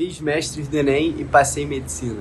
Fiz mestres do Enem e passei em medicina.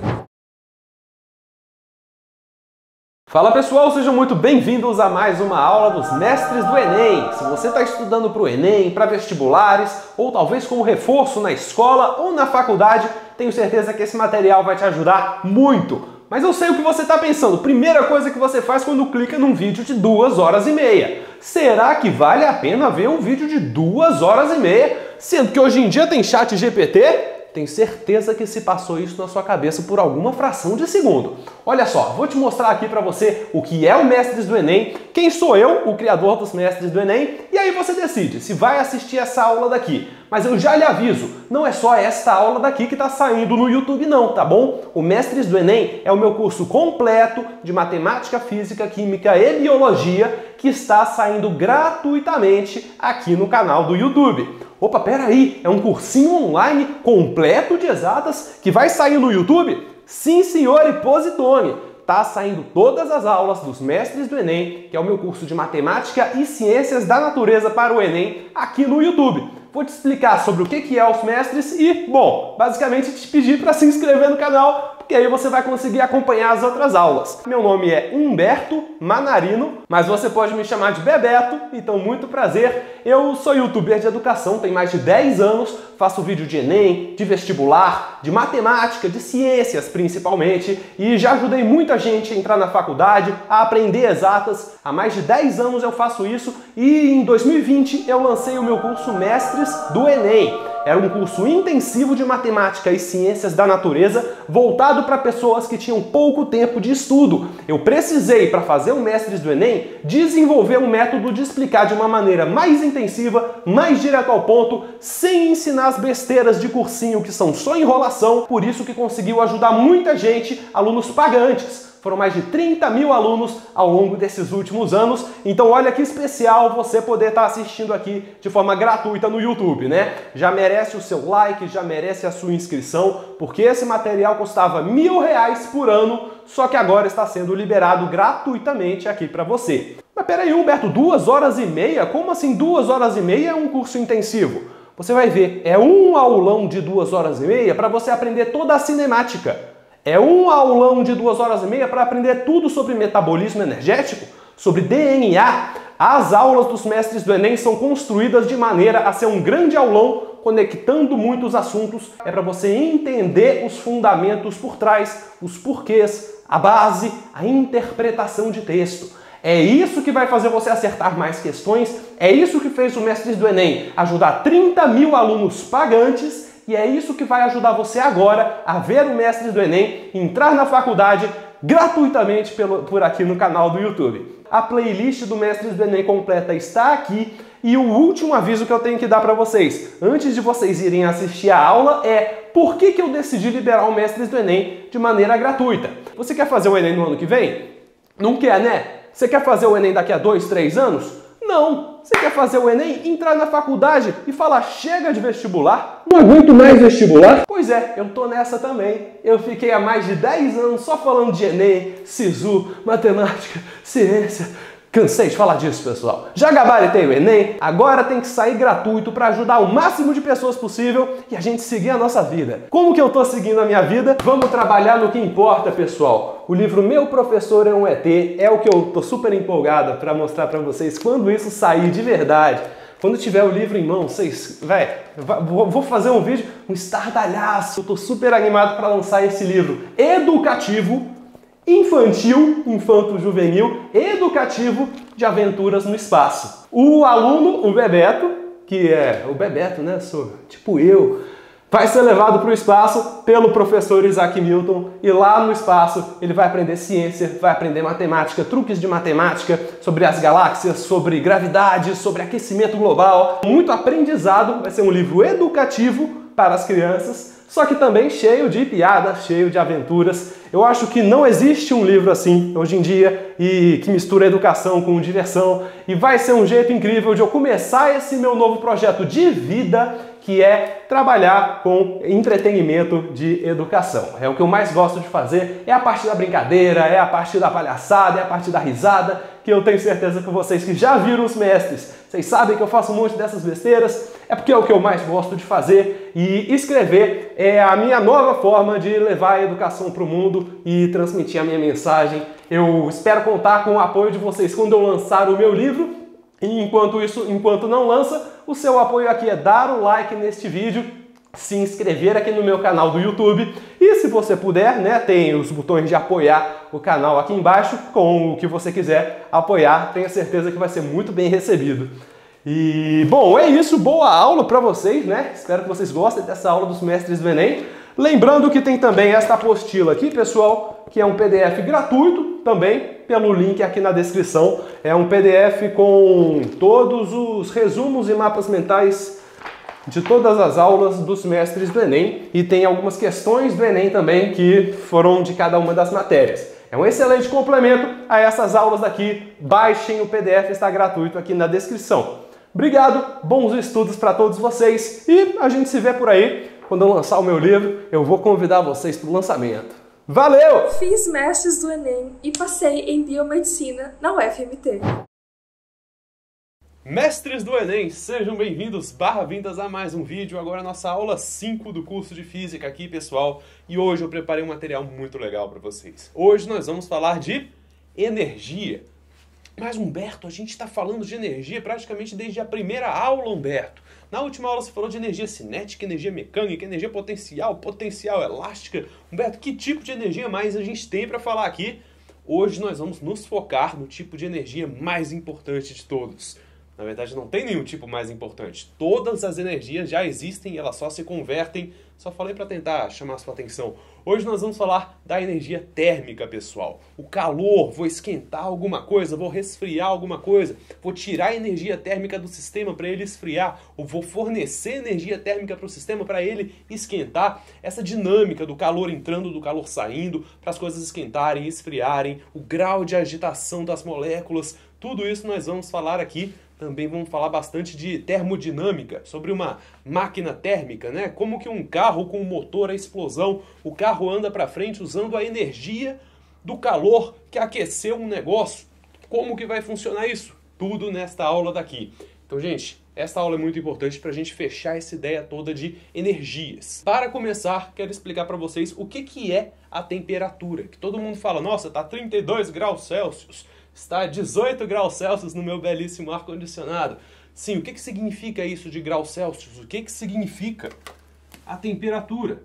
Fala pessoal, sejam muito bem-vindos a mais uma aula dos Mestres do Enem. Se você está estudando para o Enem, para vestibulares, ou talvez como reforço na escola ou na faculdade, tenho certeza que esse material vai te ajudar muito. Mas eu sei o que você está pensando. Primeira coisa que você faz quando clica num vídeo de 2 horas e meia. Será que vale a pena ver um vídeo de 2 horas e meia? Sendo que hoje em dia tem chat GPT? Tenho certeza que se passou isso na sua cabeça por alguma fração de segundo. Olha só, vou te mostrar aqui para você o que é o Mestres do Enem, quem sou eu, o criador dos Mestres do Enem, e aí você decide se vai assistir essa aula daqui. Mas eu já lhe aviso, não é só esta aula daqui que está saindo no YouTube não, tá bom? O Mestres do Enem é o meu curso completo de Matemática, Física, Química e Biologia que está saindo gratuitamente aqui no canal do YouTube. Opa, peraí, é um cursinho online completo de exatas que vai sair no YouTube? Sim, senhor, e positone! Tá saindo todas as aulas dos Mestres do Enem, que é o meu curso de Matemática e Ciências da Natureza para o Enem, aqui no YouTube. Vou te explicar sobre o que é os mestres e, bom, basicamente te pedir para se inscrever no canal, porque aí você vai conseguir acompanhar as outras aulas. Meu nome é Humberto Manarino, mas você pode me chamar de Bebeto, então muito prazer. Eu sou youtuber de educação, tenho mais de 10 anos, faço vídeo de Enem, de vestibular, de matemática, de ciências principalmente, e já ajudei muita gente a entrar na faculdade, a aprender exatas. Há mais de 10 anos eu faço isso e em 2020 eu lancei o meu curso Mestres do Enem. Era um curso intensivo de matemática e ciências da natureza voltado para pessoas que tinham pouco tempo de estudo. Eu precisei, para fazer o Mestres do Enem, desenvolver um método de explicar de uma maneira mais intensiva, mais direto ao ponto, sem ensinar as besteiras de cursinho que são só enrolação, por isso que conseguiu ajudar muita gente, alunos pagantes. Foram mais de 30 mil alunos ao longo desses últimos anos. Então olha que especial você poder estar assistindo aqui de forma gratuita no YouTube, né? Já merece o seu like, já merece a sua inscrição, porque esse material custava R$1.000 por ano, só que agora está sendo liberado gratuitamente aqui para você. Mas peraí, Humberto, 2 horas e meia? Como assim 2 horas e meia é um curso intensivo? Você vai ver, é um aulão de 2 horas e meia para você aprender toda a cinemática. É um aulão de 2 horas e meia para aprender tudo sobre metabolismo energético, sobre DNA. As aulas dos Mestres do Enem são construídas de maneira a ser um grande aulão, conectando muitos assuntos. É para você entender os fundamentos por trás, os porquês, a base, a interpretação de texto. É isso que vai fazer você acertar mais questões, é isso que fez o Mestres do Enem ajudar 30 mil alunos pagantes. E é isso que vai ajudar você agora a ver o Mestres do Enem, entrar na faculdade gratuitamente por aqui no canal do YouTube. A playlist do Mestres do Enem completa está aqui e o último aviso que eu tenho que dar para vocês, antes de vocês irem assistir a aula, é por que eu decidi liberar o Mestres do Enem de maneira gratuita. Você quer fazer o Enem no ano que vem? Não quer, né? Você quer fazer o Enem daqui a 2, 3 anos? Não! Você quer fazer o Enem, entrar na faculdade e falar chega de vestibular? Não aguento mais vestibular? Pois é, eu tô nessa também. Eu fiquei há mais de 10 anos só falando de Enem, SISU, matemática, ciência. Cansei de falar disso, pessoal. Já gabaritei o Enem, agora tem que sair gratuito para ajudar o máximo de pessoas possível e a gente seguir a nossa vida. Como que eu tô seguindo a minha vida? Vamos trabalhar no que importa, pessoal. O livro Meu Professor é um ET é o que eu tô super empolgado para mostrar para vocês quando isso sair de verdade. Quando tiver o livro em mão, vocês, vou fazer um vídeo, um estardalhaço. Eu tô super animado para lançar esse livro educativo, infantil, infanto-juvenil, educativo de aventuras no espaço. O aluno, o Bebeto, que é o Bebeto, né? Sou tipo eu, vai ser levado para o espaço pelo professor Isaac Newton e lá no espaço ele vai aprender ciência, vai aprender matemática, truques de matemática, sobre as galáxias, sobre gravidade, sobre aquecimento global. Muito aprendizado, vai ser um livro educativo para as crianças, só que também cheio de piadas, cheio de aventuras. Eu acho que não existe um livro assim hoje em dia e que mistura educação com diversão e vai ser um jeito incrível de eu começar esse meu novo projeto de vida, que é trabalhar com entretenimento de educação. É o que eu mais gosto de fazer, é a parte da brincadeira, é a parte da palhaçada, é a parte da risada, que eu tenho certeza que vocês que já viram os mestres, vocês sabem que eu faço um monte dessas besteiras, é porque é o que eu mais gosto de fazer. e escrever é a minha nova forma de levar a educação para o mundo e transmitir a minha mensagem. Eu espero contar com o apoio de vocês quando eu lançar o meu livro. E enquanto não lança, o seu apoio aqui é dar o like neste vídeo, se inscrever aqui no meu canal do YouTube e, se você puder, né, tem os botões de apoiar o canal aqui embaixo, com o que você quiser apoiar, tenho certeza que vai ser muito bem recebido. E, bom, é isso, boa aula para vocês, né? Espero que vocês gostem dessa aula dos mestres do Enem. Lembrando que tem também esta apostila aqui, pessoal, que é um PDF gratuito também, pelo link aqui na descrição. É um PDF com todos os resumos e mapas mentais de todas as aulas dos mestres do Enem. E tem algumas questões do Enem também que foram de cada uma das matérias. É um excelente complemento a essas aulas daqui. Baixem o PDF, está gratuito aqui na descrição. Obrigado, bons estudos para todos vocês e a gente se vê por aí. Quando eu lançar o meu livro, eu vou convidar vocês para o lançamento. Valeu! Fiz mestres do Enem e passei em biomedicina na UFMT. Mestres do Enem, sejam bem-vindos/vindas a mais um vídeo. Agora a nossa aula 5 do curso de Física aqui, pessoal. E hoje eu preparei um material muito legal para vocês. Hoje nós vamos falar de energia. Mas, Humberto, a gente está falando de energia praticamente desde a primeira aula, Humberto. Na última aula você falou de energia cinética, energia mecânica, energia potencial, potencial elástica. Humberto, que tipo de energia mais a gente tem para falar aqui? Hoje nós vamos nos focar no tipo de energia mais importante de todos. Na verdade, não tem nenhum tipo mais importante. Todas as energias já existem, elas só se convertem. Só falei para tentar chamar a sua atenção. Hoje nós vamos falar da energia térmica, pessoal. O calor, vou esquentar alguma coisa, vou resfriar alguma coisa, vou tirar a energia térmica do sistema para ele esfriar, ou vou fornecer energia térmica para o sistema para ele esquentar. Essa dinâmica do calor entrando, do calor saindo, para as coisas esquentarem, esfriarem, o grau de agitação das moléculas, tudo isso nós vamos falar aqui. Também vamos falar bastante de termodinâmica, sobre uma máquina térmica, né? Como que um carro com um motor a explosão, o carro anda para frente usando a energia do calor que aqueceu um negócio. Como que vai funcionar isso? Tudo nesta aula daqui. Então, gente, esta aula é muito importante para a gente fechar essa ideia toda de energias. Para começar, quero explicar para vocês o que é a temperatura. Que todo mundo fala, nossa, tá 32 graus Celsius. Está a 18 graus Celsius no meu belíssimo ar-condicionado. Sim, o que significa isso de graus Celsius? O que significa a temperatura?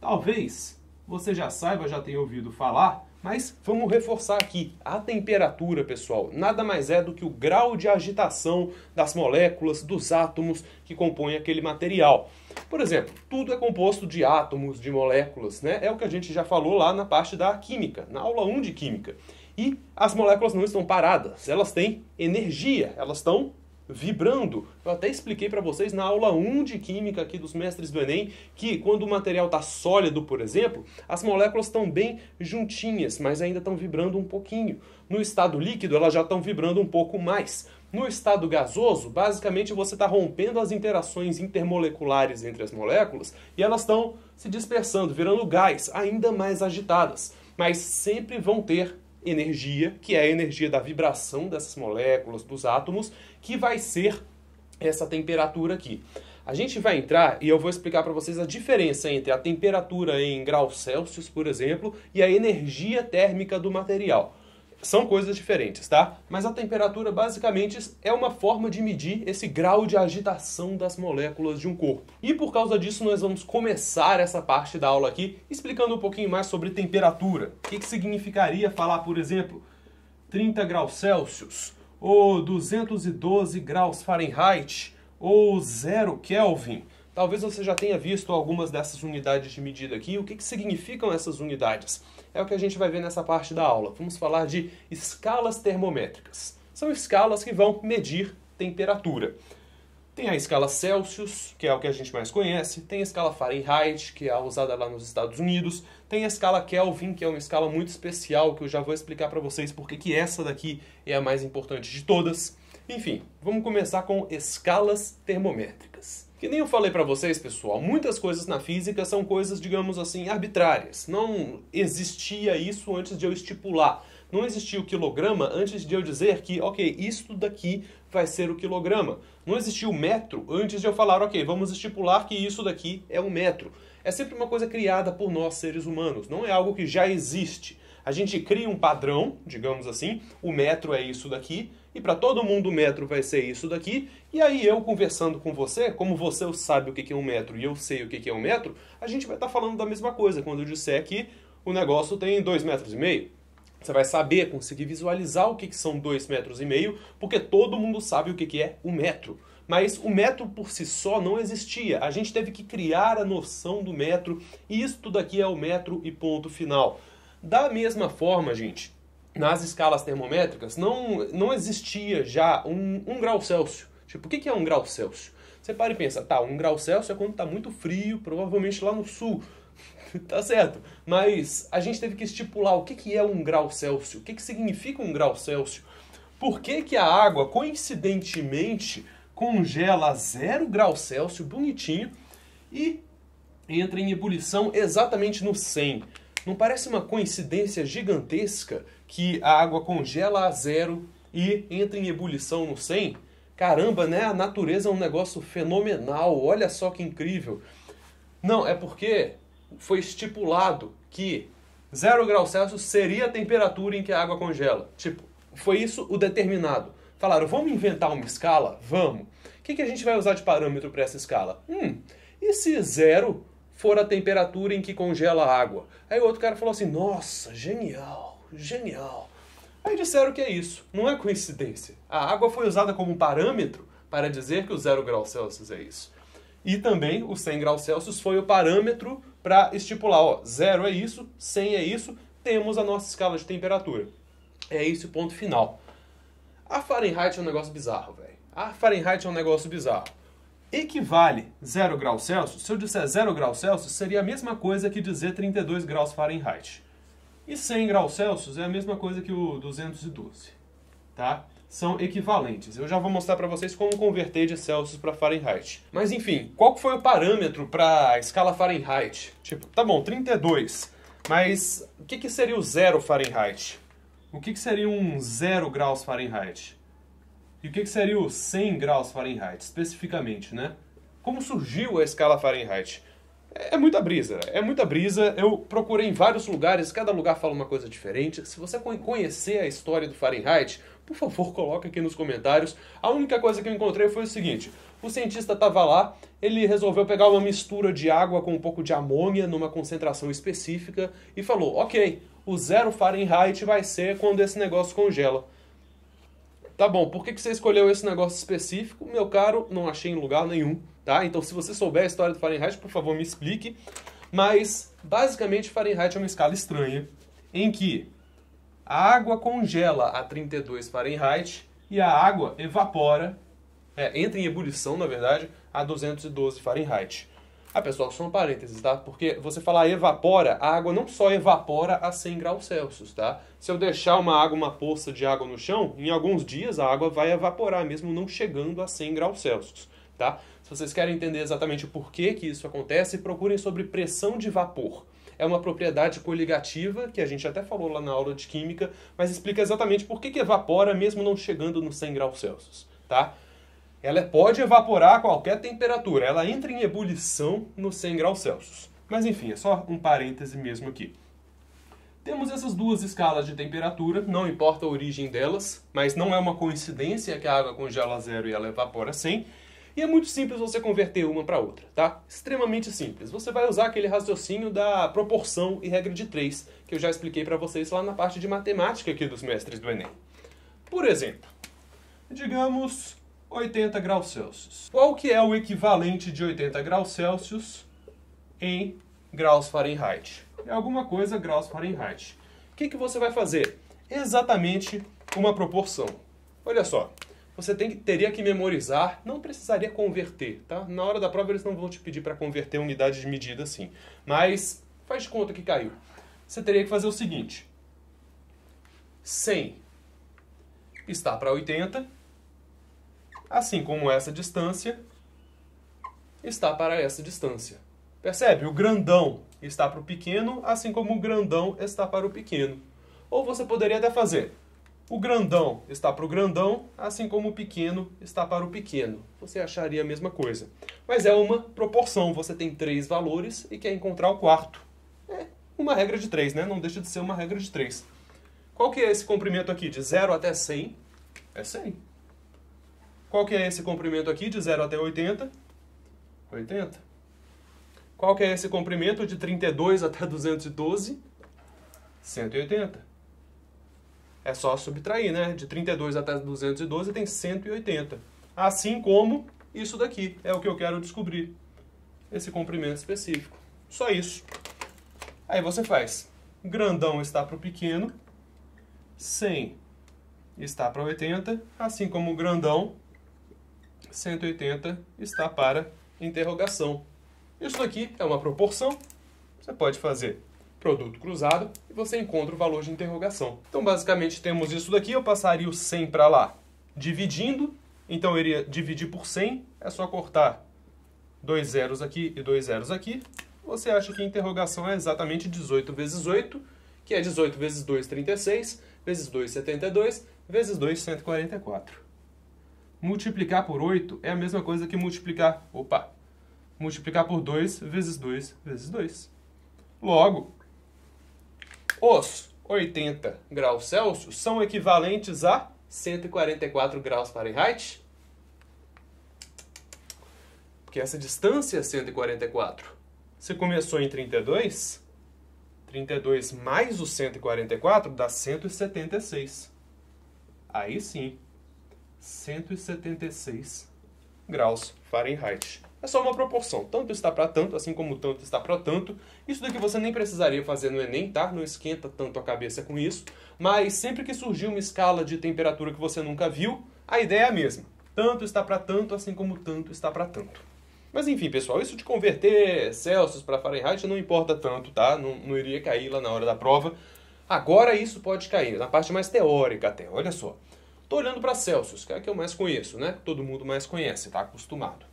Talvez você já saiba, já tenha ouvido falar, mas vamos reforçar aqui. A temperatura, pessoal, nada mais é do que o grau de agitação das moléculas, dos átomos que compõem aquele material. Por exemplo, tudo é composto de átomos, de moléculas, né? É o que a gente já falou lá na parte da química, na aula 1 de química. E as moléculas não estão paradas, elas têm energia, elas estão vibrando. Eu até expliquei para vocês na aula 1 de Química aqui dos mestres do Enem, que quando o material está sólido, por exemplo, as moléculas estão bem juntinhas, mas ainda estão vibrando um pouquinho. No estado líquido, elas já estão vibrando um pouco mais. No estado gasoso, basicamente você está rompendo as interações intermoleculares entre as moléculas e elas estão se dispersando, virando gás, ainda mais agitadas. Mas sempre vão ter energia, que é a energia da vibração dessas moléculas, dos átomos, que vai ser essa temperatura aqui. A gente vai entrar e eu vou explicar para vocês a diferença entre a temperatura em graus Celsius, por exemplo, e a energia térmica do material. São coisas diferentes, tá? Mas a temperatura basicamente é uma forma de medir esse grau de agitação das moléculas de um corpo. E por causa disso nós vamos começar essa parte da aula aqui explicando um pouquinho mais sobre temperatura. O que significaria falar, por exemplo, 30 graus Celsius, ou 212 graus Fahrenheit, ou 0 Kelvin. Talvez você já tenha visto algumas dessas unidades de medida aqui. O que significam essas unidades? É o que a gente vai ver nessa parte da aula. Vamos falar de escalas termométricas. São escalas que vão medir temperatura. Tem a escala Celsius, que é o que a gente mais conhece. Tem a escala Fahrenheit, que é usada lá nos Estados Unidos. Tem a escala Kelvin, que é uma escala muito especial, que eu já vou explicar para vocês porque que essa daqui é a mais importante de todas. Enfim, vamos começar com escalas termométricas. Que nem eu falei para vocês, pessoal, muitas coisas na física são coisas, digamos assim, arbitrárias. Não existia isso antes de eu estipular. Não existia o quilograma antes de eu dizer que, ok, isto daqui vai ser o quilograma. Não existia o metro antes de eu falar, ok, vamos estipular que isso daqui é um metro. É sempre uma coisa criada por nós, seres humanos. Não é algo que já existe. A gente cria um padrão, digamos assim, o metro é isso daqui, e para todo mundo o metro vai ser isso daqui, e aí eu conversando com você, como você sabe o que é um metro e eu sei o que é um metro, a gente vai estar falando da mesma coisa quando eu disser que o negócio tem 2,5 metros. Você vai saber, conseguir visualizar o que são 2,5 metros, porque todo mundo sabe o que é um metro. Mas o metro por si só não existia. A gente teve que criar a noção do metro, e isto daqui é o metro e ponto final. Da mesma forma, gente, nas escalas termométricas não existia já um grau Celsius. Tipo, o que é 1 grau Celsius? Você para e pensa, tá, 1 grau Celsius é quando está muito frio, provavelmente lá no sul. Tá certo, mas a gente teve que estipular o que é 1 grau Celsius, o que significa 1 grau Celsius. Por que a água, coincidentemente, congela a 0 graus Celsius, bonitinho, e entra em ebulição exatamente no 100? Não parece uma coincidência gigantesca que a água congela a 0 e entra em ebulição no 100? Caramba, né? A natureza é um negócio fenomenal, olha só que incrível. Não, é porque foi estipulado que 0 graus Celsius seria a temperatura em que a água congela. Tipo, foi isso o determinado. Falaram, vamos inventar uma escala? Vamos. O que a gente vai usar de parâmetro para essa escala? E se 0 for a temperatura em que congela a água? Aí o outro cara falou assim, nossa, genial, genial. Aí disseram que é isso, não é coincidência. A água foi usada como parâmetro para dizer que o 0 graus Celsius é isso. E também o 100 graus Celsius foi o parâmetro para estipular, ó, 0 é isso, 100 é isso, temos a nossa escala de temperatura. É esse o ponto final. A Fahrenheit é um negócio bizarro, velho. A Fahrenheit é um negócio bizarro. Equivale 0 graus Celsius, se eu disser 0 graus Celsius, seria a mesma coisa que dizer 32 graus Fahrenheit. E 100 graus Celsius é a mesma coisa que o 212, tá? São equivalentes. Eu já vou mostrar para vocês como converter de Celsius para Fahrenheit. Mas enfim, qual foi o parâmetro para a escala Fahrenheit? Tipo, tá bom, 32, mas o que seria o 0 Fahrenheit? O que seria um 0 graus Fahrenheit? E o que seria o 100 graus Fahrenheit, especificamente, né? Como surgiu a escala Fahrenheit? É muita brisa, é muita brisa. Eu procurei em vários lugares, cada lugar fala uma coisa diferente. Se você conhecer a história do Fahrenheit, por favor, coloca aqui nos comentários. A única coisa que eu encontrei foi o seguinte: o cientista estava lá, ele resolveu pegar uma mistura de água com um pouco de amônia numa concentração específica e falou, ok, o 0 Fahrenheit vai ser quando esse negócio congela. Tá bom, por que você escolheu esse negócio específico? Meu caro, não achei em lugar nenhum, tá? Então, se você souber a história do Fahrenheit, por favor, me explique. Mas, basicamente, Fahrenheit é uma escala estranha, em que a água congela a 32 Fahrenheit e a água evapora, entra em ebulição, na verdade, a 212 Fahrenheit. Ah, pessoal, só um parênteses, tá? Porque você falar evapora, a água não só evapora a 100 graus Celsius, tá? Se eu deixar uma poça de água no chão, em alguns dias a água vai evaporar, mesmo não chegando a 100 graus Celsius, tá? Se vocês querem entender exatamente o porquê que isso acontece, procurem sobre pressão de vapor. É uma propriedade coligativa, que a gente até falou lá na aula de química, mas explica exatamente por que evapora mesmo não chegando nos 100 graus Celsius, tá? Ela pode evaporar a qualquer temperatura, ela entra em ebulição nos 100 graus Celsius. Mas enfim, é só um parêntese mesmo aqui. Temos essas duas escalas de temperatura, não importa a origem delas, mas não é uma coincidência que a água congela a 0 e ela evapora a 100. E é muito simples você converter uma para outra, tá? Extremamente simples. Você vai usar aquele raciocínio da proporção e regra de 3, que eu já expliquei para vocês lá na parte de matemática aqui dos mestres do Enem. Por exemplo, digamos 80 graus Celsius. Qual que é o equivalente de 80 graus Celsius em graus Fahrenheit? É alguma coisa graus Fahrenheit. O que você vai fazer? Exatamente uma proporção. Olha só, você teria que memorizar, não precisaria converter, tá? Na hora da prova eles não vão te pedir para converter unidade de medida assim. Mas faz de conta que caiu. Você teria que fazer o seguinte: 100 está para 80, assim como essa distância está para essa distância. Percebe? O grandão está para o pequeno, assim como o grandão está para o pequeno. Ou você poderia até fazer: o grandão está para o grandão, assim como o pequeno está para o pequeno. Você acharia a mesma coisa. Mas é uma proporção. Você tem 3 valores e quer encontrar o quarto. É uma regra de 3, né? Não deixa de ser uma regra de 3. Qual que é esse comprimento aqui? De 0 até 100? É 100. Qual que é esse comprimento aqui? De 0 até 80? 80. Qual que é esse comprimento de 32 até 212? 180. É só subtrair, né? De 32 até 212 tem 180. Assim como isso daqui. É o que eu quero descobrir. Esse comprimento específico. Só isso. Aí você faz. Grandão está para o pequeno. 100 está para 80. Assim como o grandão, 180 está para interrogação. Isso daqui é uma proporção. Você pode fazer produto cruzado e você encontra o valor de interrogação. Então, basicamente, temos isso daqui. Eu passaria o 100 para lá dividindo. Então, eu iria dividir por 100. É só cortar 2 zeros aqui e 2 zeros aqui. Você acha que a interrogação é exatamente 18 vezes 8, que é 18 vezes 2, 36, vezes 2, 72, vezes 2, 144. Multiplicar por 8 é a mesma coisa que multiplicar por 2 vezes 2 vezes 2. Logo, os 80 graus Celsius são equivalentes a 144 graus Fahrenheit. Porque essa distância é 144. Você começou em 32, 32 mais o 144 dá 176. Aí sim, 176 graus Fahrenheit. É só uma proporção. Tanto está para tanto, assim como tanto está para tanto. Isso daqui você nem precisaria fazer no Enem, tá? Não esquenta tanto a cabeça com isso. Mas sempre que surgir uma escala de temperatura que você nunca viu, a ideia é a mesma. Tanto está para tanto, assim como tanto está para tanto. Mas enfim, pessoal, isso de converter Celsius para Fahrenheit não importa tanto, tá? Não iria cair lá na hora da prova. Agora isso pode cair, na parte mais teórica até. Olha só. Estou olhando para Celsius, que é a que eu mais conheço, né? Todo mundo mais conhece, tá acostumado.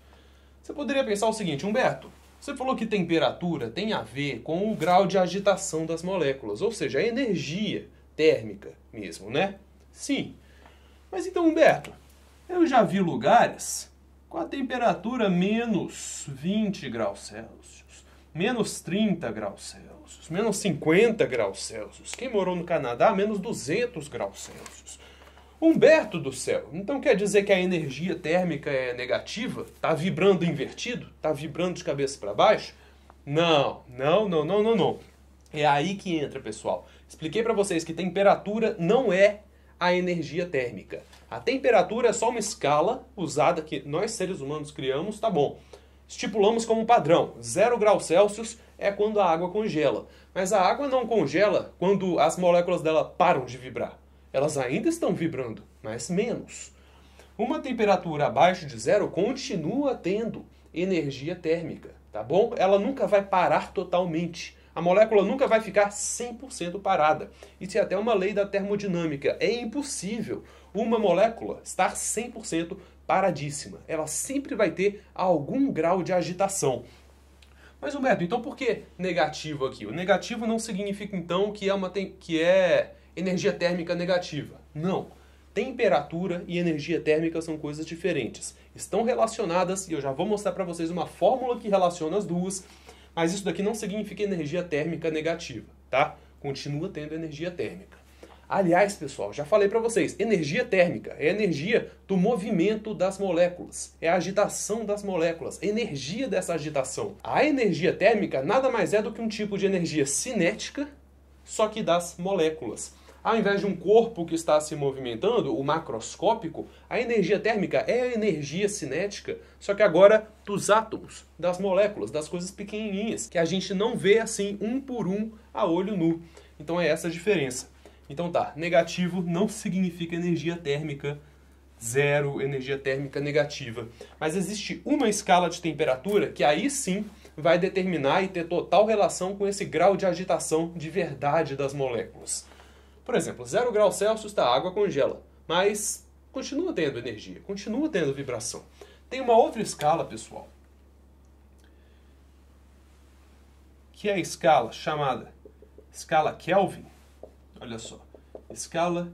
Você poderia pensar o seguinte: Humberto, você falou que temperatura tem a ver com o grau de agitação das moléculas, ou seja, a energia térmica mesmo, né? Sim. Mas então, Humberto, eu já vi lugares com a temperatura menos 20 graus Celsius, menos 30 graus Celsius, menos 50 graus Celsius. Quem morou no Canadá, menos 200 graus Celsius. Humberto do céu, então quer dizer que a energia térmica é negativa? Está vibrando invertido? Está vibrando de cabeça para baixo? Não. É aí que entra, pessoal. Expliquei para vocês que temperatura não é a energia térmica. A temperatura é só uma escala usada que nós seres humanos criamos, tá bom. Estipulamos como padrão. 0 graus Celsius é quando a água congela. Mas a água não congela quando as moléculas dela param de vibrar. Elas ainda estão vibrando, mas menos. Uma temperatura abaixo de 0 continua tendo energia térmica, tá bom? Ela nunca vai parar totalmente. A molécula nunca vai ficar 100% parada. Isso é até uma lei da termodinâmica. É impossível uma molécula estar 100% paradíssima. Ela sempre vai ter algum grau de agitação. Mas, Humberto, então por que negativo aqui? O negativo não significa, então, que é energia térmica negativa. Não. Temperatura e energia térmica são coisas diferentes. Estão relacionadas, e eu já vou mostrar para vocês uma fórmula que relaciona as duas, mas isso daqui não significa energia térmica negativa, tá? Continua tendo energia térmica. Aliás, pessoal, já falei para vocês, energia térmica é a energia do movimento das moléculas, é a agitação das moléculas, energia dessa agitação. A energia térmica nada mais é do que um tipo de energia cinética, só que das moléculas. Ao invés de um corpo que está se movimentando, o macroscópico, a energia térmica é a energia cinética, só que agora dos átomos, das moléculas, das coisas pequenininhas, que a gente não vê assim um por um a olho nu. Então é essa a diferença. Então tá, negativo não significa energia térmica zero, energia térmica negativa. Mas existe uma escala de temperatura que aí sim vai determinar e ter total relação com esse grau de agitação de verdade das moléculas. Por exemplo, 0 graus Celsius, a água congela, mas continua tendo energia, continua tendo vibração. Tem uma outra escala, pessoal, que é a escala chamada escala Kelvin. Olha só. escala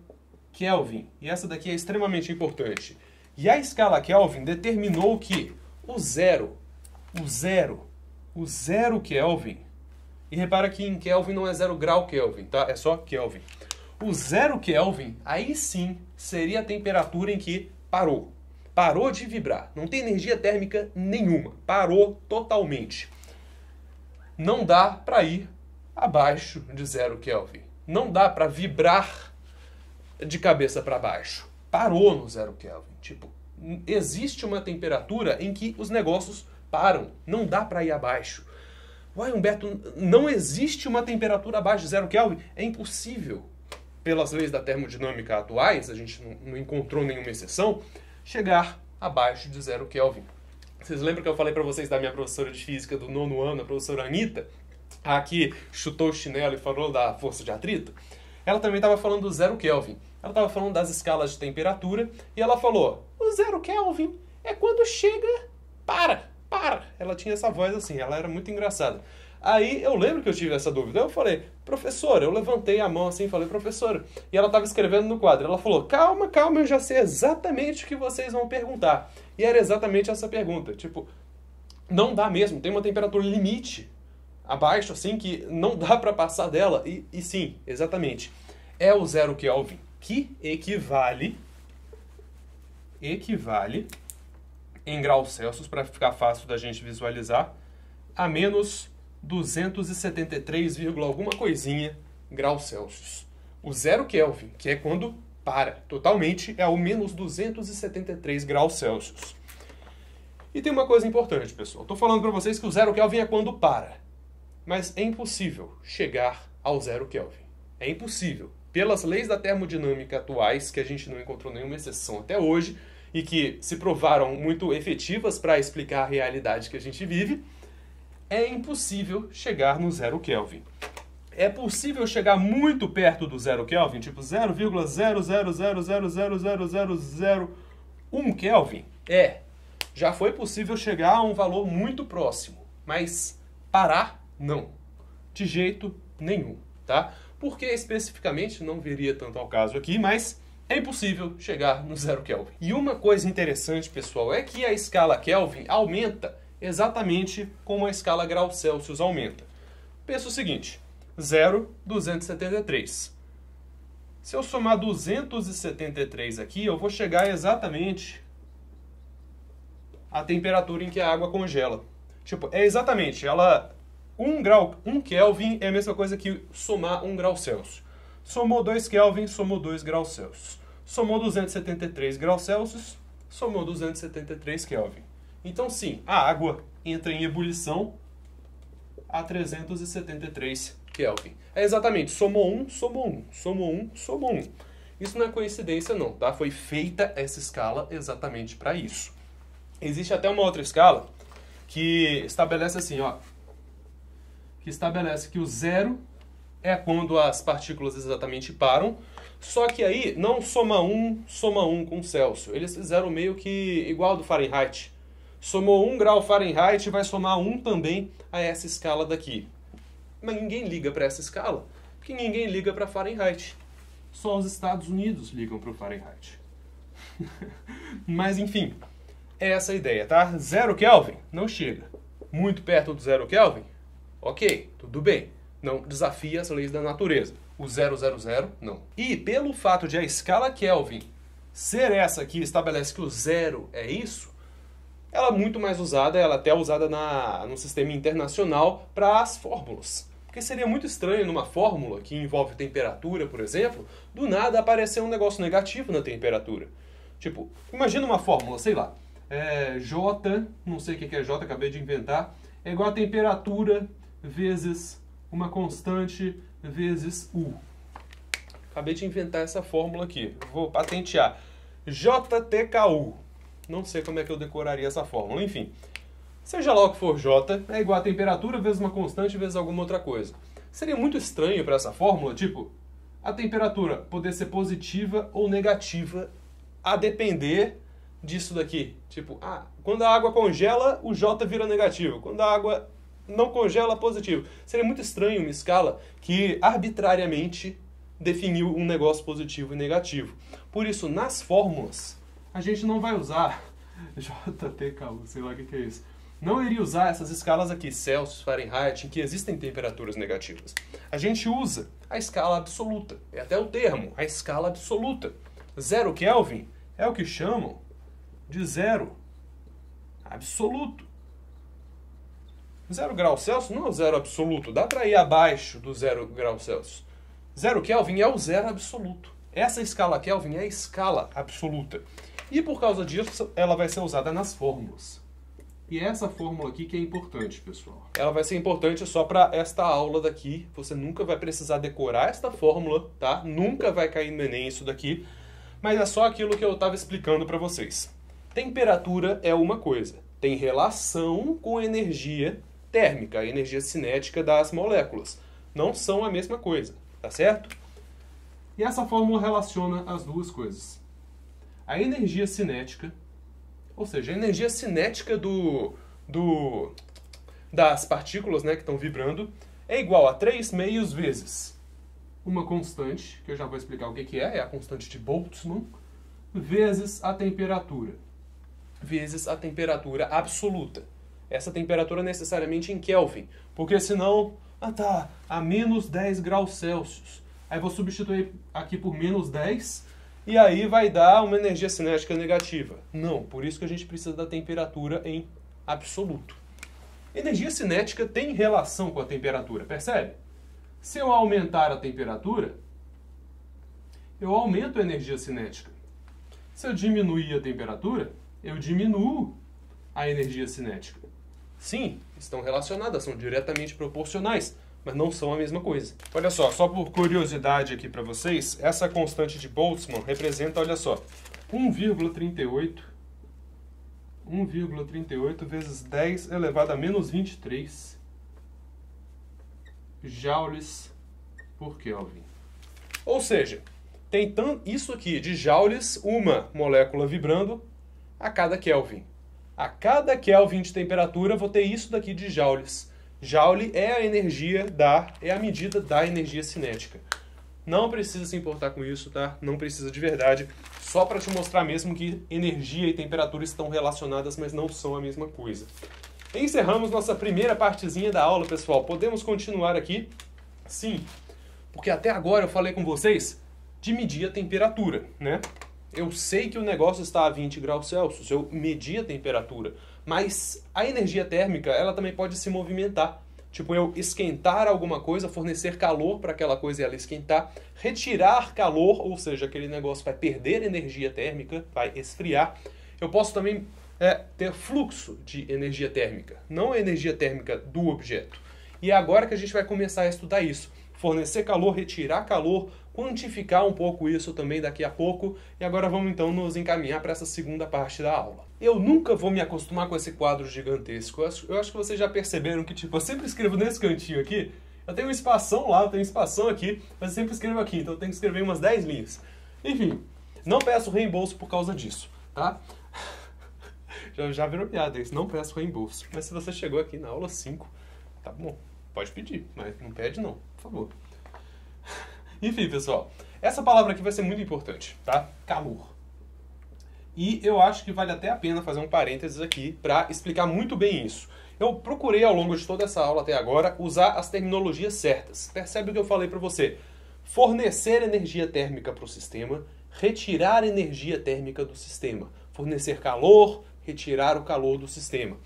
Kelvin. E essa daqui é extremamente importante. E a escala Kelvin determinou que o zero Kelvin, e repara que em Kelvin não é 0 grau Kelvin, tá? É só Kelvin. O 0 Kelvin, aí sim, seria a temperatura em que parou. Parou de vibrar. Não tem energia térmica nenhuma. Parou totalmente. Não dá para ir abaixo de 0 Kelvin. Não dá para vibrar de cabeça para baixo. Parou no 0 Kelvin. Tipo, existe uma temperatura em que os negócios param. Não dá para ir abaixo. Uai, Humberto, não existe uma temperatura abaixo de 0 Kelvin? É impossível. Pelas leis da termodinâmica atuais, a gente não encontrou nenhuma exceção, chegar abaixo de 0 Kelvin. Vocês lembram que eu falei para vocês da minha professora de física do 9º ano, a professora Anitta, a que chutou o chinelo e falou da força de atrito? Ela também estava falando do 0 Kelvin. Ela estava falando das escalas de temperatura e ela falou, o 0 Kelvin é quando chega, para. Ela tinha essa voz assim, ela era muito engraçada. Aí eu lembro que eu tive essa dúvida. Eu falei, professora, eu levantei a mão assim e falei, professora. E ela estava escrevendo no quadro. Ela falou, calma, eu já sei exatamente o que vocês vão perguntar. E era exatamente essa pergunta. Tipo, não dá mesmo, tem uma temperatura limite abaixo, assim, que não dá para passar dela. E sim, exatamente. É o 0 Kelvin, que equivale em graus Celsius, para ficar fácil da gente visualizar, a menos 273, alguma coisinha graus Celsius. O 0 Kelvin, que é quando para totalmente, é o menos 273 graus Celsius. E tem uma coisa importante, pessoal. Estou falando para vocês que o 0 Kelvin é quando para. Mas é impossível chegar ao 0 Kelvin. É impossível. Pelas leis da termodinâmica atuais, que a gente não encontrou nenhuma exceção até hoje, e que se provaram muito efetivas para explicar a realidade que a gente vive, é impossível chegar no 0 Kelvin. É possível chegar muito perto do 0 Kelvin, tipo 0,000000001 Kelvin? Já foi possível chegar a um valor muito próximo, mas parar, não. De jeito nenhum, tá? Porque especificamente não viria tanto ao caso aqui, mas é impossível chegar no 0 Kelvin. E uma coisa interessante, pessoal, é que a escala Kelvin aumenta exatamente como a escala graus Celsius aumenta. Pensa o seguinte, 0, 273. Se eu somar 273 aqui, eu vou chegar exatamente à temperatura em que a água congela. Tipo, é exatamente, 1 Kelvin é a mesma coisa que somar 1 grau Celsius. Somou 2 Kelvin, somou 2 graus Celsius. Somou 273 graus Celsius, somou 273 Kelvin. Então, sim, a água entra em ebulição a 373 Kelvin. É exatamente, somou 1, somou 1, somou 1, somou 1. Isso não é coincidência, não, tá? Foi feita essa escala exatamente para isso. Existe até uma outra escala que estabelece assim, ó. Que estabelece que o 0 é quando as partículas exatamente param, só que aí não soma 1 com Celsius. Eles fizeram meio que igual do Fahrenheit. Somou 1 grau Fahrenheit, vai somar 1 também a essa escala daqui. Mas ninguém liga para essa escala, porque ninguém liga para Fahrenheit. Só os Estados Unidos ligam para o Fahrenheit. Mas enfim, é essa a ideia, tá? 0 Kelvin não chega. Muito perto do 0 Kelvin? Ok, tudo bem. Não desafia as leis da natureza. O 000, não. E pelo fato de a escala Kelvin ser essa que estabelece que o 0 é isso, ela é muito mais usada, ela até é usada no sistema internacional para as fórmulas. Porque seria muito estranho numa fórmula que envolve temperatura, por exemplo, do nada aparecer um negócio negativo na temperatura. Tipo, imagina uma fórmula, sei lá, J, não sei o que é J, acabei de inventar, é igual a temperatura vezes uma constante vezes U. Acabei de inventar essa fórmula aqui. Vou patentear. JTKU. Não sei como é que eu decoraria essa fórmula. Enfim, seja lá o que for J, é igual a temperatura vezes uma constante vezes alguma outra coisa. Seria muito estranho para essa fórmula, tipo, a temperatura poder ser positiva ou negativa a depender disso daqui. Tipo, quando a água congela, o J vira negativo. Quando a água não congela, positivo. Seria muito estranho uma escala que arbitrariamente definir um negócio positivo e negativo. Por isso, nas fórmulas, a gente não vai usar JTK, sei lá o que é isso. Não iria usar essas escalas aqui, Celsius, Fahrenheit, em que existem temperaturas negativas. A gente usa a escala absoluta. É até o termo, a escala absoluta. 0 Kelvin é o que chamam de zero absoluto. 0 graus Celsius não é o zero absoluto. Dá para ir abaixo do 0 graus Celsius. 0 Kelvin é o zero absoluto. Essa escala Kelvin é a escala absoluta. E por causa disso, ela vai ser usada nas fórmulas. E essa fórmula aqui que é importante, pessoal. Ela vai ser importante só para esta aula daqui. Você nunca vai precisar decorar esta fórmula, tá? Nunca vai cair no Enem isso daqui. Mas é só aquilo que eu estava explicando para vocês. Temperatura é uma coisa. Tem relação com energia térmica, a energia cinética das moléculas. Não são a mesma coisa, tá certo? E essa fórmula relaciona as duas coisas. A energia cinética, ou seja, a energia cinética das partículas, né, que estão vibrando, é igual a 3 meios vezes uma constante, que eu já vou explicar o que é a constante de Boltzmann, vezes a temperatura absoluta. Essa temperatura necessariamente em Kelvin, porque senão, a menos 10 graus Celsius. Aí vou substituir aqui por menos 10, e aí vai dar uma energia cinética negativa. Não, por isso que a gente precisa da temperatura em absoluto. Energia cinética tem relação com a temperatura, percebe? Se eu aumentar a temperatura, eu aumento a energia cinética. Se eu diminuir a temperatura, eu diminuo a energia cinética. Sim, estão relacionadas, são diretamente proporcionais, mas não são a mesma coisa. Olha só por curiosidade aqui para vocês, essa constante de Boltzmann representa, olha só, 1,38 vezes 10 elevado a menos 23 joules por Kelvin. Ou seja, tem isso aqui de joules, uma molécula vibrando a cada Kelvin. A cada Kelvin de temperatura, vou ter isso daqui de joules. Joule é a é a medida da energia cinética. Não precisa se importar com isso, tá? Não precisa de verdade. Só para te mostrar mesmo que energia e temperatura estão relacionadas, mas não são a mesma coisa. Encerramos nossa primeira partezinha da aula, pessoal. Podemos continuar aqui? Sim, porque até agora eu falei com vocês de medir a temperatura, né? Eu sei que o negócio está a 20 graus Celsius, eu medi a temperatura, mas a energia térmica, ela também pode se movimentar. Tipo, eu esquentar alguma coisa, fornecer calor para aquela coisa e ela esquentar, retirar calor, ou seja, aquele negócio vai perder energia térmica, vai esfriar. Eu posso também ter fluxo de energia térmica, não a energia térmica do objeto. E é agora que a gente vai começar a estudar isso. Fornecer calor, retirar calor, quantificar um pouco isso também daqui a pouco. E agora vamos então nos encaminhar para essa segunda parte da aula. Eu nunca vou me acostumar com esse quadro gigantesco. Eu acho que vocês já perceberam que, tipo, eu sempre escrevo nesse cantinho aqui. Eu tenho um espação lá, eu tenho um espação aqui, mas eu sempre escrevo aqui, então eu tenho que escrever umas 10 linhas. Enfim, não peço reembolso por causa disso, tá? Já virou piada isso, não peço reembolso. Mas se você chegou aqui na aula 5, tá bom, pode pedir, mas não pede não, por favor. Enfim, pessoal, essa palavra aqui vai ser muito importante, tá? Calor. E eu acho que vale até a pena fazer um parênteses aqui para explicar muito bem isso. Eu procurei ao longo de toda essa aula até agora usar as terminologias certas. Percebe o que eu falei para você? Fornecer energia térmica para o sistema, retirar energia térmica do sistema. Fornecer calor, retirar o calor do sistema.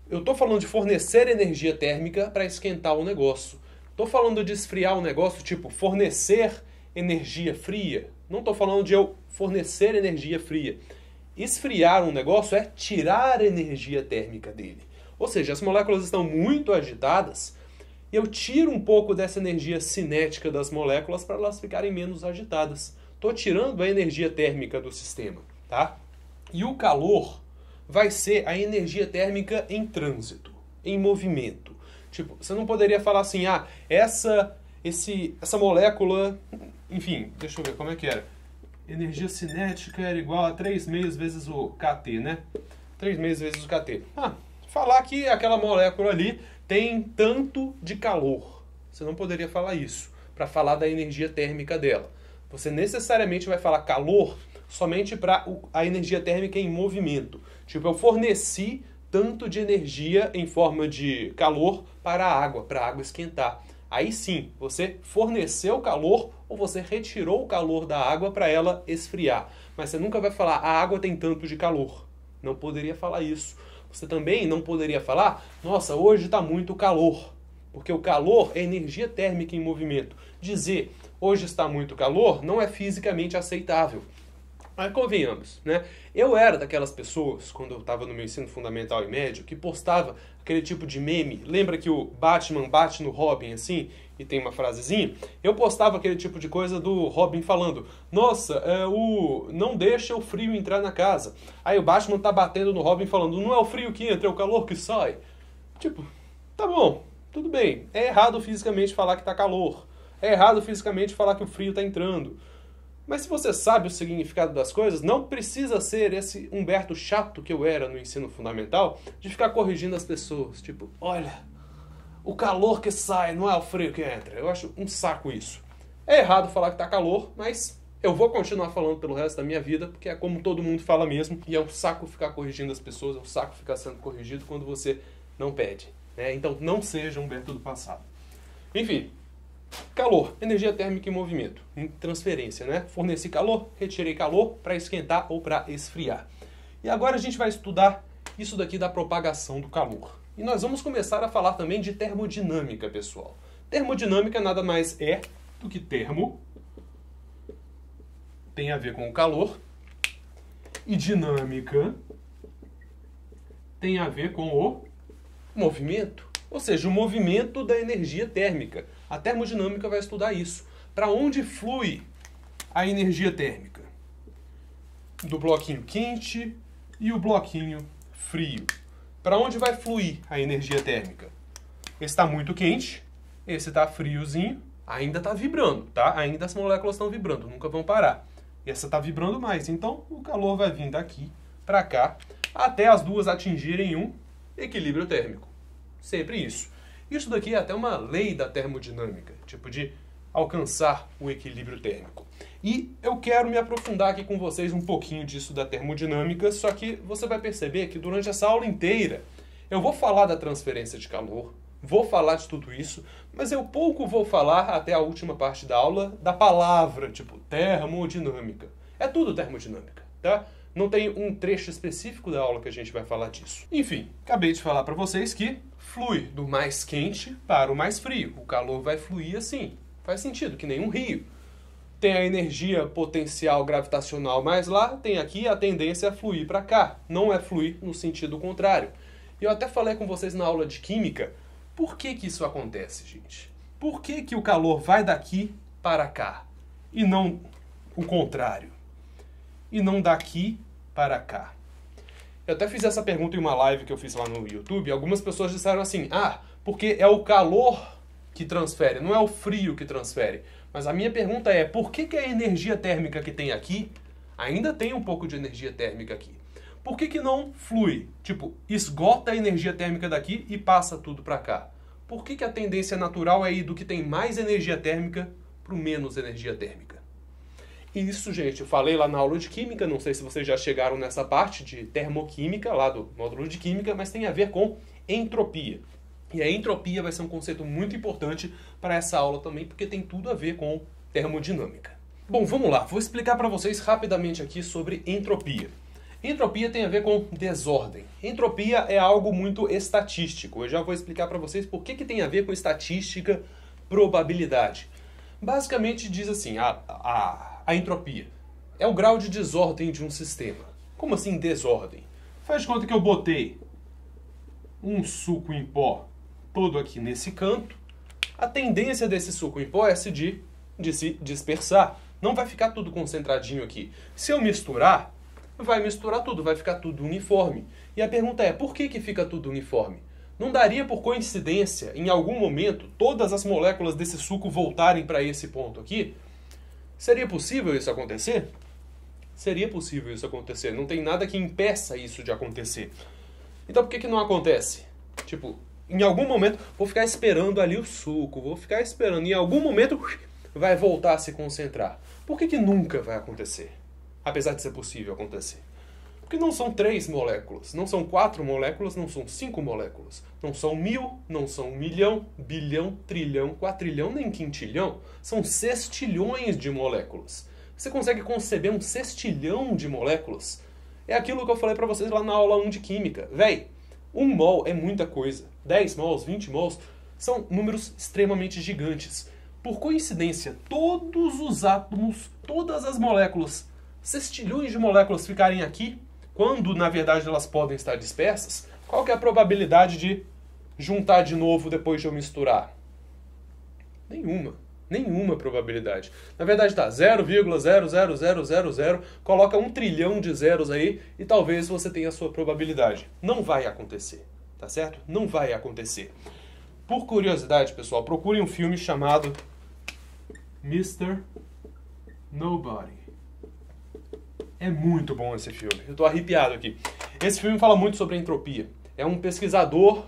Eu estou falando de fornecer energia térmica para esquentar o negócio. Estou falando de esfriar o negócio, tipo fornecer energia fria. Não estou falando de eu fornecer energia fria. Esfriar um negócio é tirar a energia térmica dele. Ou seja, as moléculas estão muito agitadas e eu tiro um pouco dessa energia cinética das moléculas para elas ficarem menos agitadas. Estou tirando a energia térmica do sistema, tá? E o calor vai ser a energia térmica em trânsito, em movimento. Tipo, você não poderia falar assim, essa molécula, enfim, deixa eu ver como é que era. Energia cinética era igual a 3 meios vezes o kT, né? 3 meios vezes o kT. Falar que aquela molécula ali tem tanto de calor. Você não poderia falar isso. para falar da energia térmica dela. Você necessariamente vai falar calor somente para a energia térmica em movimento. Tipo, eu forneci tanto de energia em forma de calor para a água esquentar. Aí sim, você forneceu calor ou você retirou o calor da água para ela esfriar. Mas você nunca vai falar, a água tem tanto de calor. Não poderia falar isso. Você também não poderia falar, nossa, hoje está muito calor. Porque o calor é energia térmica em movimento. Dizer, hoje está muito calor, não é fisicamente aceitável. Mas convenhamos, né? Eu era daquelas pessoas, quando eu estava no meu ensino fundamental e médio, que postava aquele tipo de meme. Lembra que o Batman bate no Robin, assim, e tem uma frasezinha? Eu postava aquele tipo de coisa do Robin falando, nossa, não deixa o frio entrar na casa. Aí o Batman tá batendo no Robin falando, não é o frio que entra, é o calor que sai. Tipo, tá bom, tudo bem. É errado fisicamente falar que tá calor. É errado fisicamente falar que o frio tá entrando. Mas se você sabe o significado das coisas, não precisa ser esse Humberto chato que eu era no ensino fundamental, de ficar corrigindo as pessoas. Tipo, olha, o calor que sai não é o frio que entra. Eu acho um saco isso. É errado falar que tá calor, mas eu vou continuar falando pelo resto da minha vida, porque é como todo mundo fala mesmo, e é um saco ficar corrigindo as pessoas, é um saco ficar sendo corrigido quando você não pede. Né? Então não seja Humberto do passado. Enfim. Calor, energia térmica em movimento, em transferência, né? Forneci calor, retirei calor para esquentar ou para esfriar. E agora a gente vai estudar isso daqui da propagação do calor. E nós vamos começar a falar também de termodinâmica, pessoal. Termodinâmica nada mais é do que termo, tem a ver com o calor, e dinâmica tem a ver com o movimento. Ou seja, o movimento da energia térmica. A termodinâmica vai estudar isso. Para onde flui a energia térmica? Do bloquinho quente e o bloquinho frio. Para onde vai fluir a energia térmica? Esse está muito quente, esse está friozinho, ainda está vibrando, tá? Ainda as moléculas estão vibrando, nunca vão parar. Essa está vibrando mais, então o calor vai vir daqui para cá, até as duas atingirem um equilíbrio térmico. Sempre isso. Isso daqui é até uma lei da termodinâmica, tipo de alcançar o equilíbrio térmico. E eu quero me aprofundar aqui com vocês um pouquinho disso da termodinâmica, só que você vai perceber que durante essa aula inteira eu vou falar da transferência de calor, vou falar de tudo isso, mas eu pouco vou falar até a última parte da aula da palavra, tipo termodinâmica. É tudo termodinâmica, tá? Não tem um trecho específico da aula que a gente vai falar disso. Enfim, acabei de falar para vocês que flui do mais quente para o mais frio. O calor vai fluir assim. Faz sentido, que nem um rio. Tem a energia potencial gravitacional mais lá, tem aqui a tendência a fluir para cá. Não é fluir no sentido contrário. E eu até falei com vocês na aula de química, por que que isso acontece, gente? Por que que o calor vai daqui para cá e não o contrário? E não daqui para cá. Eu até fiz essa pergunta em uma live que eu fiz lá no YouTube. Algumas pessoas disseram assim, porque é o calor que transfere, não é o frio que transfere. Mas a minha pergunta é, por que que a energia térmica que tem aqui, ainda tem um pouco de energia térmica aqui? Por que que não flui? Tipo, esgota a energia térmica daqui e passa tudo para cá? Por que que a tendência natural é ir do que tem mais energia térmica para o menos energia térmica? Isso, gente, eu falei lá na aula de química, não sei se vocês já chegaram nessa parte de termoquímica, lá do módulo de química, mas tem a ver com entropia. E a entropia vai ser um conceito muito importante para essa aula também, porque tem tudo a ver com termodinâmica. Bom, vamos lá, vou explicar para vocês rapidamente aqui sobre entropia. Entropia tem a ver com desordem. Entropia é algo muito estatístico. Eu já vou explicar para vocês por que tem a ver com estatística, probabilidade. Basicamente diz assim, a entropia é o grau de desordem de um sistema. Como assim desordem? Faz de conta que eu botei um suco em pó todo aqui nesse canto. A tendência desse suco em pó é de se dispersar. Não vai ficar tudo concentradinho aqui. Se eu misturar, vai misturar tudo, vai ficar tudo uniforme. E a pergunta é, por que fica tudo uniforme? Não daria por coincidência, em algum momento, todas as moléculas desse suco voltarem para esse ponto aqui? Seria possível isso acontecer? Seria possível isso acontecer. Não tem nada que impeça isso de acontecer. Então por que não acontece? Tipo, Em algum momento, vou ficar esperando ali o suco, vou ficar esperando. Em algum momento, vai voltar a se concentrar. Por que nunca vai acontecer? Apesar de ser possível acontecer. Porque não são 3 moléculas, não são 4 moléculas, não são 5 moléculas. Não são 1000, não são 1 milhão, bilhão, trilhão, quatrilhão, nem quintilhão. São sextilhões de moléculas. Você consegue conceber um sextilhão de moléculas? É aquilo que eu falei pra vocês lá na aula 1 de Química. Véi, 1 mol é muita coisa. 10 mols, 20 mols, são números extremamente gigantes. Por coincidência, todos os átomos, todas as moléculas, sextilhões de moléculas ficarem aqui, quando na verdade elas podem estar dispersas, qual que é a probabilidade de juntar de novo depois de eu misturar? Nenhuma probabilidade. Na verdade tá 0,00000, coloca 1 trilhão de zeros aí e talvez você tenha a sua probabilidade. Não vai acontecer, tá certo? Não vai acontecer. Por curiosidade, pessoal, procurem um filme chamado Mr. Nobody. É muito bom esse filme. Eu tô arrepiado aqui. Esse filme fala muito sobre a entropia. É um pesquisador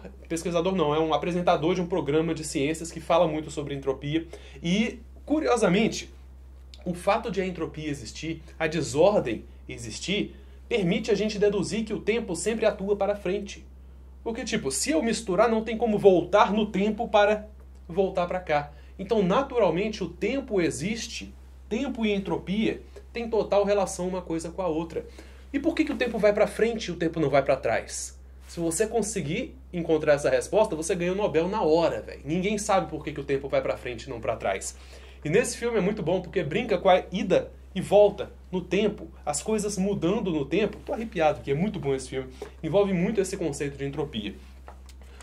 não, é um apresentador de um programa de ciências que fala muito sobre entropia. E, curiosamente, o fato de a entropia existir, a desordem existir, permite a gente deduzir que o tempo sempre atua para frente. Porque, tipo, se eu misturar, não tem como voltar no tempo para voltar para cá. Então, naturalmente, o tempo existe. Tempo e entropia têm total relação uma coisa com a outra. E por que o tempo vai para frente e o tempo não vai para trás? Se você conseguir encontrar essa resposta, você ganha o Nobel na hora, velho. Ninguém sabe por que o tempo vai para frente e não para trás. E nesse filme é muito bom porque brinca com a ida e volta no tempo, as coisas mudando no tempo. Tô arrepiado, porque é muito bom esse filme. Envolve muito esse conceito de entropia.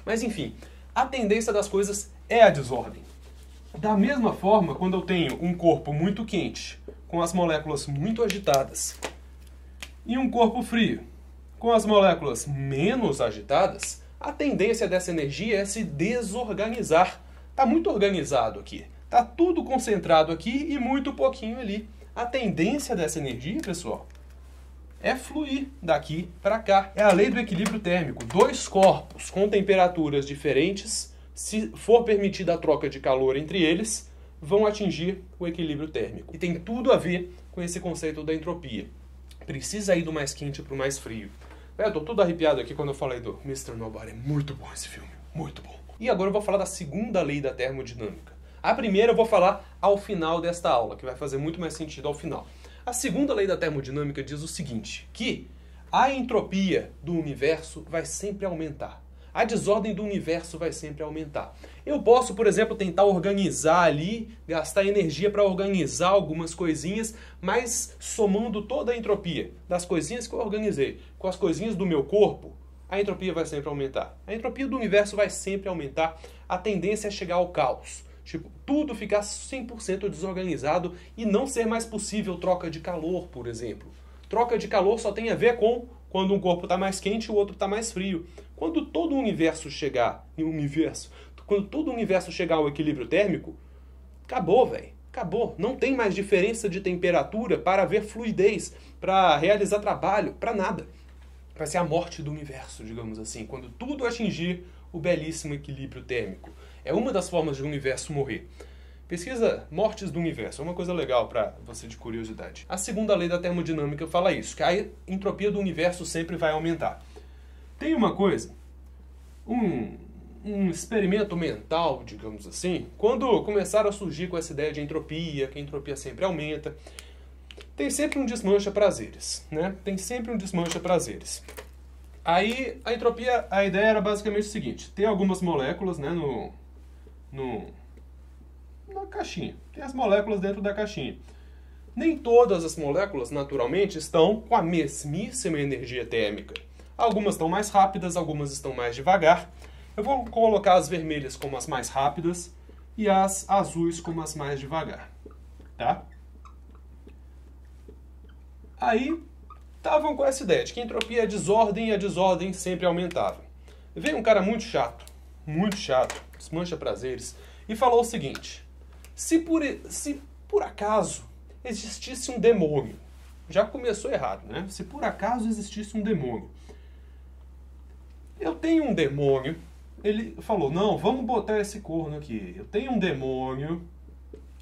Mas enfim, a tendência das coisas é a desordem. Da mesma forma, quando eu tenho um corpo muito quente, com as moléculas muito agitadas, e um corpo frio, com as moléculas menos agitadas, a tendência dessa energia é se desorganizar. Está muito organizado aqui. Está tudo concentrado aqui e muito pouquinho ali. A tendência dessa energia, pessoal, é fluir daqui para cá. É a lei do equilíbrio térmico. 2 corpos com temperaturas diferentes, se for permitida a troca de calor entre eles, vão atingir o equilíbrio térmico. E tem tudo a ver com esse conceito da entropia. Precisa ir do mais quente para o mais frio. Eu tô todo arrepiado aqui quando eu falei do Mr. Nobody. É muito bom esse filme. Muito bom. E agora eu vou falar da segunda lei da termodinâmica. A primeira eu vou falar ao final desta aula, que vai fazer muito mais sentido ao final. A segunda lei da termodinâmica diz o seguinte, que a entropia do universo vai sempre aumentar. A desordem do universo vai sempre aumentar. Eu posso, por exemplo, tentar organizar ali, gastar energia para organizar algumas coisinhas, mas somando toda a entropia das coisinhas que eu organizei com as coisinhas do meu corpo, a entropia vai sempre aumentar. A entropia do universo vai sempre aumentar. A tendência é chegar ao caos. Tipo, tudo ficar 100% desorganizado e não ser mais possível troca de calor, por exemplo. Troca de calor só tem a ver com quando um corpo está mais quente e o outro está mais frio. Quando todo o universo chegar ao equilíbrio térmico, acabou, velho. Acabou. Não tem mais diferença de temperatura para haver fluidez, para realizar trabalho, para nada. Vai ser a morte do universo, digamos assim, quando tudo atingir o belíssimo equilíbrio térmico. É uma das formas de o universo morrer. Pesquisa mortes do universo, é uma coisa legal para você de curiosidade. A segunda lei da termodinâmica fala isso, que a entropia do universo sempre vai aumentar. Tem uma coisa, um experimento mental, digamos assim, quando começaram a surgir com essa ideia de entropia, que a entropia sempre aumenta, tem sempre um desmancha-prazeres, né? Tem sempre um desmancha-prazeres. Aí a entropia, a ideia era basicamente o seguinte, tem algumas moléculas, né, na caixinha. Tem as moléculas dentro da caixinha. Nem todas as moléculas, naturalmente, estão com a mesmíssima energia térmica. Algumas estão mais rápidas, algumas estão mais devagar. Eu vou colocar as vermelhas como as mais rápidas e as azuis como as mais devagar. Tá? Aí, estavam com essa ideia de que a entropia é desordem e a desordem sempre aumentava. Veio um cara muito chato, desmancha prazeres, e falou o seguinte: se por acaso existisse um demônio, já começou errado, né? Se por acaso existisse um demônio, eu tenho um demônio ele falou, não, vamos botar esse corno aqui. Eu tenho um demônio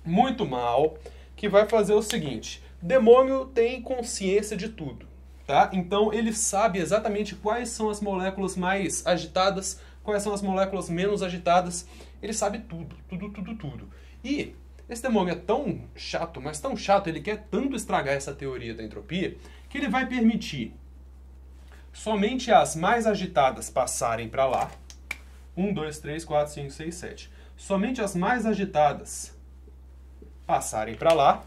muito mal que vai fazer o seguinte. Demônio tem consciência de tudo, tá? Então ele sabe exatamente quais são as moléculas mais agitadas, quais são as moléculas menos agitadas. Ele sabe tudo, tudo. E esse demônio é tão chato, mas tão chato, ele quer tanto estragar essa teoria da entropia, que ele vai permitir somente as mais agitadas passarem para lá. 1, 2, 3, 4, 5, 6, 7. Somente as mais agitadas passarem para lá.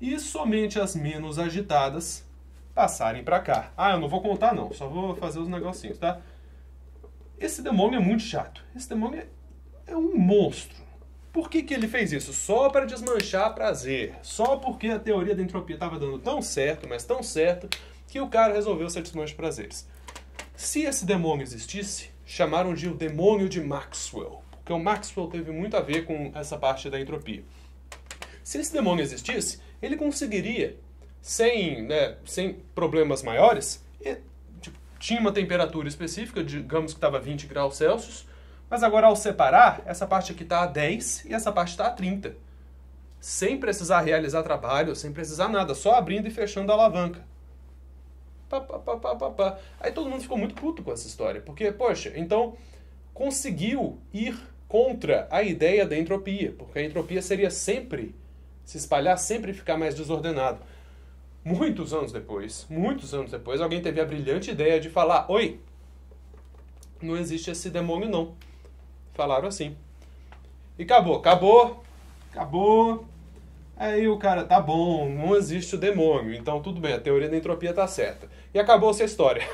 E somente as menos agitadas passarem para cá. Ah, eu não vou contar não, só vou fazer os negocinhos, tá? Esse demônio é muito chato. Esse demônio é um monstro. Por que ele fez isso? Só para desmanchar prazer. Só porque a teoria da entropia estava dando tão certo, mas tão certo, que o cara resolveu ser desmanche prazeres. Se esse demônio existisse, chamaram de o demônio de Maxwell. Porque o Maxwell teve muito a ver com essa parte da entropia. Se esse demônio existisse, ele conseguiria, sem problemas maiores, tinha uma temperatura específica, digamos que estava 20 graus Celsius, mas agora ao separar, essa parte aqui está a 10 e essa parte está a 30. Sem precisar realizar trabalho, sem precisar nada, só abrindo e fechando a alavanca. Aí todo mundo ficou muito puto com essa história, porque, poxa, então conseguiu ir contra a ideia da entropia, porque a entropia seria sempre se espalhar, sempre ficar mais desordenado. Muitos anos depois, alguém teve a brilhante ideia de falar, oi, não existe esse demônio não. Falaram assim. E acabou. Aí o cara, tá bom, não existe o demônio, então tudo bem, a teoria da entropia tá certa. E acabou-se a história.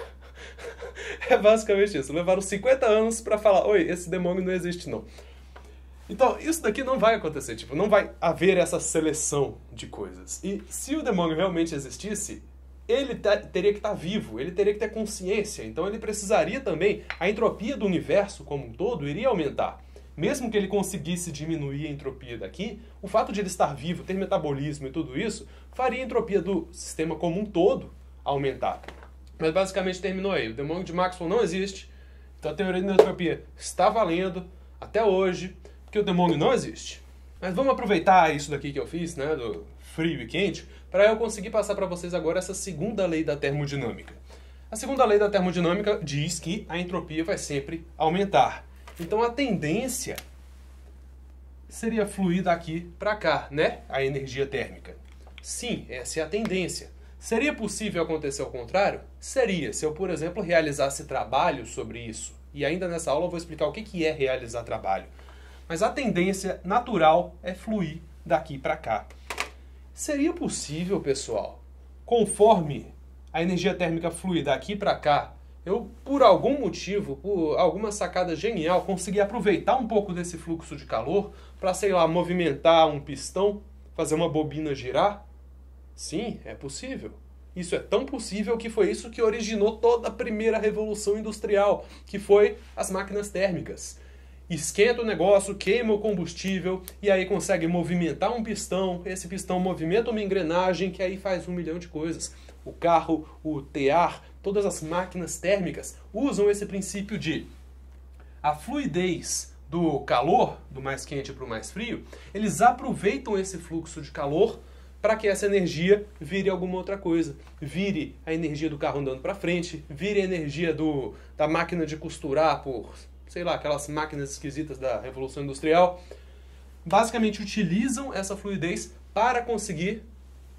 É basicamente isso. Levaram 50 anos pra falar, oi, esse demônio não existe não. Então, isso daqui não vai acontecer, tipo, não vai haver essa seleção de coisas. E se o demônio realmente existisse, ele teria que estar vivo, ele teria que ter consciência, então ele precisaria também, a entropia do universo como um todo iria aumentar. Mesmo que ele conseguisse diminuir a entropia daqui, o fato de ele estar vivo, ter metabolismo e tudo isso, faria a entropia do sistema como um todo aumentar. Mas basicamente terminou aí, o demônio de Maxwell não existe, então a teoria da entropia está valendo até hoje, porque o demônio não existe. Mas vamos aproveitar isso daqui que eu fiz, né, do frio e quente, para eu conseguir passar para vocês agora essa segunda lei da termodinâmica. A segunda lei da termodinâmica diz que a entropia vai sempre aumentar. Então a tendência seria fluir daqui para cá, né? A energia térmica. Sim, essa é a tendência. Seria possível acontecer ao contrário? Seria, se eu, por exemplo, realizasse trabalho sobre isso. E ainda nessa aula eu vou explicar o que é realizar trabalho. Mas a tendência natural é fluir daqui para cá. Seria possível, pessoal, conforme a energia térmica flui daqui para cá, eu, por algum motivo, por alguma sacada genial, consegui aproveitar um pouco desse fluxo de calor para, sei lá, movimentar um pistão, fazer uma bobina girar? Sim, é possível. Isso é tão possível que foi isso que originou toda a primeira revolução industrial, que foi as máquinas térmicas. Esquenta o negócio, queima o combustível e aí consegue movimentar um pistão, esse pistão movimenta uma engrenagem que aí faz 1 milhão de coisas. O carro, o tear, todas as máquinas térmicas usam esse princípio de a fluidez do calor, do mais quente para o mais frio, eles aproveitam esse fluxo de calor para que essa energia vire alguma outra coisa. Vire a energia do carro andando para frente, vire a energia da máquina de costurar por, sei lá, aquelas máquinas esquisitas da Revolução Industrial. Basicamente utilizam essa fluidez para conseguir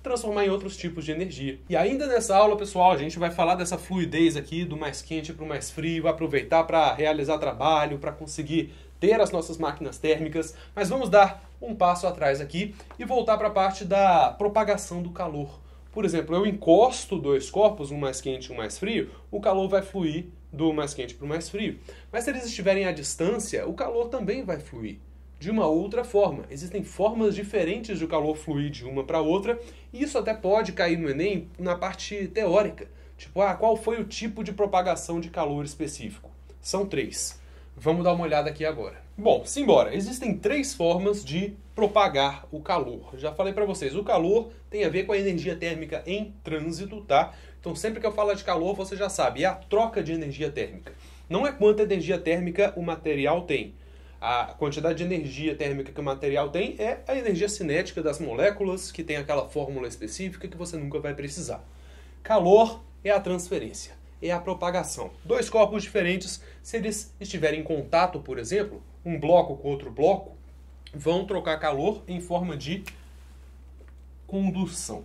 transformar em outros tipos de energia. E ainda nessa aula, pessoal, a gente vai falar dessa fluidez aqui, do mais quente para o mais frio, aproveitar para realizar trabalho, para conseguir ter as nossas máquinas térmicas, mas vamos dar um passo atrás aqui e voltar para a parte da propagação do calor. Por exemplo, eu encosto 2 corpos, um mais quente e um mais frio, o calor vai fluir do mais quente para o mais frio. Mas se eles estiverem à distância, o calor também vai fluir de uma outra forma. Existem formas diferentes de o calor fluir de uma para outra, e isso até pode cair no Enem na parte teórica. Tipo, qual foi o tipo de propagação de calor específico? São 3. Vamos dar uma olhada aqui agora. Bom, simbora. Existem 3 formas de propagar o calor. Já falei para vocês, o calor tem a ver com a energia térmica em trânsito, tá? Então sempre que eu falar de calor, você já sabe, é a troca de energia térmica. Não é quanta energia térmica o material tem. A quantidade de energia térmica que o material tem é a energia cinética das moléculas, que tem aquela fórmula específica que você nunca vai precisar. Calor é a transferência, é a propagação. Dois corpos diferentes, se eles estiverem em contato, por exemplo, um bloco com outro bloco, vão trocar calor em forma de condução.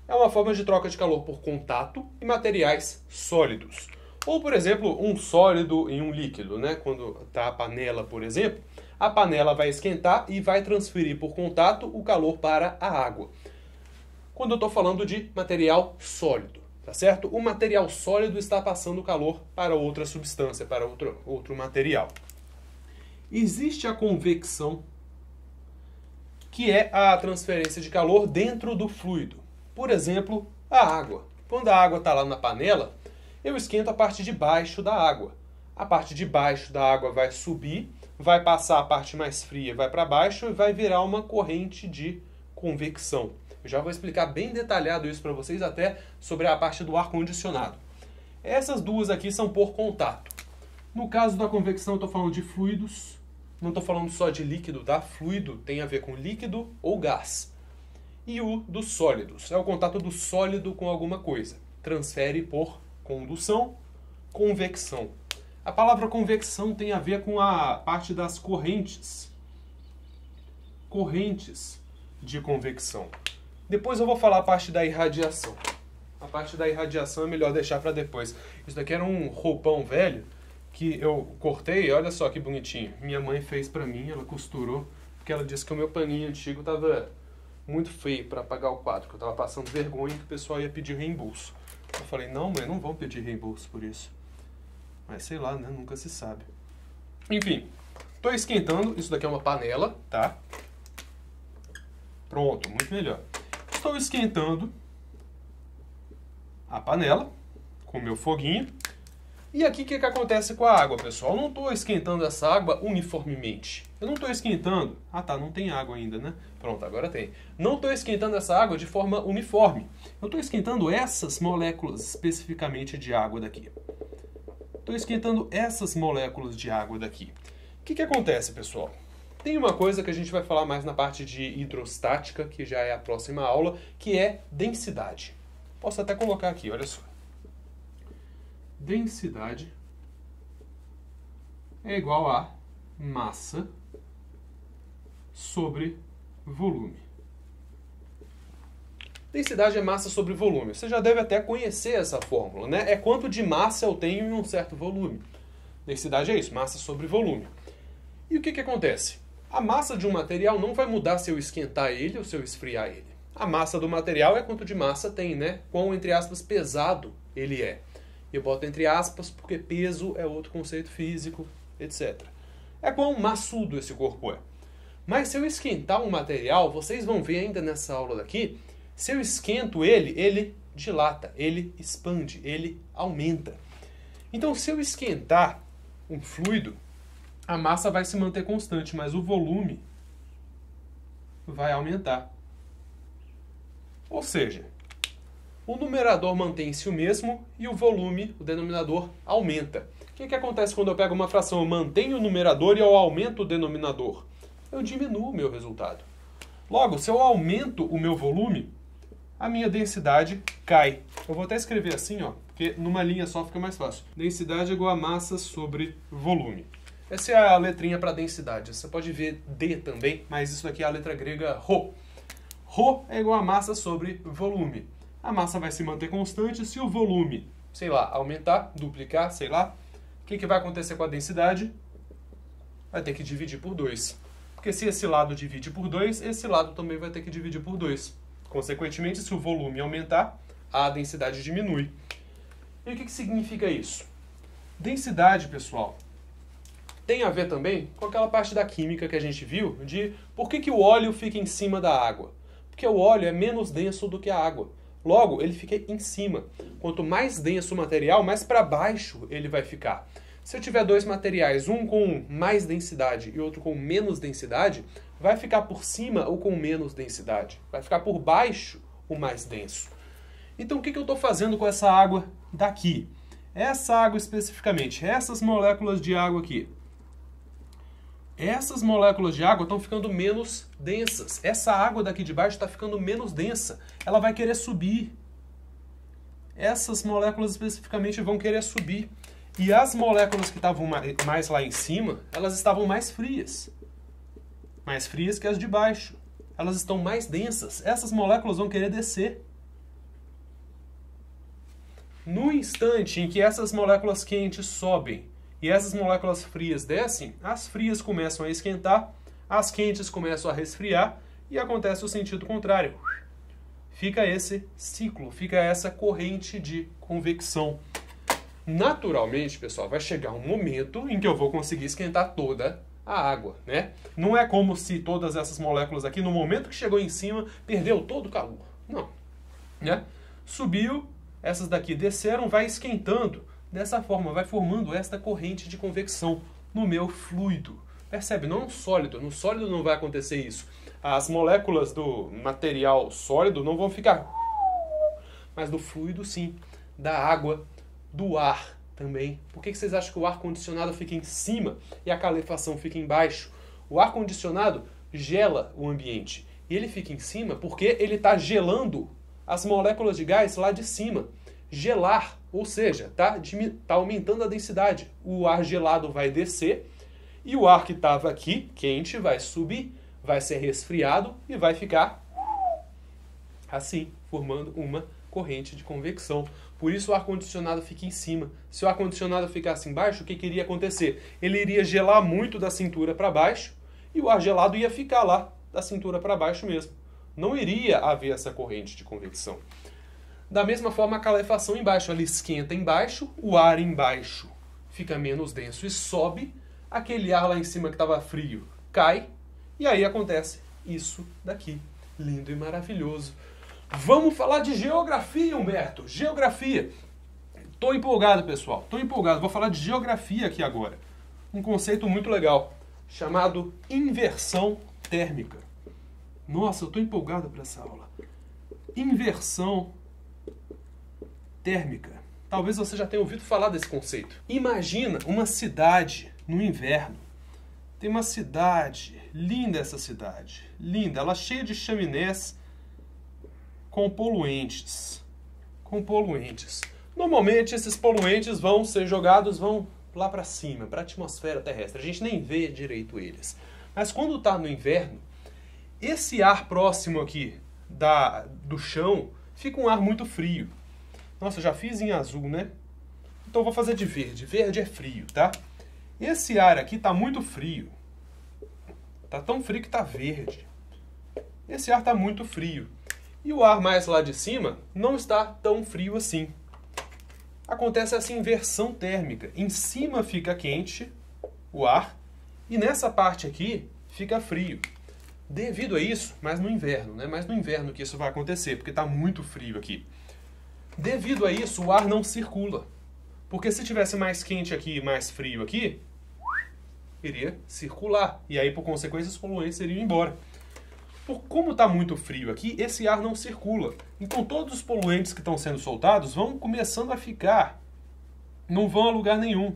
É uma forma de troca de calor por contato em materiais sólidos. Ou, por exemplo, um sólido em um líquido, né? Quando está a panela, por exemplo, a panela vai esquentar e vai transferir por contato o calor para a água. Quando eu estou falando de material sólido, tá certo? O material sólido está passando calor para outra substância, para outro material. Existe a convecção, que é a transferência de calor dentro do fluido. Por exemplo, a água. Quando a água está lá na panela, eu esquento a parte de baixo da água. A parte de baixo da água vai subir, vai passar a parte mais fria, vai para baixo e vai virar uma corrente de convecção. Eu já vou explicar bem detalhado isso para vocês, até sobre a parte do ar-condicionado. Essas duas aqui são por contato. No caso da convecção, eu estou falando de fluidos. Não estou falando só de líquido, tá? Fluido tem a ver com líquido ou gás. E o dos sólidos é o contato do sólido com alguma coisa. Transfere por condução, convecção. A palavra convecção tem a ver com a parte das correntes. Correntes de convecção. Depois eu vou falar a parte da irradiação. A parte da irradiação é melhor deixar para depois. Isso daqui era um roupão velho que eu cortei, olha só que bonitinho. Minha mãe fez para mim, ela costurou, porque ela disse que o meu paninho antigo estava muito feio para apagar o quadro, que eu estava passando vergonha que o pessoal ia pedir reembolso. Eu falei, não mãe, não vão pedir reembolso por isso. Mas sei lá, né? Nunca se sabe. Enfim, estou esquentando, isso daqui é uma panela, tá? Pronto, muito melhor. Estou esquentando a panela com o meu foguinho. E aqui o que acontece com a água, pessoal? Eu não estou esquentando essa água uniformemente. Eu não estou esquentando... Ah tá, não tem água ainda, né? Pronto, agora tem. Não estou esquentando essa água de forma uniforme. Eu estou esquentando essas moléculas especificamente de água daqui. Estou esquentando essas moléculas de água daqui. O que acontece, pessoal? Tem uma coisa que a gente vai falar mais na parte de hidrostática, que já é a próxima aula, que é densidade. Posso até colocar aqui, olha só. Densidade é igual a massa sobre volume. Densidade é massa sobre volume. Você já deve até conhecer essa fórmula, né? É quanto de massa eu tenho em um certo volume. Densidade é isso, massa sobre volume. E o que acontece? A massa de um material não vai mudar se eu esquentar ele ou se eu esfriar ele. A massa do material é quanto de massa tem, né? Quão, entre aspas, pesado ele é. Eu boto entre aspas porque peso é outro conceito físico, etc. É quão maçudo esse corpo é. Mas se eu esquentar um material, vocês vão ver ainda nessa aula daqui, se eu esquento ele, ele dilata, ele expande, ele aumenta. Então, se eu esquentar um fluido, a massa vai se manter constante, mas o volume vai aumentar. Ou seja, o numerador mantém-se o mesmo e o volume, o denominador, aumenta. O que acontece quando eu pego uma fração? Eu mantenho o numerador e eu aumento o denominador. Eu diminuo o meu resultado. Logo, se eu aumento o meu volume, a minha densidade cai. Eu vou até escrever assim, ó, porque numa linha só fica mais fácil. Densidade é igual a massa sobre volume. Essa é a letrinha para densidade. Você pode ver D também, mas isso aqui é a letra grega Rho. Rho é igual a massa sobre volume. A massa vai se manter constante se o volume, sei lá, aumentar, duplicar, sei lá. O que vai acontecer com a densidade? Vai ter que dividir por 2. Porque se esse lado divide por 2, esse lado também vai ter que dividir por 2. Consequentemente, se o volume aumentar, a densidade diminui. E o que significa isso? Densidade, pessoal, tem a ver também com aquela parte da química que a gente viu, de por que o óleo fica em cima da água. Porque o óleo é menos denso do que a água. Logo, ele fica em cima. Quanto mais denso o material, mais para baixo ele vai ficar. Se eu tiver dois materiais, um com mais densidade e outro com menos densidade, vai ficar por cima o com menos densidade. Vai ficar por baixo o mais denso. Então, o que eu estou fazendo com essa água daqui? essa água especificamente, essas moléculas de água aqui, essas moléculas de água estão ficando menos densas. Essa água daqui de baixo está ficando menos densa. Ela vai querer subir. Essas moléculas especificamente vão querer subir. E as moléculas que estavam mais lá em cima, elas estavam mais frias. Mais frias que as de baixo. Elas estão mais densas. Essas moléculas vão querer descer. No instante em que essas moléculas quentes sobem e essas moléculas frias descem, as frias começam a esquentar, as quentes começam a resfriar e acontece o sentido contrário. Fica esse ciclo, fica essa corrente de convecção. Naturalmente, pessoal, vai chegar um momento em que eu vou conseguir esquentar toda a água, né? Não é como se todas essas moléculas aqui, no momento que chegou em cima, perdeu todo o calor. Não, né? Subiu, essas daqui desceram, vai esquentando. Dessa forma, vai formando esta corrente de convecção no meu fluido. Percebe? Não é um sólido. No sólido não vai acontecer isso. As moléculas do material sólido não vão ficar... Mas do fluido, sim. Da água, do ar também. Por que vocês acham que o ar-condicionado fica em cima e a calefação fica embaixo? O ar-condicionado gela o ambiente. E ele fica em cima porque ele está gelando as moléculas de gás lá de cima. Gelar, ou seja, tá aumentando a densidade. O ar gelado vai descer e o ar que estava aqui, quente, vai subir, vai ser resfriado e vai ficar assim, formando uma corrente de convecção. Por isso o ar-condicionado fica em cima. Se o ar-condicionado ficasse embaixo, o que iria acontecer? Ele iria gelar muito da cintura para baixo e o ar gelado ia ficar lá, da cintura para baixo mesmo. Não iria haver essa corrente de convecção. Da mesma forma, a calefação embaixo, ela esquenta embaixo, o ar embaixo fica menos denso e sobe, aquele ar lá em cima que estava frio cai, e aí acontece isso daqui, lindo e maravilhoso. Vamos falar de geografia, Humberto, geografia. Estou empolgado, pessoal, estou empolgado, vou falar de geografia aqui agora. Um conceito muito legal, chamado inversão térmica. Nossa, eu estou empolgado para essa aula. Inversão térmica. Talvez você já tenha ouvido falar desse conceito. Imagina uma cidade no inverno. Tem uma cidade, linda essa cidade, linda, ela cheia de chaminés com poluentes. Normalmente esses poluentes vão ser jogados, vão lá para cima, para a atmosfera terrestre. A gente nem vê direito eles. Mas quando está no inverno, esse ar próximo aqui do chão fica um ar muito frio. Nossa, eu já fiz em azul, né? Então eu vou fazer de verde. Verde é frio, tá? Esse ar aqui tá muito frio. Tá tão frio que tá verde. Esse ar tá muito frio. E o ar mais lá de cima não está tão frio assim. Acontece essa inversão térmica. Em cima fica quente o ar e nessa parte aqui fica frio. Devido a isso, mas no inverno, né? Mas no inverno que isso vai acontecer, porque tá muito frio aqui. Devido a isso, o ar não circula. Porque se tivesse mais quente aqui e mais frio aqui, iria circular. E aí, por consequência, os poluentes iriam embora. Como está muito frio aqui, esse ar não circula. Então, todos os poluentes que estão sendo soltados vão começando a ficar. Não vão a lugar nenhum.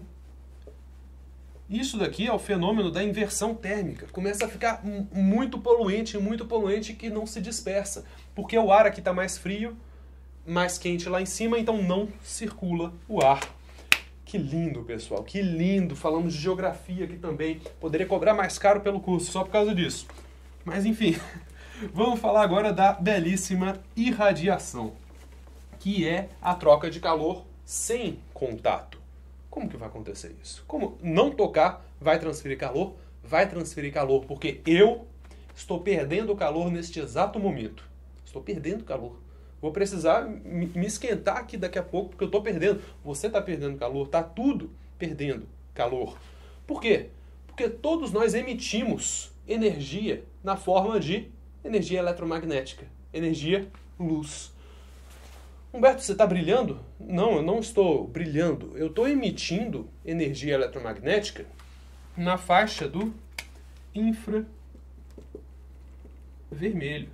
Isso daqui é o fenômeno da inversão térmica. Começa a ficar muito poluente que não se dispersa. Porque o ar aqui está mais frio, mais quente lá em cima, então não circula o ar. Que lindo, pessoal, que lindo. Falamos de geografia aqui também. Poderia cobrar mais caro pelo curso, só por causa disso. Mas enfim, vamos falar agora da belíssima irradiação, que é a troca de calor sem contato. Como que vai acontecer isso? Como não tocar vai transferir calor? Vai transferir calor, porque eu estou perdendo calor neste exato momento. Estou perdendo calor. Vou precisar me esquentar aqui daqui a pouco, porque eu estou perdendo. Você está perdendo calor, está tudo perdendo calor. Por quê? Porque todos nós emitimos energia na forma de energia eletromagnética, energia luz. Humberto, você está brilhando? Não, eu não estou brilhando. Eu estou emitindo energia eletromagnética na faixa do infravermelho.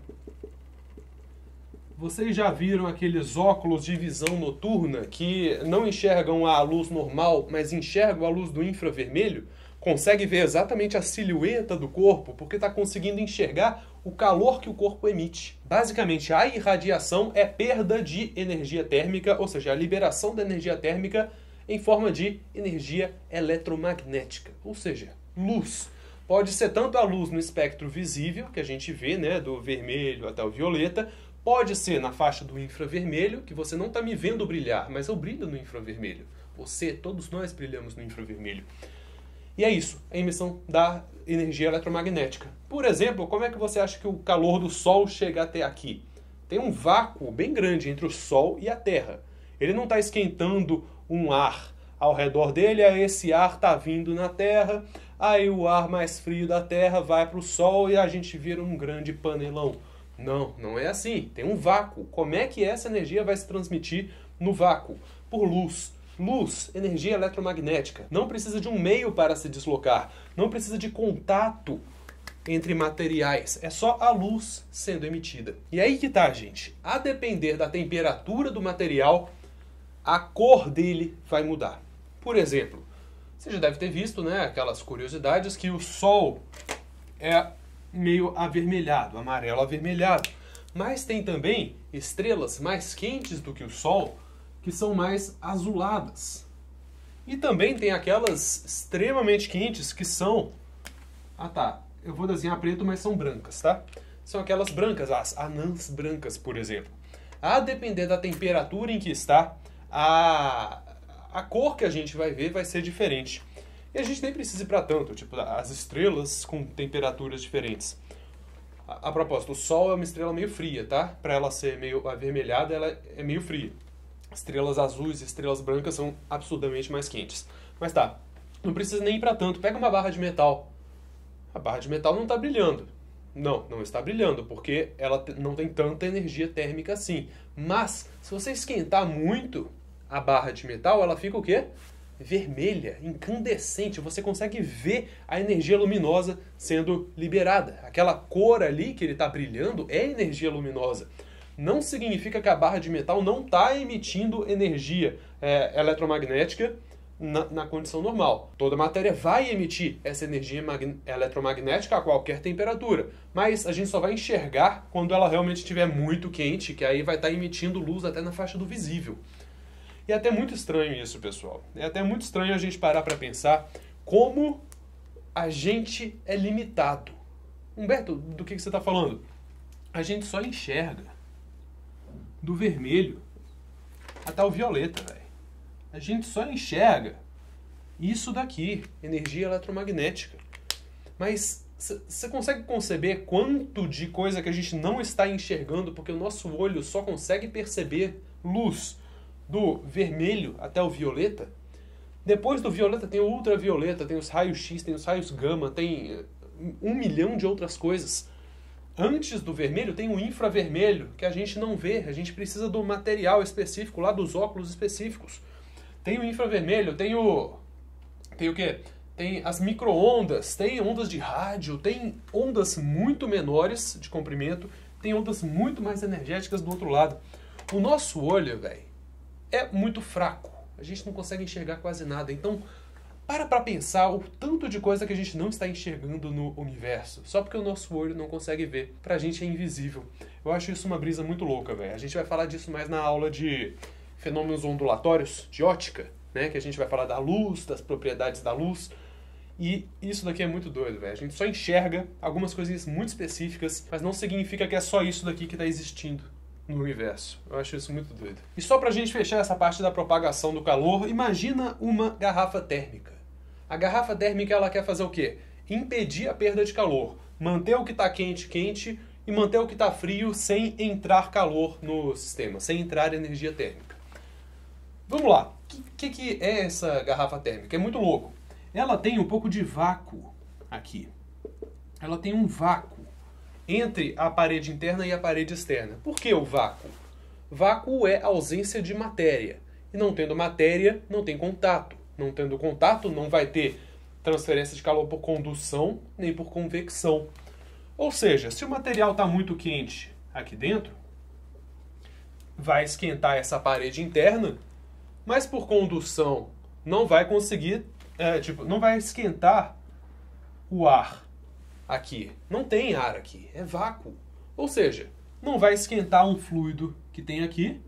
Vocês já viram aqueles óculos de visão noturna que não enxergam a luz normal, mas enxergam a luz do infravermelho? Consegue ver exatamente a silhueta do corpo porque está conseguindo enxergar o calor que o corpo emite. Basicamente, a irradiação é perda de energia térmica, ou seja, a liberação da energia térmica em forma de energia eletromagnética, ou seja, luz. Pode ser tanto a luz no espectro visível, que a gente vê, né, do vermelho até o violeta, pode ser na faixa do infravermelho, que você não está me vendo brilhar, mas eu brilho no infravermelho. Você, todos nós brilhamos no infravermelho. E é isso, a emissão da energia eletromagnética. Por exemplo, como é que você acha que o calor do Sol chega até aqui? Tem um vácuo bem grande entre o Sol e a Terra. Ele não está esquentando um ar ao redor dele, aí esse ar está vindo na Terra, aí o ar mais frio da Terra vai para o Sol e a gente vira um grande panelão. Não, não é assim. Tem um vácuo. Como é que essa energia vai se transmitir no vácuo? Por luz. Luz, energia eletromagnética. Não precisa de um meio para se deslocar. Não precisa de contato entre materiais. É só a luz sendo emitida. E aí que tá, gente. A depender da temperatura do material, a cor dele vai mudar. Por exemplo, você já deve ter visto, né, aquelas curiosidades que o Sol é meio avermelhado, amarelo avermelhado. Mas tem também estrelas mais quentes do que o Sol, que são mais azuladas. E também tem aquelas extremamente quentes que são... Ah tá, eu vou desenhar preto, mas são brancas, tá? São aquelas brancas, as anãs brancas, por exemplo. A depender da temperatura em que está, a cor que a gente vai ver vai ser diferente. E a gente nem precisa ir para tanto, tipo, as estrelas com temperaturas diferentes. A propósito, o Sol é uma estrela meio fria, tá? Para ela ser meio avermelhada, ela é meio fria. Estrelas azuis e estrelas brancas são absurdamente mais quentes. Mas tá, não precisa nem ir para tanto. Pega uma barra de metal. A barra de metal não está brilhando. Não, não está brilhando, porque ela não tem tanta energia térmica assim. Mas, se você esquentar muito a barra de metal, ela fica o quê? Vermelha, incandescente. Você consegue ver a energia luminosa sendo liberada. Aquela cor ali que ele está brilhando é energia luminosa. Não significa que a barra de metal não está emitindo energia eletromagnética na condição normal. Toda matéria vai emitir essa energia eletromagnética a qualquer temperatura, mas a gente só vai enxergar quando ela realmente estiver muito quente, que aí vai estar emitindo luz até na faixa do visível. E é até muito estranho isso, pessoal. É até muito estranho a gente parar para pensar como a gente é limitado. Humberto, do que você está falando? A gente só enxerga do vermelho até o violeta, velho. A gente só enxerga isso daqui, energia eletromagnética. Mas você consegue conceber quanto de coisa que a gente não está enxergando porque o nosso olho só consegue perceber luz do vermelho até o violeta? Depois do violeta tem o ultravioleta, tem os raios X, tem os raios gama, tem 1 milhão de outras coisas. Antes do vermelho tem o infravermelho, que a gente não vê, a gente precisa do material específico, lá dos óculos específicos. Tem o infravermelho, tem o quê? Tem as micro-ondas, tem ondas de rádio, tem ondas muito menores de comprimento, tem ondas muito mais energéticas do outro lado. O nosso olho, velho, é muito fraco. A gente não consegue enxergar quase nada. Então, para pensar o tanto de coisa que a gente não está enxergando no universo, só porque o nosso olho não consegue ver. Pra gente é invisível. Eu acho isso uma brisa muito louca, velho. A gente vai falar disso mais na aula de fenômenos ondulatórios, de ótica, né? Que a gente vai falar da luz, das propriedades da luz. E isso daqui é muito doido, velho. A gente só enxerga algumas coisinhas muito específicas, mas não significa que é só isso daqui que está existindo no universo. Eu acho isso muito doido. E só pra gente fechar essa parte da propagação do calor, imagina uma garrafa térmica. A garrafa térmica, ela quer fazer o quê? Impedir a perda de calor. Manter o que está quente, quente, e manter o que está frio sem entrar calor no sistema, sem entrar energia térmica. Vamos lá. O que é essa garrafa térmica? É muito louco. Ela tem um pouco de vácuo aqui. Ela tem um vácuo entre a parede interna e a parede externa. Por que o vácuo? Vácuo é ausência de matéria. E não tendo matéria, não tem contato. Não tendo contato, não vai ter transferência de calor por condução, nem por convecção. Ou seja, se o material está muito quente aqui dentro, vai esquentar essa parede interna, mas por condução não vai conseguir, não vai esquentar o ar aqui. Não tem ar aqui, é vácuo. Ou seja, não vai esquentar um fluido que tem aqui,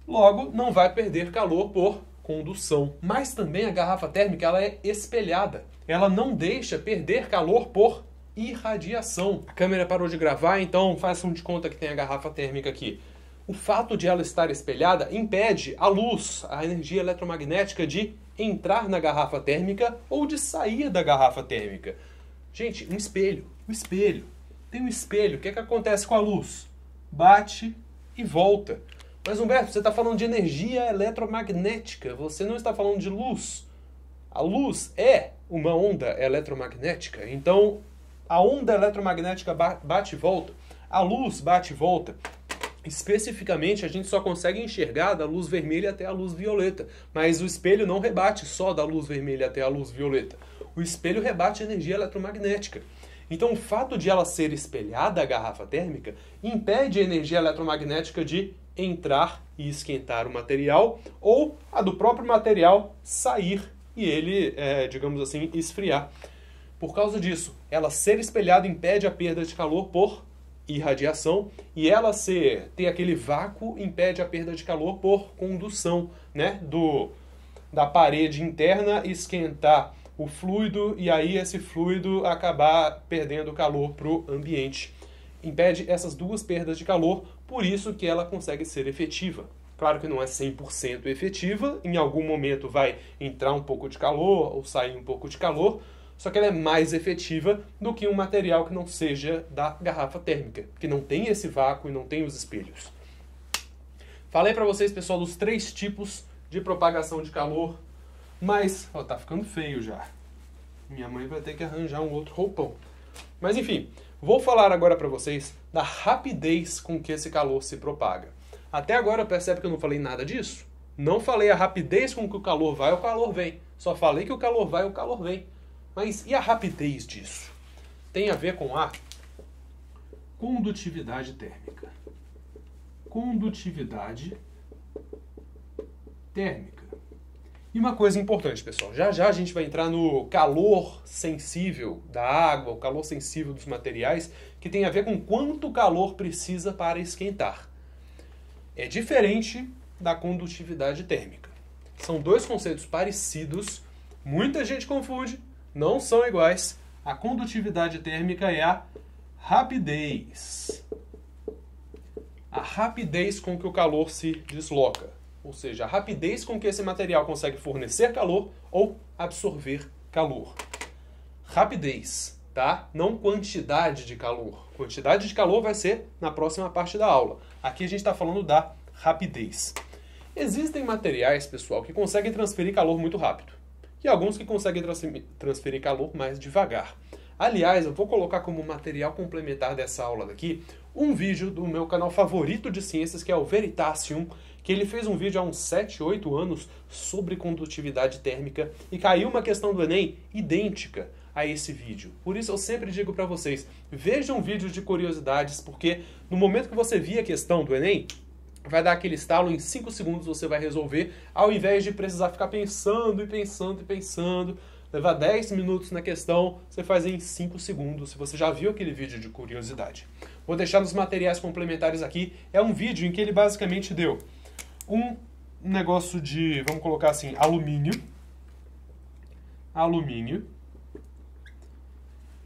logo não vai perder calor por condução. Mas também a garrafa térmica ela é espelhada. Ela não deixa perder calor por irradiação. A câmera parou de gravar, então façam de conta que tem a garrafa térmica aqui. O fato de ela estar espelhada impede a luz, a energia eletromagnética, de entrar na garrafa térmica ou de sair da garrafa térmica. Gente, um espelho. O espelho. Tem um espelho. O que é que acontece com a luz? Bate e volta. Mas, Humberto, você está falando de energia eletromagnética. Você não está falando de luz. A luz é uma onda eletromagnética. Então, a onda eletromagnética bate e volta. A luz bate e volta. Especificamente, a gente só consegue enxergar da luz vermelha até a luz violeta. Mas o espelho não rebate só da luz vermelha até a luz violeta. O espelho rebate energia eletromagnética. Então, o fato de ela ser espelhada, a garrafa térmica, impede a energia eletromagnética de entrar e esquentar o material, ou a do próprio material sair e ele, digamos assim, esfriar. Por causa disso, ela ser espelhada impede a perda de calor por irradiação, e ela ter aquele vácuo impede a perda de calor por condução, né? Da parede interna esquentar o fluido e aí esse fluido acabar perdendo calor para o ambiente. Impede essas duas perdas de calor, por isso que ela consegue ser efetiva. Claro que não é 100% efetiva, em algum momento vai entrar um pouco de calor ou sair um pouco de calor, só que ela é mais efetiva do que um material que não seja da garrafa térmica, que não tem esse vácuo e não tem os espelhos. Falei para vocês, pessoal, dos 3 tipos de propagação de calor, mas tá ficando feio já. Minha mãe vai ter que arranjar um outro roupão. Mas enfim, vou falar agora para vocês da rapidez com que esse calor se propaga. Até agora percebe que eu não falei nada disso? Não falei a rapidez com que o calor vai, o calor vem. Só falei que o calor vai, o calor vem. Mas e a rapidez disso? Tem a ver com a condutividade térmica. Condutividade térmica. E uma coisa importante, pessoal, já já a gente vai entrar no calor sensível da água, o calor sensível dos materiais, que tem a ver com quanto calor precisa para esquentar. É diferente da condutividade térmica. São 2 conceitos parecidos, muita gente confunde, não são iguais. A condutividade térmica é a rapidez. A rapidez com que o calor se desloca. Ou seja, a rapidez com que esse material consegue fornecer calor ou absorver calor. Rapidez, tá? Não quantidade de calor. Quantidade de calor vai ser na próxima parte da aula. Aqui a gente está falando da rapidez. Existem materiais, pessoal, que conseguem transferir calor muito rápido. E alguns que conseguem transferir calor mais devagar. Aliás, eu vou colocar como material complementar dessa aula daqui um vídeo do meu canal favorito de ciências, que é o Veritasium, que ele fez um vídeo há uns 7, 8 anos sobre condutividade térmica e caiu uma questão do Enem idêntica a esse vídeo. Por isso eu sempre digo para vocês, vejam vídeos de curiosidades, porque no momento que você vir a questão do Enem, vai dar aquele estalo, em 5 segundos você vai resolver, ao invés de precisar ficar pensando e pensando e pensando, levar 10 minutos na questão, você faz em 5 segundos, se você já viu aquele vídeo de curiosidade. Vou deixar nos materiais complementares aqui, é um vídeo em que ele basicamente deu um negócio de, vamos colocar assim, alumínio,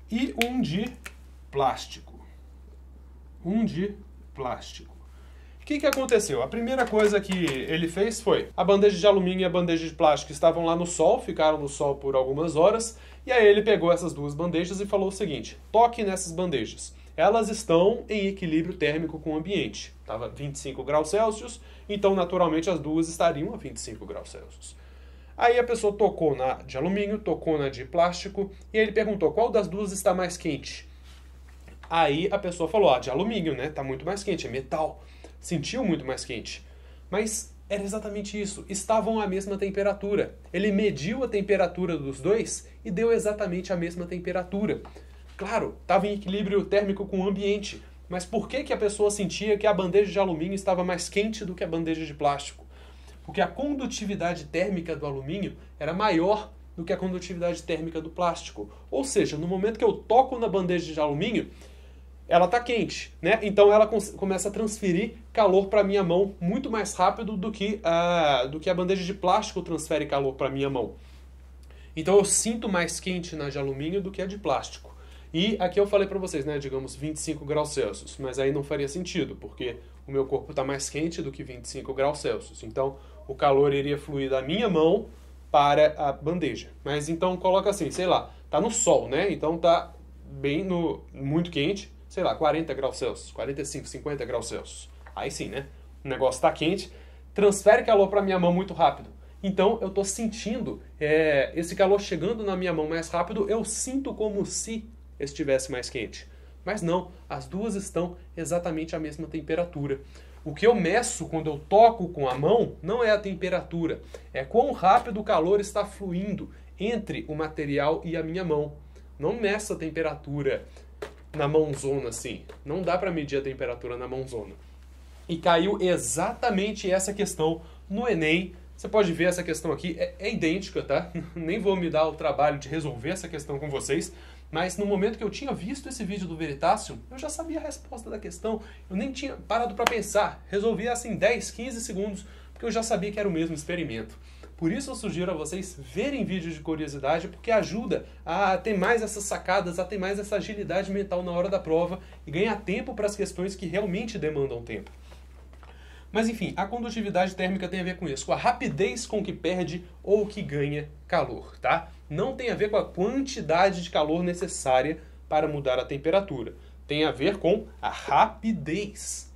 e um de plástico. O que aconteceu? A primeira coisa que ele fez foi, a bandeja de alumínio e a bandeja de plástico estavam lá no sol, ficaram no sol por algumas horas, e aí ele pegou essas 2 bandejas e falou o seguinte, toque nessas bandejas. Elas estão em equilíbrio térmico com o ambiente. Estava 25 graus Celsius, então naturalmente as 2 estariam a 25 graus Celsius. Aí a pessoa tocou na de alumínio, tocou na de plástico, e ele perguntou qual das 2 está mais quente. Aí a pessoa falou, de alumínio, né? Está muito mais quente, é metal. Sentiu muito mais quente. Mas era exatamente isso, estavam à mesma temperatura. Ele mediu a temperatura dos 2 e deu exatamente a mesma temperatura. Claro, estava em equilíbrio térmico com o ambiente, Mas por que a pessoa sentia que a bandeja de alumínio estava mais quente do que a bandeja de plástico? Porque a condutividade térmica do alumínio era maior do que a condutividade térmica do plástico. Ou seja, no momento que eu toco na bandeja de alumínio, ela está quente, né? Então ela começa a transferir calor para a minha mão muito mais rápido do que a bandeja de plástico transfere calor para a minha mão. Então eu sinto mais quente na de alumínio do que a de plástico. E aqui eu falei para vocês, né, digamos 25 graus Celsius, mas aí não faria sentido, porque o meu corpo está mais quente do que 25 graus Celsius. Então o calor iria fluir da minha mão para a bandeja. Mas então coloca assim, sei lá, tá no sol, né? Então tá bem muito quente, sei lá, 40 graus Celsius, 45, 50 graus Celsius. Aí sim, né? O negócio tá quente, transfere calor para minha mão muito rápido. Então eu tô sentindo esse calor chegando na minha mão mais rápido, eu sinto como se estivesse mais quente. Mas não, as duas estão exatamente à mesma temperatura. O que eu meço quando eu toco com a mão não é a temperatura, é quão rápido o calor está fluindo entre o material e a minha mão. Não meço a temperatura na mãozona assim. Não dá para medir a temperatura na mãozona. E caiu exatamente essa questão no Enem. Você pode ver essa questão aqui, é idêntica, tá? Nem vou me dar o trabalho de resolver essa questão com vocês, mas no momento que eu tinha visto esse vídeo do Veritasium, eu já sabia a resposta da questão, eu nem tinha parado para pensar, resolvi assim 10, 15 segundos, porque eu já sabia que era o mesmo experimento. Por isso eu sugiro a vocês verem vídeos de curiosidade, porque ajuda a ter mais essas sacadas, a ter mais essa agilidade mental na hora da prova e ganhar tempo para as questões que realmente demandam tempo. Mas enfim, a condutividade térmica tem a ver com isso, com a rapidez com que perde ou que ganha calor, tá? Não tem a ver com a quantidade de calor necessária para mudar a temperatura. Tem a ver com a rapidez.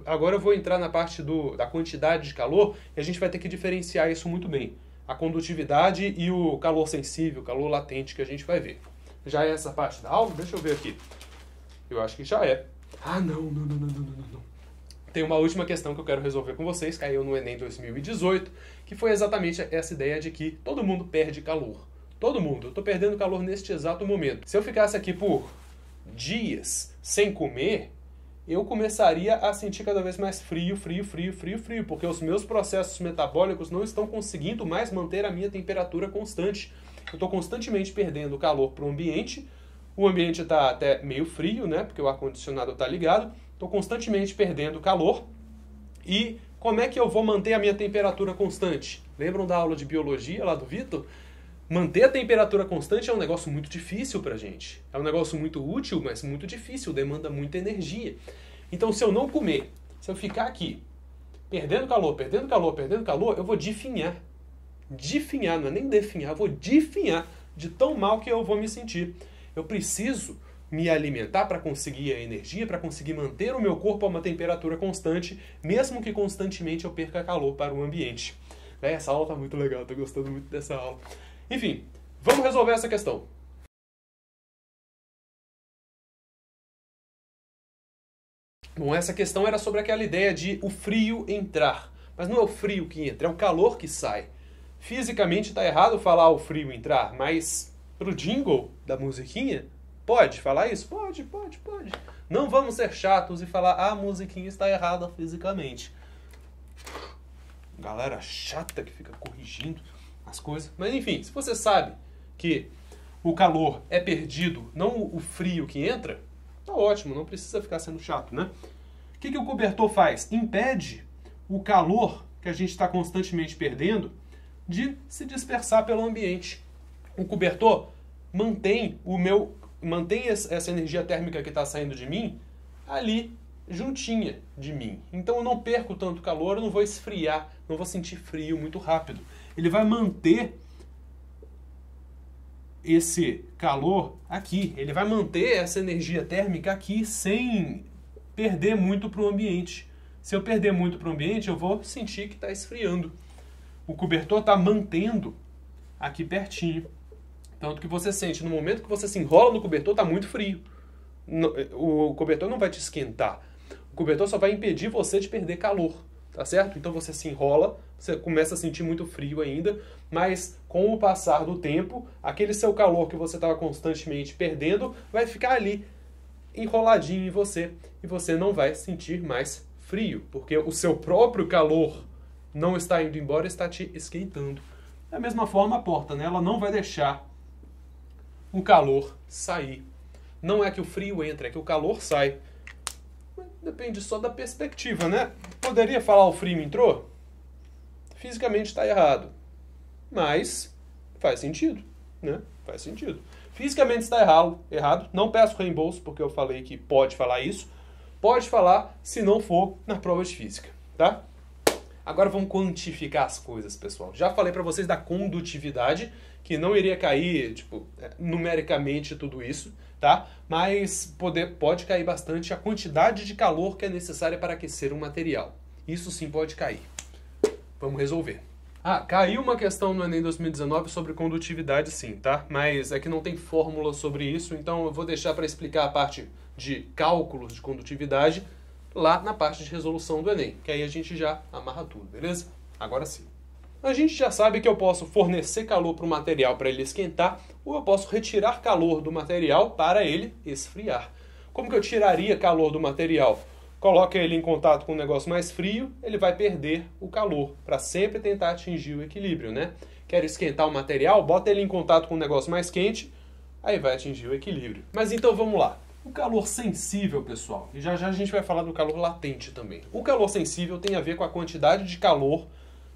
Agora eu vou entrar na parte da quantidade de calor e a gente vai ter que diferenciar isso muito bem. A condutividade e o calor sensível, o calor latente que a gente vai ver. Já é essa parte da aula? Deixa eu ver aqui. Eu acho que já é. Ah, não. Tem uma última questão que eu quero resolver com vocês, caiu no Enem 2018, que foi exatamente essa ideia de que todo mundo perde calor. Todo mundo. Eu estou perdendo calor neste exato momento. Se eu ficasse aqui por dias sem comer, eu começaria a sentir cada vez mais frio, porque os meus processos metabólicos não estão conseguindo mais manter a minha temperatura constante. Eu estou constantemente perdendo calor para o ambiente está até meio frio, né, porque o ar-condicionado está ligado. Estou constantemente perdendo calor. E como é que eu vou manter a minha temperatura constante? Lembram da aula de biologia lá do Vitor? Manter a temperatura constante é um negócio muito difícil pra gente. É um negócio muito útil, mas muito difícil, demanda muita energia. Então, se eu não comer, se eu ficar aqui perdendo calor, eu vou definhar. Definhar, não é nem definhar, eu vou definhar de tão mal que eu vou me sentir. Eu preciso me alimentar para conseguir a energia, para conseguir manter o meu corpo a uma temperatura constante, mesmo que constantemente eu perca calor para o ambiente. Essa aula está muito legal, estou gostando muito dessa aula. Enfim, vamos resolver essa questão. Bom, essa questão era sobre aquela ideia de o frio entrar. Mas não é o frio que entra, é o calor que sai. Fisicamente está errado falar o frio entrar, mas pro jingle da musiquinha, pode falar isso? Pode. Não vamos ser chatos e falar a musiquinha está errada fisicamente. Galera chata que fica corrigindo as coisas. Mas enfim, se você sabe que o calor é perdido, não o frio que entra, tá ótimo, não precisa ficar sendo chato, né? O que o cobertor faz? Impede o calor que a gente está constantemente perdendo de se dispersar pelo ambiente. O cobertor mantém essa energia térmica que está saindo de mim ali juntinha de mim. Então eu não perco tanto calor, eu não vou esfriar, não vou sentir frio muito rápido. Ele vai manter esse calor aqui, ele vai manter essa energia térmica aqui sem perder muito para o ambiente. Se eu perder muito para o ambiente, eu vou sentir que está esfriando. O cobertor está mantendo aqui pertinho. Tanto que você sente, no momento que você se enrola no cobertor, está muito frio. O cobertor não vai te esquentar. O cobertor só vai impedir você de perder calor, tá certo? Então você se enrola, você começa a sentir muito frio ainda, mas com o passar do tempo, aquele seu calor que você estava constantemente perdendo vai ficar ali enroladinho em você e você não vai sentir mais frio, porque o seu próprio calor não está indo embora, está te esquentando. Da mesma forma a porta, né? Ela não vai deixar o calor sair. Não é que o frio entra, é que o calor sai. Depende só da perspectiva, né? Poderia falar o frio entrou? Fisicamente está errado. Mas faz sentido, né? Faz sentido. Fisicamente está errado. Não peço reembolso, porque eu falei que pode falar isso. Pode falar se não for na prova de física, tá? Agora vamos quantificar as coisas, pessoal. Já falei para vocês da condutividade, que não iria cair, tipo, numericamente tudo isso, tá? Mas pode cair bastante a quantidade de calor que é necessária para aquecer um material. Isso sim pode cair. Vamos resolver. Caiu uma questão no Enem 2019 sobre condutividade sim, tá? Mas é que não tem fórmula sobre isso, então eu vou deixar para explicar a parte de cálculos de condutividade lá na parte de resolução do Enem, que aí a gente já amarra tudo, beleza? Agora sim. A gente já sabe que eu posso fornecer calor para o material para ele esquentar, ou eu posso retirar calor do material para ele esfriar. Como que eu tiraria calor do material? Coloca ele em contato com um negócio mais frio, ele vai perder o calor, para sempre tentar atingir o equilíbrio, né? Quero esquentar o material, bota ele em contato com um negócio mais quente, aí vai atingir o equilíbrio. Mas então vamos lá. O calor sensível, pessoal, e já já a gente vai falar do calor latente também. O calor sensível tem a ver com a quantidade de calor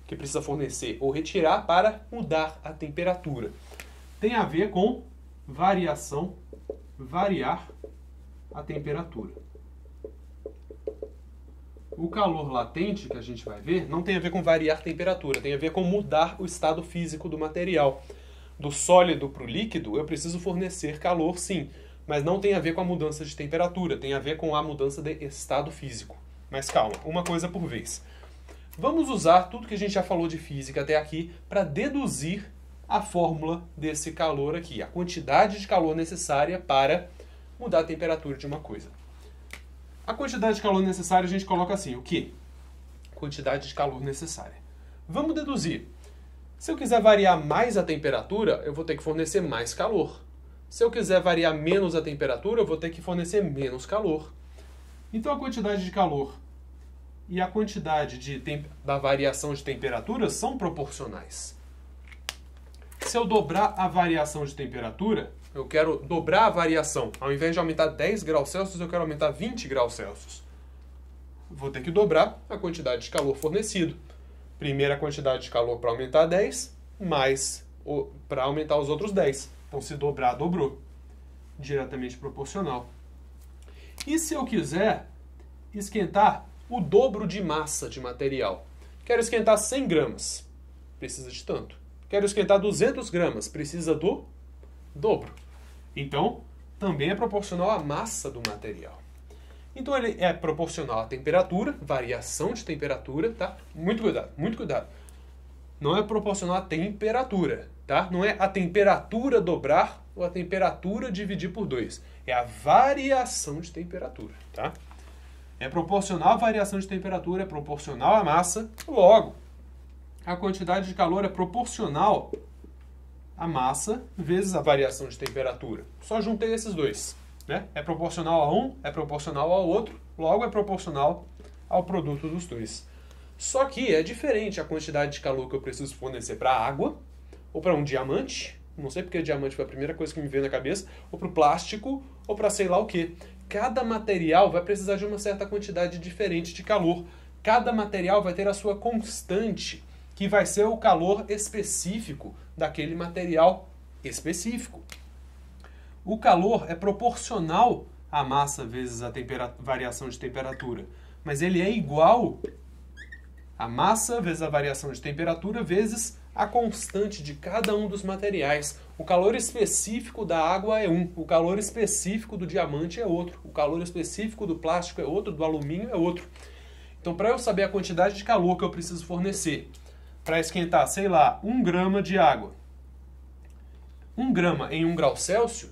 que precisa fornecer ou retirar para mudar a temperatura. Tem a ver com variar a temperatura. O calor latente, que a gente vai ver, não tem a ver com variar a temperatura, tem a ver com mudar o estado físico do material. Do sólido para o líquido, eu preciso fornecer calor, sim, mas não tem a ver com a mudança de temperatura, tem a ver com a mudança de estado físico. Mas calma, uma coisa por vez. Vamos usar tudo que a gente já falou de física até aqui para deduzir a fórmula desse calor aqui, a quantidade de calor necessária para mudar a temperatura de uma coisa. A quantidade de calor necessária a gente coloca assim, o quê? Quantidade de calor necessária. Vamos deduzir. Se eu quiser variar mais a temperatura, eu vou ter que fornecer mais calor. Se eu quiser variar menos a temperatura, eu vou ter que fornecer menos calor. Então a quantidade de calor e a quantidade da variação de temperatura são proporcionais. Se eu dobrar a variação de temperatura, eu quero dobrar a variação. Ao invés de aumentar 10 graus Celsius, eu quero aumentar 20 graus Celsius. Vou ter que dobrar a quantidade de calor fornecido. Primeiro a quantidade de calor para aumentar 10, mais para aumentar os outros 10. Então, se dobrar, dobrou. Diretamente proporcional. E se eu quiser esquentar o dobro de massa de material? Quero esquentar 100 gramas. Precisa de tanto. Quero esquentar 200 gramas. Precisa do dobro. Então, também é proporcional à massa do material. Então, ele é proporcional à temperatura, variação de temperatura, tá? Muito cuidado, muito cuidado. Não é proporcional à temperatura, tá? Não é a temperatura dobrar ou a temperatura dividir por 2. É a variação de temperatura, tá? É proporcional à variação de temperatura, é proporcional à massa. Logo, a quantidade de calor é proporcional à massa vezes a variação de temperatura. Só juntei esses dois, né? É proporcional a um, é proporcional ao outro, logo é proporcional ao produto dos dois. Só que é diferente a quantidade de calor que eu preciso fornecer para a água, ou para um diamante, não sei porque diamante foi a primeira coisa que me veio na cabeça, ou para o plástico, ou para sei lá o que. Cada material vai precisar de uma certa quantidade diferente de calor. Cada material vai ter a sua constante, que vai ser o calor específico daquele material específico. O calor é proporcional à massa vezes a variação de temperatura, mas ele é igual a massa vezes a variação de temperatura vezes a constante de cada um dos materiais. O calor específico da água é um, o calor específico do diamante é outro, o calor específico do plástico é outro, do alumínio é outro. Então, para eu saber a quantidade de calor que eu preciso fornecer para esquentar, sei lá, 1 grama de água, 1 grama em 1 grau Celsius,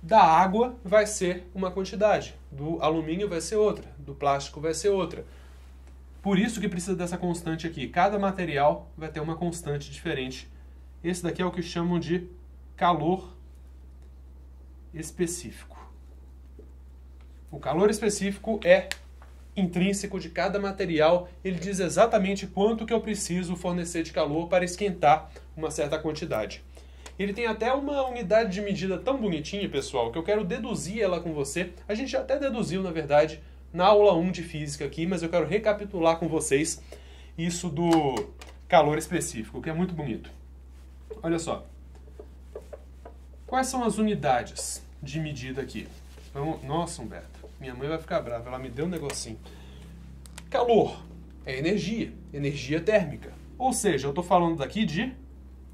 da água vai ser uma quantidade, do alumínio vai ser outra, do plástico vai ser outra. Por isso que precisa dessa constante aqui. Cada material vai ter uma constante diferente. Esse daqui é o que chamam de calor específico. O calor específico é intrínseco de cada material, ele diz exatamente quanto que eu preciso fornecer de calor para esquentar uma certa quantidade. Ele tem até uma unidade de medida tão bonitinha, pessoal, que eu quero deduzir ela com você. A gente até deduziu, na verdade, na aula 1 de física aqui, mas eu quero recapitular com vocês isso do calor específico, que é muito bonito. Olha só. Quais são as unidades de medida aqui? Nossa, Humberto, minha mãe vai ficar brava, ela me deu um negocinho. Calor é energia, energia térmica. Ou seja, eu estou falando daqui de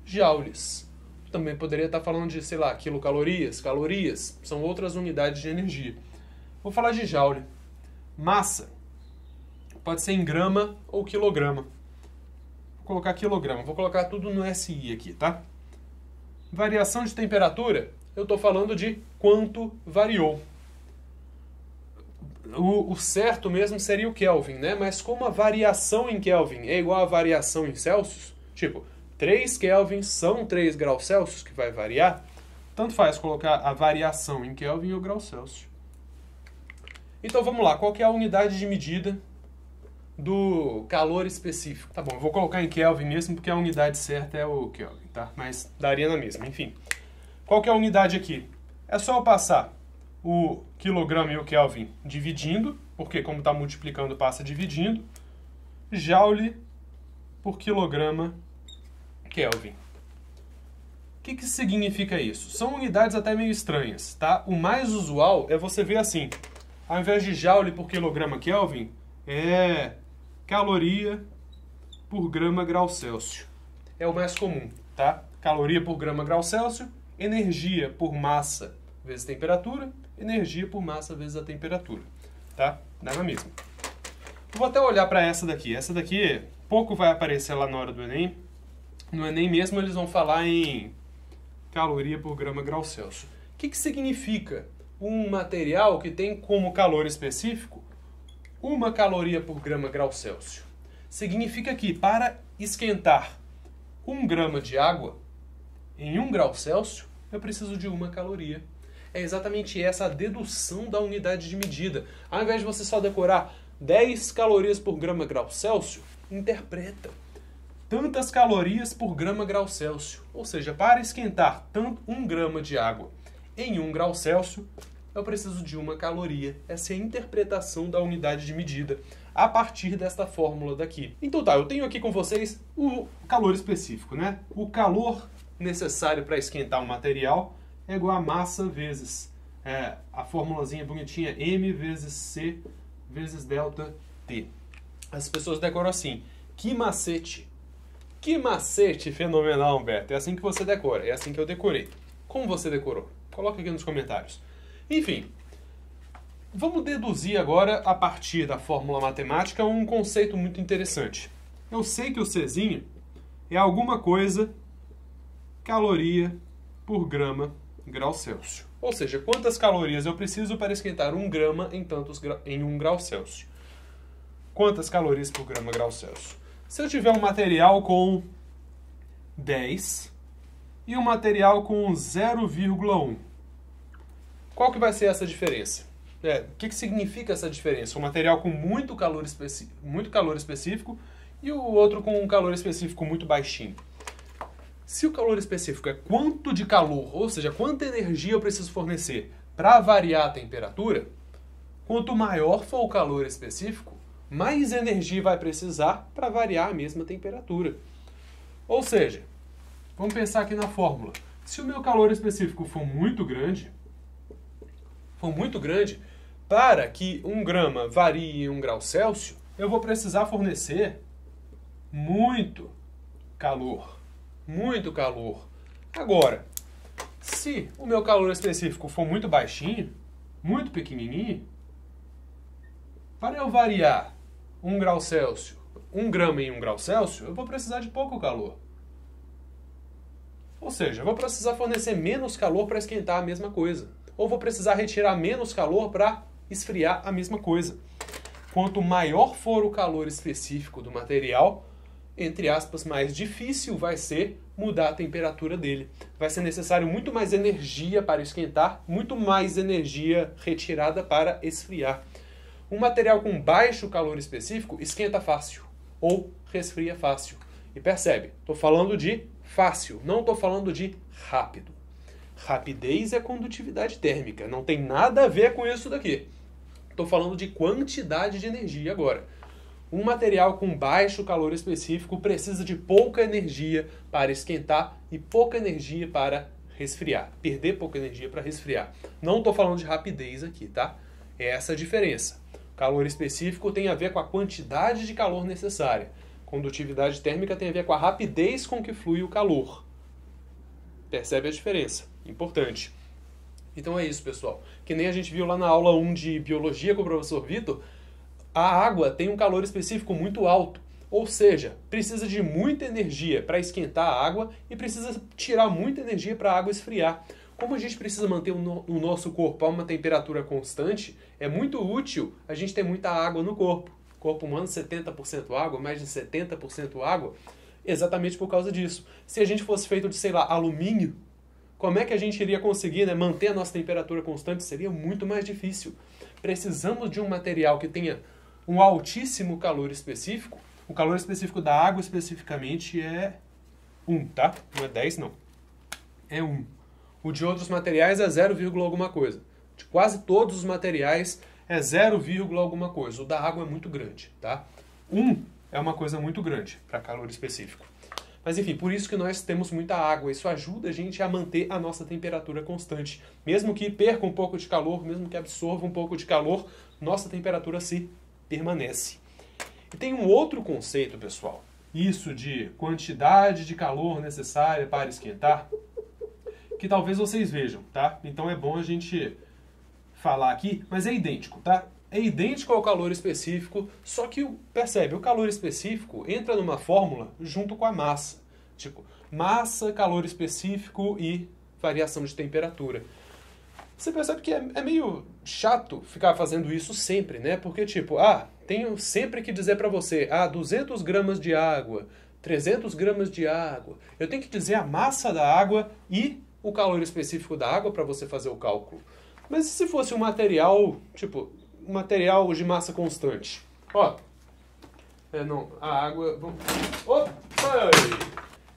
joules. Também poderia estar falando de, sei lá, quilocalorias, calorias, são outras unidades de energia. Vou falar de joule. Massa pode ser em grama ou quilograma. Vou colocar quilograma, vou colocar tudo no SI aqui, tá? Variação de temperatura, eu estou falando de quanto variou. O certo mesmo seria o Kelvin, né? Mas como a variação em Kelvin é igual a variação em Celsius, tipo, 3 Kelvin são 3 graus Celsius, que vai variar, tanto faz colocar a variação em Kelvin ou grau Celsius. Então vamos lá, qual que é a unidade de medida do calor específico? Tá bom, eu vou colocar em Kelvin mesmo, porque a unidade certa é o Kelvin, tá? Mas daria na mesma, enfim. Qual que é a unidade aqui? É só eu passar o quilograma e o Kelvin dividindo, porque como está multiplicando, passa dividindo. Joule por quilograma Kelvin. O que significa isso? São unidades até meio estranhas, tá? O mais usual é você ver assim. Ao invés de joule por quilograma Kelvin, é caloria por grama grau Celsius. É o mais comum, tá? Caloria por grama grau Celsius, energia por massa vezes temperatura, energia por massa vezes a temperatura, tá? Dá na mesma. Vou até olhar para essa daqui. Essa daqui pouco vai aparecer lá na hora do Enem. No Enem mesmo eles vão falar em caloria por grama grau Celsius. O que significa um material que tem como calor específico 1 caloria por grama grau Celsius? Significa que para esquentar 1 grama de água em 1 grau Celsius, eu preciso de 1 caloria. É exatamente essa a dedução da unidade de medida. Ao invés de você só decorar 10 calorias por grama grau Celsius, interpreta. Tantas calorias por grama grau Celsius. Ou seja, para esquentar 1 grama de água em 1 grau Celsius, eu preciso de 1 caloria. Essa é a interpretação da unidade de medida a partir desta fórmula daqui. Então tá, eu tenho aqui com vocês o calor específico, né? O calor necessário para esquentar um material é igual a massa vezes a formulazinha bonitinha M vezes C vezes delta T. As pessoas decoram assim. Que macete! Que macete fenomenal, Humberto. É assim que você decora. É assim que eu decorei. Como você decorou? Coloca aqui nos comentários. Enfim, vamos deduzir agora, a partir da fórmula matemática, um conceito muito interessante. Eu sei que o Czinho é alguma coisa caloria por grama grau Celsius. Ou seja, quantas calorias eu preciso para esquentar 1 grama em 1 grau Celsius. Quantas calorias por grama grau Celsius? Se eu tiver um material com 10 e um material com 0,1, qual que vai ser essa diferença? O que significa essa diferença? Um material com muito calor específico e o outro com um calor específico muito baixinho. Se o calor específico é quanto de calor, ou seja, quanta energia eu preciso fornecer para variar a temperatura, quanto maior for o calor específico, mais energia vai precisar para variar a mesma temperatura. Ou seja, vamos pensar aqui na fórmula. Se o meu calor específico for muito grande, para que 1 grama varie em 1 grau Celsius, eu vou precisar fornecer muito calor. Muito calor. Agora, se o meu calor específico for muito baixinho, muito pequenininho, para eu variar 1 grau Celsius, 1 grama em 1 grau Celsius, eu vou precisar de pouco calor. Ou seja, eu vou precisar fornecer menos calor para esquentar a mesma coisa. Ou vou precisar retirar menos calor para esfriar a mesma coisa. Quanto maior for o calor específico do material, entre aspas, mais difícil vai ser mudar a temperatura dele. Vai ser necessário muito mais energia para esquentar, muito mais energia retirada para esfriar. Um material com baixo calor específico esquenta fácil ou resfria fácil. E percebe, estou falando de fácil, não estou falando de rápido. Rapidez é condutividade térmica, não tem nada a ver com isso daqui. Estou falando de quantidade de energia agora. Um material com baixo calor específico precisa de pouca energia para esquentar e pouca energia para resfriar. Perder pouca energia para resfriar. Não estou falando de rapidez aqui, tá? É essa a diferença. Calor específico tem a ver com a quantidade de calor necessária. Condutividade térmica tem a ver com a rapidez com que flui o calor. Percebe a diferença? Importante. Então é isso, pessoal. Que nem a gente viu lá na aula 1 de Biologia com o professor Vitor, a água tem um calor específico muito alto. Ou seja, precisa de muita energia para esquentar a água e precisa tirar muita energia para a água esfriar. Como a gente precisa manter o nosso corpo a uma temperatura constante, é muito útil a gente ter muita água no corpo. Corpo humano 70% água, mais de 70% água, exatamente por causa disso. Se a gente fosse feito de, sei lá, alumínio, como é que a gente iria conseguir, né, manter a nossa temperatura constante? Seria muito mais difícil. Precisamos de um material que tenha um altíssimo calor específico. O calor específico da água especificamente é 1, tá? Não é 10, não. É 1. O de outros materiais é 0, alguma coisa. De quase todos os materiais é 0, alguma coisa. O da água é muito grande, tá? 1 é uma coisa muito grande para calor específico. Mas enfim, por isso que nós temos muita água. Isso ajuda a gente a manter a nossa temperatura constante. Mesmo que perca um pouco de calor, mesmo que absorva um pouco de calor, nossa temperatura se permanece. E tem um outro conceito, pessoal. Isso de quantidade de calor necessária para esquentar, que talvez vocês vejam, tá? Então é bom a gente falar aqui, mas é idêntico, tá? É idêntico ao calor específico, só que, percebe, o calor específico entra numa fórmula junto com a massa. Tipo, massa, calor específico e variação de temperatura. Você percebe que é meio chato ficar fazendo isso sempre, né? Porque, tipo, tenho sempre que dizer pra você, 200 gramas de água, 300 gramas de água. Eu tenho que dizer a massa da água e o calor específico da água para você fazer o cálculo. Mas e se fosse um material, tipo, um material de massa constante? A água... Opa!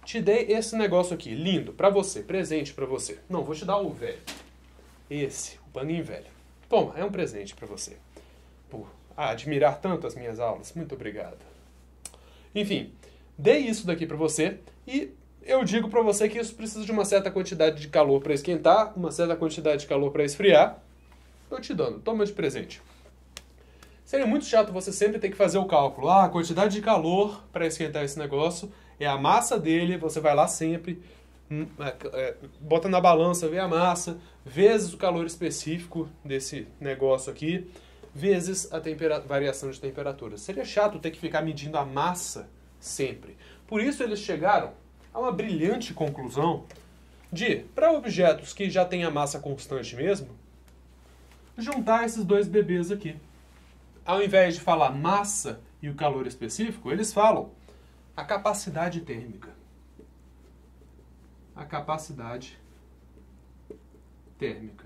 Te dei esse negócio aqui, lindo, pra você, presente pra você. Não, vou te dar o velho. Esse, o paninho velho. Toma, é um presente pra você. Por admirar tanto as minhas aulas. Muito obrigado. Enfim, dei isso daqui pra você e eu digo pra você que isso precisa de uma certa quantidade de calor pra esquentar, uma certa quantidade de calor pra esfriar. Tô te dando, toma de presente. Seria muito chato você sempre ter que fazer o cálculo. A quantidade de calor para esquentar esse negócio é a massa dele, você vai lá sempre, bota na balança, vê a massa, vezes o calor específico desse negócio aqui, vezes a variação de temperatura. Seria chato ter que ficar medindo a massa sempre. Por isso eles chegaram a uma brilhante conclusão de, para objetos que já têm a massa constante mesmo, juntar esses dois bebês aqui. Ao invés de falar massa e o calor específico, eles falam a capacidade térmica. A capacidade térmica.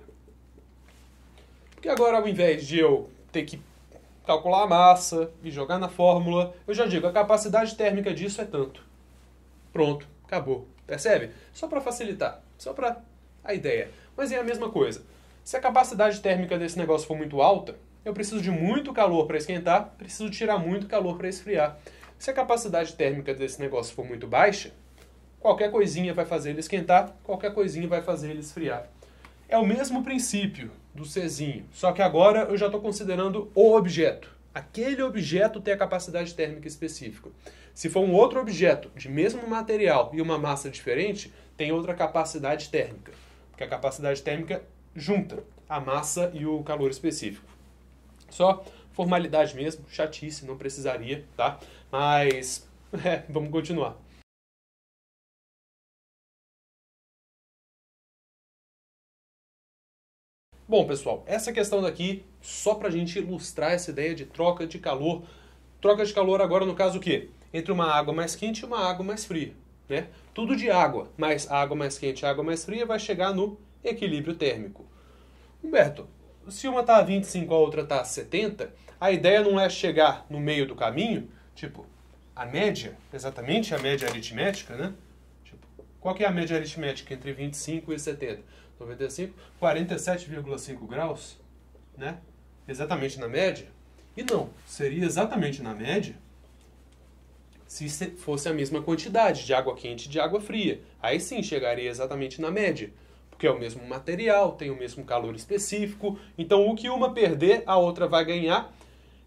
Porque agora, ao invés de eu ter que calcular a massa e jogar na fórmula, eu já digo, a capacidade térmica disso é tanto. Pronto, acabou. Percebe? Só para facilitar, só para a ideia. Mas é a mesma coisa. Se a capacidade térmica desse negócio for muito alta, eu preciso de muito calor para esquentar, preciso tirar muito calor para esfriar. Se a capacidade térmica desse negócio for muito baixa, qualquer coisinha vai fazer ele esquentar, qualquer coisinha vai fazer ele esfriar. É o mesmo princípio do Czinho, só que agora eu já estou considerando o objeto. Aquele objeto tem a capacidade térmica específica. Se for um outro objeto de mesmo material e uma massa diferente, tem outra capacidade térmica. Porque a capacidade térmica junta a massa e o calor específico. Só formalidade mesmo, chatice, não precisaria, tá? Mas, vamos continuar. Bom, pessoal, essa questão daqui, só pra gente ilustrar essa ideia de troca de calor. Troca de calor agora, no caso, o quê? Entre uma água mais quente e uma água mais fria. né? Tudo de água, mas água mais quente, água mais fria, vai chegar no equilíbrio térmico. Humberto, se uma está a 25 e a outra está a 70, a ideia não é chegar no meio do caminho, tipo, a média, exatamente a média aritmética, né? Tipo, qual que é a média aritmética entre 25 e 70? 95, 47,5 graus, né? Exatamente na média? E não, seria exatamente na média se fosse a mesma quantidade de água quente e de água fria. Aí sim chegaria exatamente na média, porque é o mesmo material, tem o mesmo calor específico, então o que uma perder, a outra vai ganhar,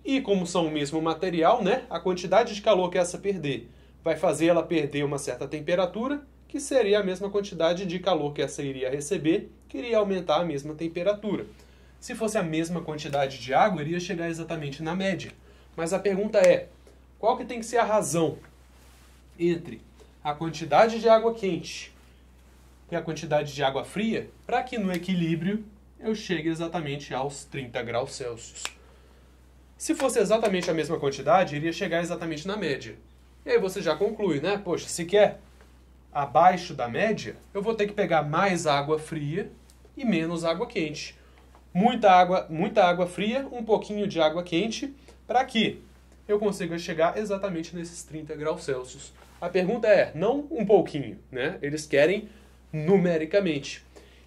e como são o mesmo material, né, a quantidade de calor que essa perder vai fazer ela perder uma certa temperatura, que seria a mesma quantidade de calor que essa iria receber, que iria aumentar a mesma temperatura. Se fosse a mesma quantidade de água, iria chegar exatamente na média. Mas a pergunta é, qual que tem que ser a razão entre a quantidade de água quente e a quantidade de água fria, para que no equilíbrio eu chegue exatamente aos 30 graus Celsius? Se fosse exatamente a mesma quantidade, iria chegar exatamente na média. E aí você já conclui, né? Poxa, se quer abaixo da média, eu vou ter que pegar mais água fria e menos água quente. Muita água fria, um pouquinho de água quente, para que eu consiga chegar exatamente nesses 30 graus Celsius. A pergunta é, não um pouquinho, né? Eles querem numericamente.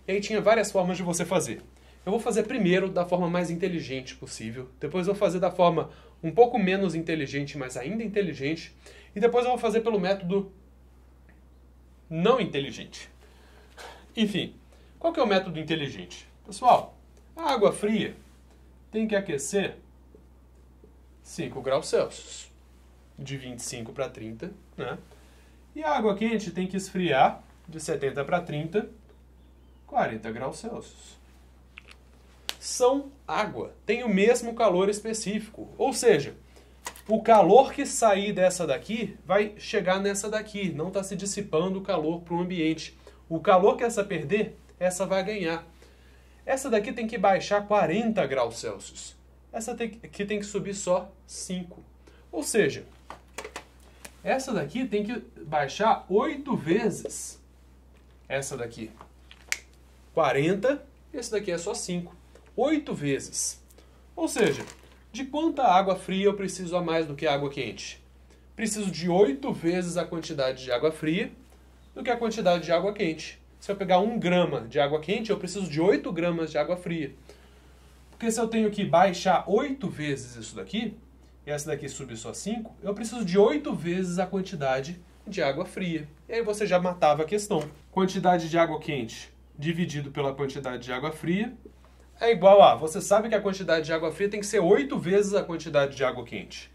E aí tinha várias formas de você fazer. Eu vou fazer primeiro da forma mais inteligente possível, depois eu vou fazer da forma um pouco menos inteligente, mas ainda inteligente, e depois eu vou fazer pelo método não inteligente. Enfim, qual que é o método inteligente? Pessoal, a água fria tem que aquecer 5 graus Celsius, de 25 para 30, né? E a água quente tem que esfriar de 70 para 30, 40 graus Celsius. São água, tem o mesmo calor específico, ou seja, o calor que sair dessa daqui vai chegar nessa daqui, não está se dissipando o calor para o ambiente. O calor que essa perder, essa vai ganhar. Essa daqui tem que baixar 40 graus Celsius. Essa aqui tem que subir só 5. Ou seja, essa daqui tem que baixar 8 vezes essa daqui. 40, esse daqui é só 5. 8 vezes. Ou seja, de quanta água fria eu preciso a mais do que água quente? Preciso de 8 vezes a quantidade de água fria do que a quantidade de água quente. Se eu pegar 1 grama de água quente, eu preciso de 8 gramas de água fria. Porque se eu tenho que baixar 8 vezes isso daqui, e essa daqui subir só 5, eu preciso de 8 vezes a quantidade de água fria. E aí você já matava a questão. Quantidade de água quente dividido pela quantidade de água fria é igual a... Você sabe que a quantidade de água fria tem que ser 8 vezes a quantidade de água quente.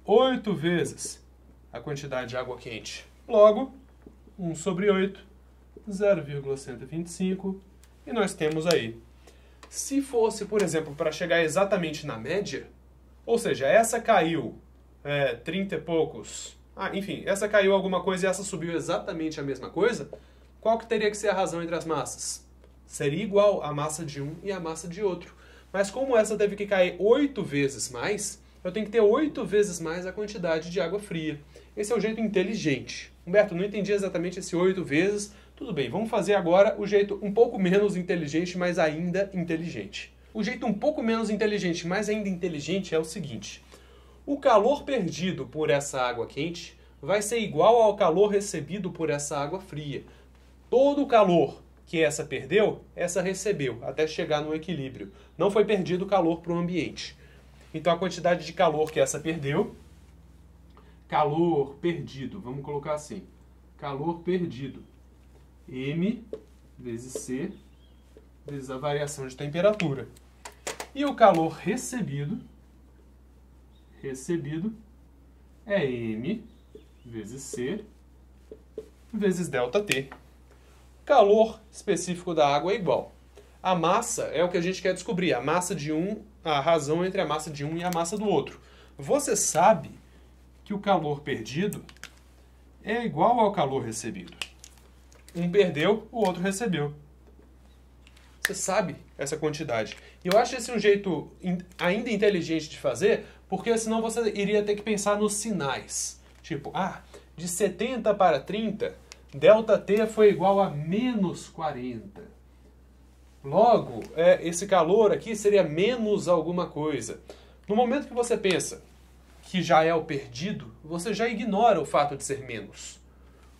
8 vezes a quantidade de água quente. Logo, 1 sobre 8, 0,125. E nós temos aí. Se fosse, por exemplo, para chegar exatamente na média, ou seja, essa caiu 30 e poucos... enfim, essa caiu alguma coisa e essa subiu exatamente a mesma coisa, qual que teria que ser a razão entre as massas? Seria igual a massa de um e a massa de outro. Mas como essa teve que cair 8 vezes mais, eu tenho que ter 8 vezes mais a quantidade de água fria. Esse é o jeito inteligente. Humberto, não entendi exatamente esse 8 vezes. Tudo bem, vamos fazer agora o jeito um pouco menos inteligente, mas ainda inteligente. O jeito um pouco menos inteligente, mas ainda inteligente é o seguinte. O calor perdido por essa água quente vai ser igual ao calor recebido por essa água fria. Todo o calor que essa perdeu, essa recebeu, até chegar no equilíbrio. Não foi perdido calor para o ambiente. Então a quantidade de calor que essa perdeu, calor perdido, vamos colocar assim, calor perdido, M vezes C, vezes a variação de temperatura. E o calor recebido é M vezes C, vezes ΔT. Calor específico da água é igual. A massa é o que a gente quer descobrir, a massa de um, a razão entre a massa de um e a massa do outro. Você sabe que o calor perdido é igual ao calor recebido. Um perdeu, o outro recebeu. Você sabe essa quantidade. E eu acho esse um jeito ainda inteligente de fazer, porque senão você iria ter que pensar nos sinais. Tipo, de 70 para 30, ΔT foi igual a menos 40. Logo, esse calor aqui seria menos alguma coisa. No momento que você pensa que já é o perdido, você já ignora o fato de ser menos.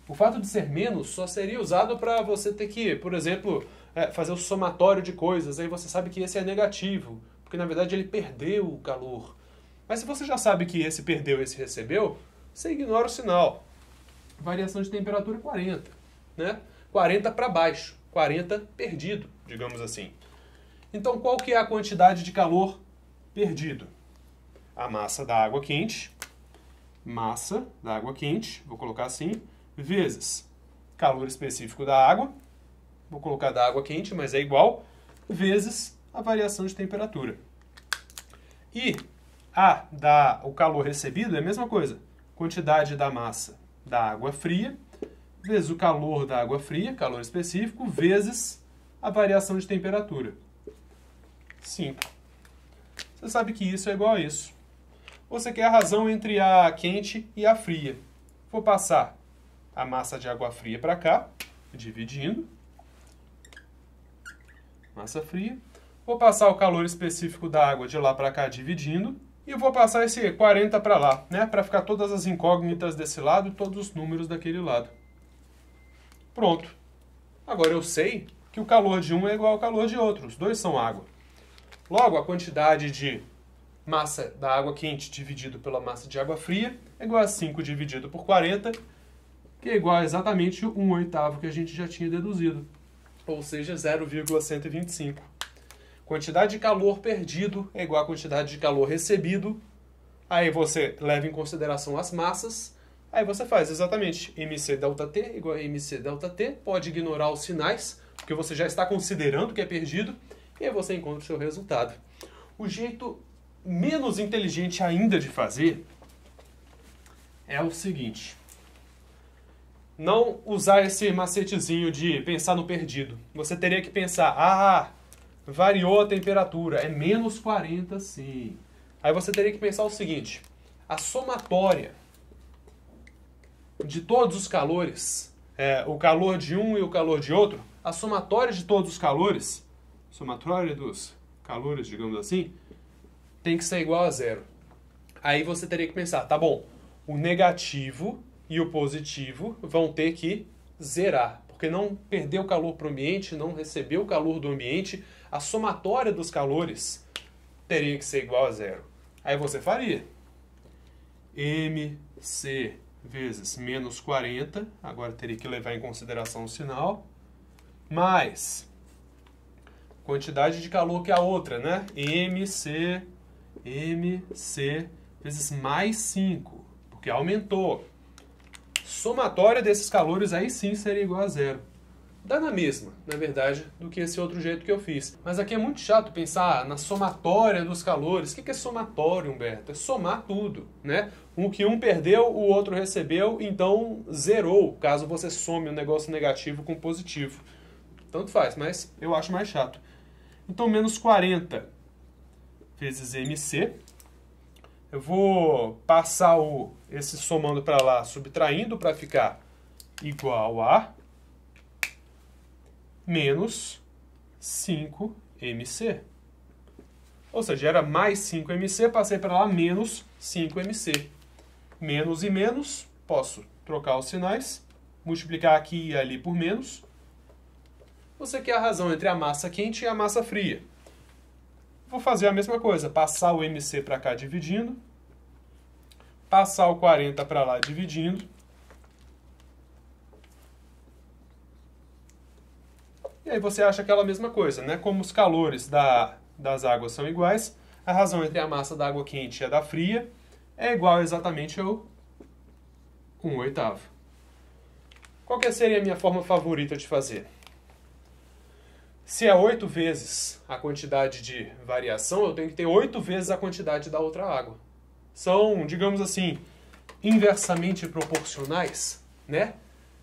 O fato de ser menos só seria usado para você ter que, por exemplo, fazer o somatório de coisas. Aí você sabe que esse é negativo, porque na verdade ele perdeu o calor. Mas se você já sabe que esse perdeu e esse recebeu, você ignora o sinal. Variação de temperatura 40, né? 40 para baixo, 40 perdido, digamos assim. Então qual que é a quantidade de calor perdido? A massa da água quente, vou colocar assim, vezes calor específico da água, vou colocar da água quente, mas é igual, vezes a variação de temperatura. E o calor recebido é a mesma coisa, quantidade da massa da água fria, vezes o calor da água fria, calor específico, vezes a variação de temperatura. 5. Você sabe que isso é igual a isso. Você quer a razão entre a quente e a fria. Vou passar a massa de água fria para cá, dividindo. Massa fria. Vou passar o calor específico da água de lá para cá, dividindo. E vou passar esse 40 para lá, né? Para ficar todas as incógnitas desse lado e todos os números daquele lado. Pronto. Agora eu sei que o calor de um é igual ao calor de outro. Os dois são água. Logo, a quantidade de massa da água quente dividido pela massa de água fria é igual a 5 dividido por 40, que é igual a exatamente 1/8 que a gente já tinha deduzido. Ou seja, 0,125. Quantidade de calor perdido é igual a quantidade de calor recebido. Aí você leva em consideração as massas. Aí você faz exatamente MC ΔT igual a MC ΔT. Pode ignorar os sinais, porque você já está considerando que é perdido. E aí você encontra o seu resultado. O jeito menos inteligente ainda de fazer é o seguinte. Não usar esse macetezinho de pensar no perdido. Você teria que pensar, variou a temperatura, é menos 40 sim. Aí você teria que pensar o seguinte, a somatória de todos os calores, o calor de um e o calor de outro, a somatória de todos os calores, somatória dos calores, digamos assim, tem que ser igual a 0. Aí você teria que pensar, tá bom, o negativo e o positivo vão ter que zerar, porque não perdeu calor para o ambiente, não recebeu calor do ambiente, a somatória dos calores teria que ser igual a 0. Aí você faria MC vezes menos 40, agora teria que levar em consideração o sinal, mais quantidade de calor que é a outra, né? MC vezes mais 5, porque aumentou. Somatória desses calores aí sim seria igual a 0. Dá na mesma, na verdade, do que esse outro jeito que eu fiz. Mas aqui é muito chato pensar na somatória dos calores. O que é somatório, Humberto? É somar tudo, né? O que um perdeu, o outro recebeu, então zerou, caso você some um negócio negativo com positivo. Tanto faz, mas eu acho mais chato. Então, menos 40 vezes MC. Eu vou passar esse somando para lá, subtraindo para ficar igual a menos 5MC. Ou seja, era mais 5MC, passei para lá menos 5MC. Menos e menos, posso trocar os sinais, multiplicar aqui e ali por menos. Você quer a razão entre a massa quente e a massa fria. Vou fazer a mesma coisa, passar o MC para cá dividindo, passar o 40 para lá dividindo, e aí você acha aquela mesma coisa, né? Como os calores das águas são iguais, a razão entre a massa da água quente e a da fria é igual exatamente ao 1/8. Qual que seria a minha forma favorita de fazer? Se é 8 vezes a quantidade de variação, eu tenho que ter 8 vezes a quantidade da outra água. São, digamos assim, inversamente proporcionais, né?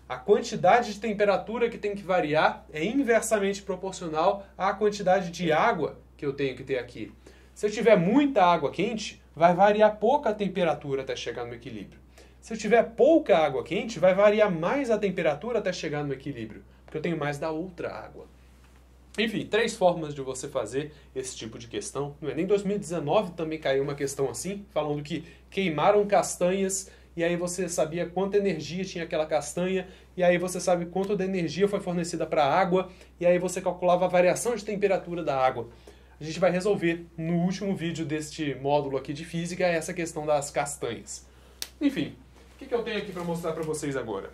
A quantidade de temperatura que tem que variar é inversamente proporcional à quantidade de água que eu tenho que ter aqui. Se eu tiver muita água quente, vai variar pouca a temperatura até chegar no equilíbrio. Se eu tiver pouca água quente, vai variar mais a temperatura até chegar no equilíbrio, porque eu tenho mais da outra água. Enfim, 3 formas de você fazer esse tipo de questão. No Enem 2019 também caiu uma questão assim, falando que queimaram castanhas e aí você sabia quanta energia tinha aquela castanha, e aí você sabe quanto da energia foi fornecida para a água, e aí você calculava a variação de temperatura da água. A gente vai resolver no último vídeo deste módulo aqui de física essa questão das castanhas. Enfim, o que eu tenho aqui para mostrar para vocês agora?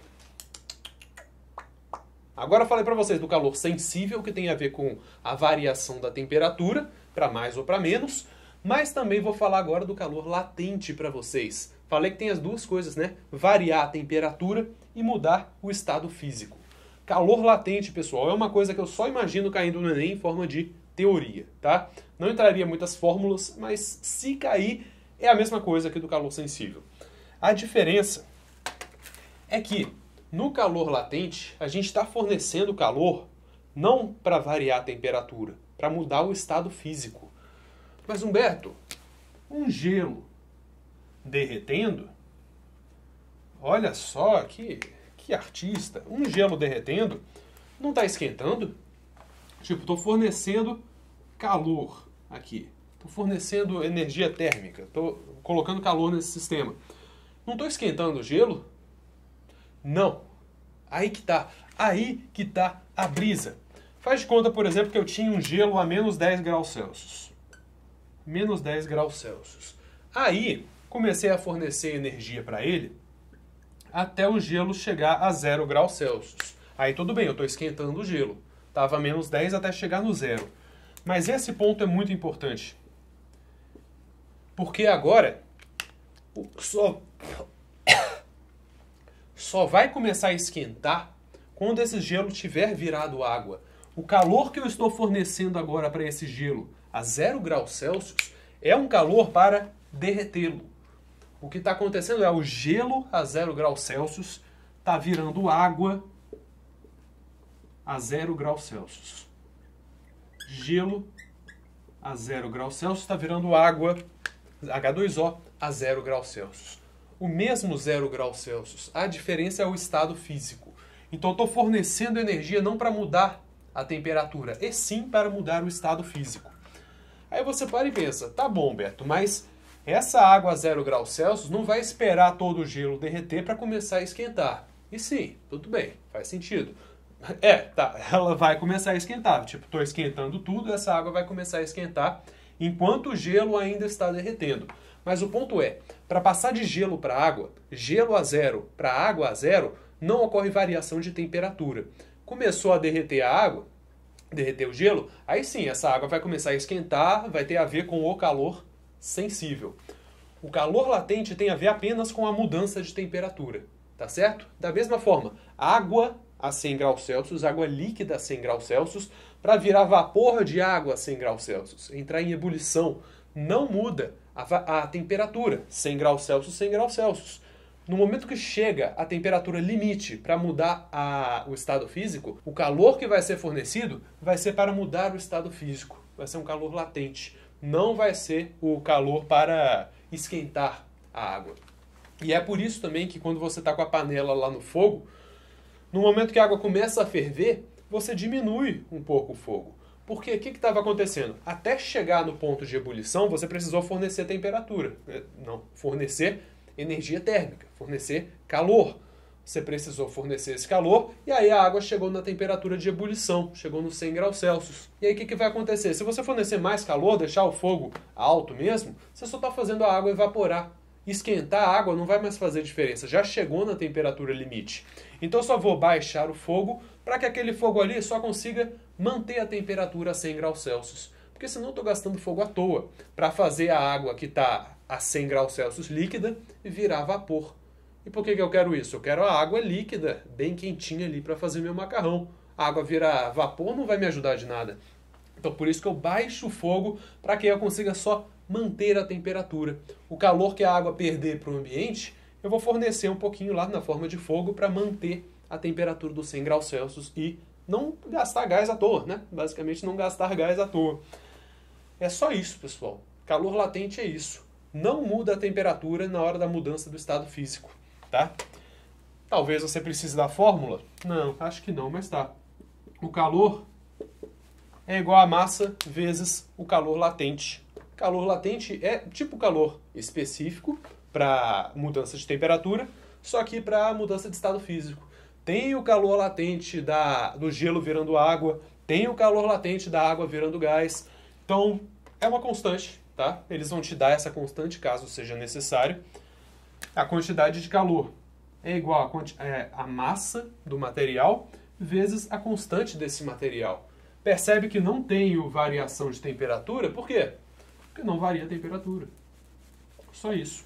Agora eu falei para vocês do calor sensível, que tem a ver com a variação da temperatura, para mais ou para menos, mas também vou falar agora do calor latente para vocês. Falei que tem as duas coisas, né? Variar a temperatura e mudar o estado físico. Calor latente, pessoal, é uma coisa que eu só imagino caindo no Enem em forma de teoria, tá? Não entraria muitas fórmulas, mas se cair, é a mesma coisa que do calor sensível. A diferença é que no calor latente, a gente está fornecendo calor não para variar a temperatura, para mudar o estado físico. Mas, Humberto, um gelo derretendo, olha só que artista, um gelo derretendo não está esquentando? Tipo, estou fornecendo calor aqui, estou fornecendo energia térmica, estou colocando calor nesse sistema. Não estou esquentando o gelo? Não. Aí que tá a brisa. Faz de conta, por exemplo, que eu tinha um gelo a menos 10 graus Celsius. Menos 10 graus Celsius. Aí, comecei a fornecer energia para ele até o gelo chegar a 0 graus Celsius. Aí tudo bem, eu estou esquentando o gelo. Estava a menos 10 até chegar no 0. Mas esse ponto é muito importante. Porque agora só vai começar a esquentar quando esse gelo tiver virado água. O calor que eu estou fornecendo agora para esse gelo a 0 graus Celsius é um calor para derretê-lo. O que está acontecendo é o gelo a 0 graus Celsius está virando água a 0 graus Celsius. Gelo a 0 graus Celsius está virando água, H2O, a 0 graus Celsius. O mesmo 0 graus Celsius. A diferença é o estado físico. Então eu estou fornecendo energia não para mudar a temperatura, e sim para mudar o estado físico. Aí você para e pensa, tá bom, Beto, mas essa água a 0 graus Celsius não vai esperar todo o gelo derreter para começar a esquentar. E sim, tudo bem, faz sentido. Ela vai começar a esquentar. Tipo, estou esquentando tudo, essa água vai começar a esquentar enquanto o gelo ainda está derretendo. Mas o ponto é, para passar de gelo para água, gelo a 0 para água a 0, não ocorre variação de temperatura. Começou a derreter a água, derreter o gelo, aí sim, essa água vai começar a esquentar, vai ter a ver com o calor sensível. O calor latente tem a ver apenas com a mudança de temperatura, tá certo? Da mesma forma, água a 100 graus Celsius, água líquida a 100 graus Celsius, para virar vapor de água a 100 graus Celsius, entrar em ebulição, não muda a temperatura, 100 graus Celsius, 100 graus Celsius. No momento que chega a temperatura limite para mudar o estado físico, o calor que vai ser fornecido vai ser para mudar o estado físico. Vai ser um calor latente. Não vai ser o calor para esquentar a água. E é por isso também que quando você está com a panela lá no fogo, no momento que a água começa a ferver, você diminui um pouco o fogo. Porque o que estava acontecendo? Até chegar no ponto de ebulição, você precisou fornecer temperatura. Não, fornecer energia térmica, fornecer calor. Você precisou fornecer esse calor e aí a água chegou na temperatura de ebulição, chegou nos 100 graus Celsius. E aí o que vai acontecer? Se você fornecer mais calor, deixar o fogo alto mesmo, você só está fazendo a água evaporar. Esquentar a água não vai mais fazer diferença, já chegou na temperatura limite. Então eu só vou baixar o fogo para que aquele fogo ali só consiga manter a temperatura a 100 graus Celsius. Porque senão eu estou gastando fogo à toa para fazer a água que está a 100 graus Celsius líquida e virar vapor. E por que eu quero isso? Eu quero a água líquida, bem quentinha ali para fazer meu macarrão. A água virar vapor não vai me ajudar de nada. Então por isso que eu baixo o fogo para que eu consiga só manter a temperatura. O calor que a água perder para o ambiente, eu vou fornecer um pouquinho lá na forma de fogo para manter a temperatura dos 100 graus Celsius e não gastar gás à toa, né? Basicamente não gastar gás à toa. É só isso, pessoal. Calor latente é isso. Não muda a temperatura na hora da mudança do estado físico. tá? Talvez você precise da fórmula? Não, acho que não, mas tá. O calor é igual a massa vezes o calor latente. Calor latente é tipo calor específico para mudança de temperatura, só que para mudança de estado físico. Tem o calor latente do gelo virando água, tem o calor latente da água virando gás. Então, é uma constante, tá? Eles vão te dar essa constante caso seja necessário. A quantidade de calor é igual a massa do material vezes a constante desse material. Percebe que não tem variação de temperatura, por quê? Porque não varia a temperatura. Só isso.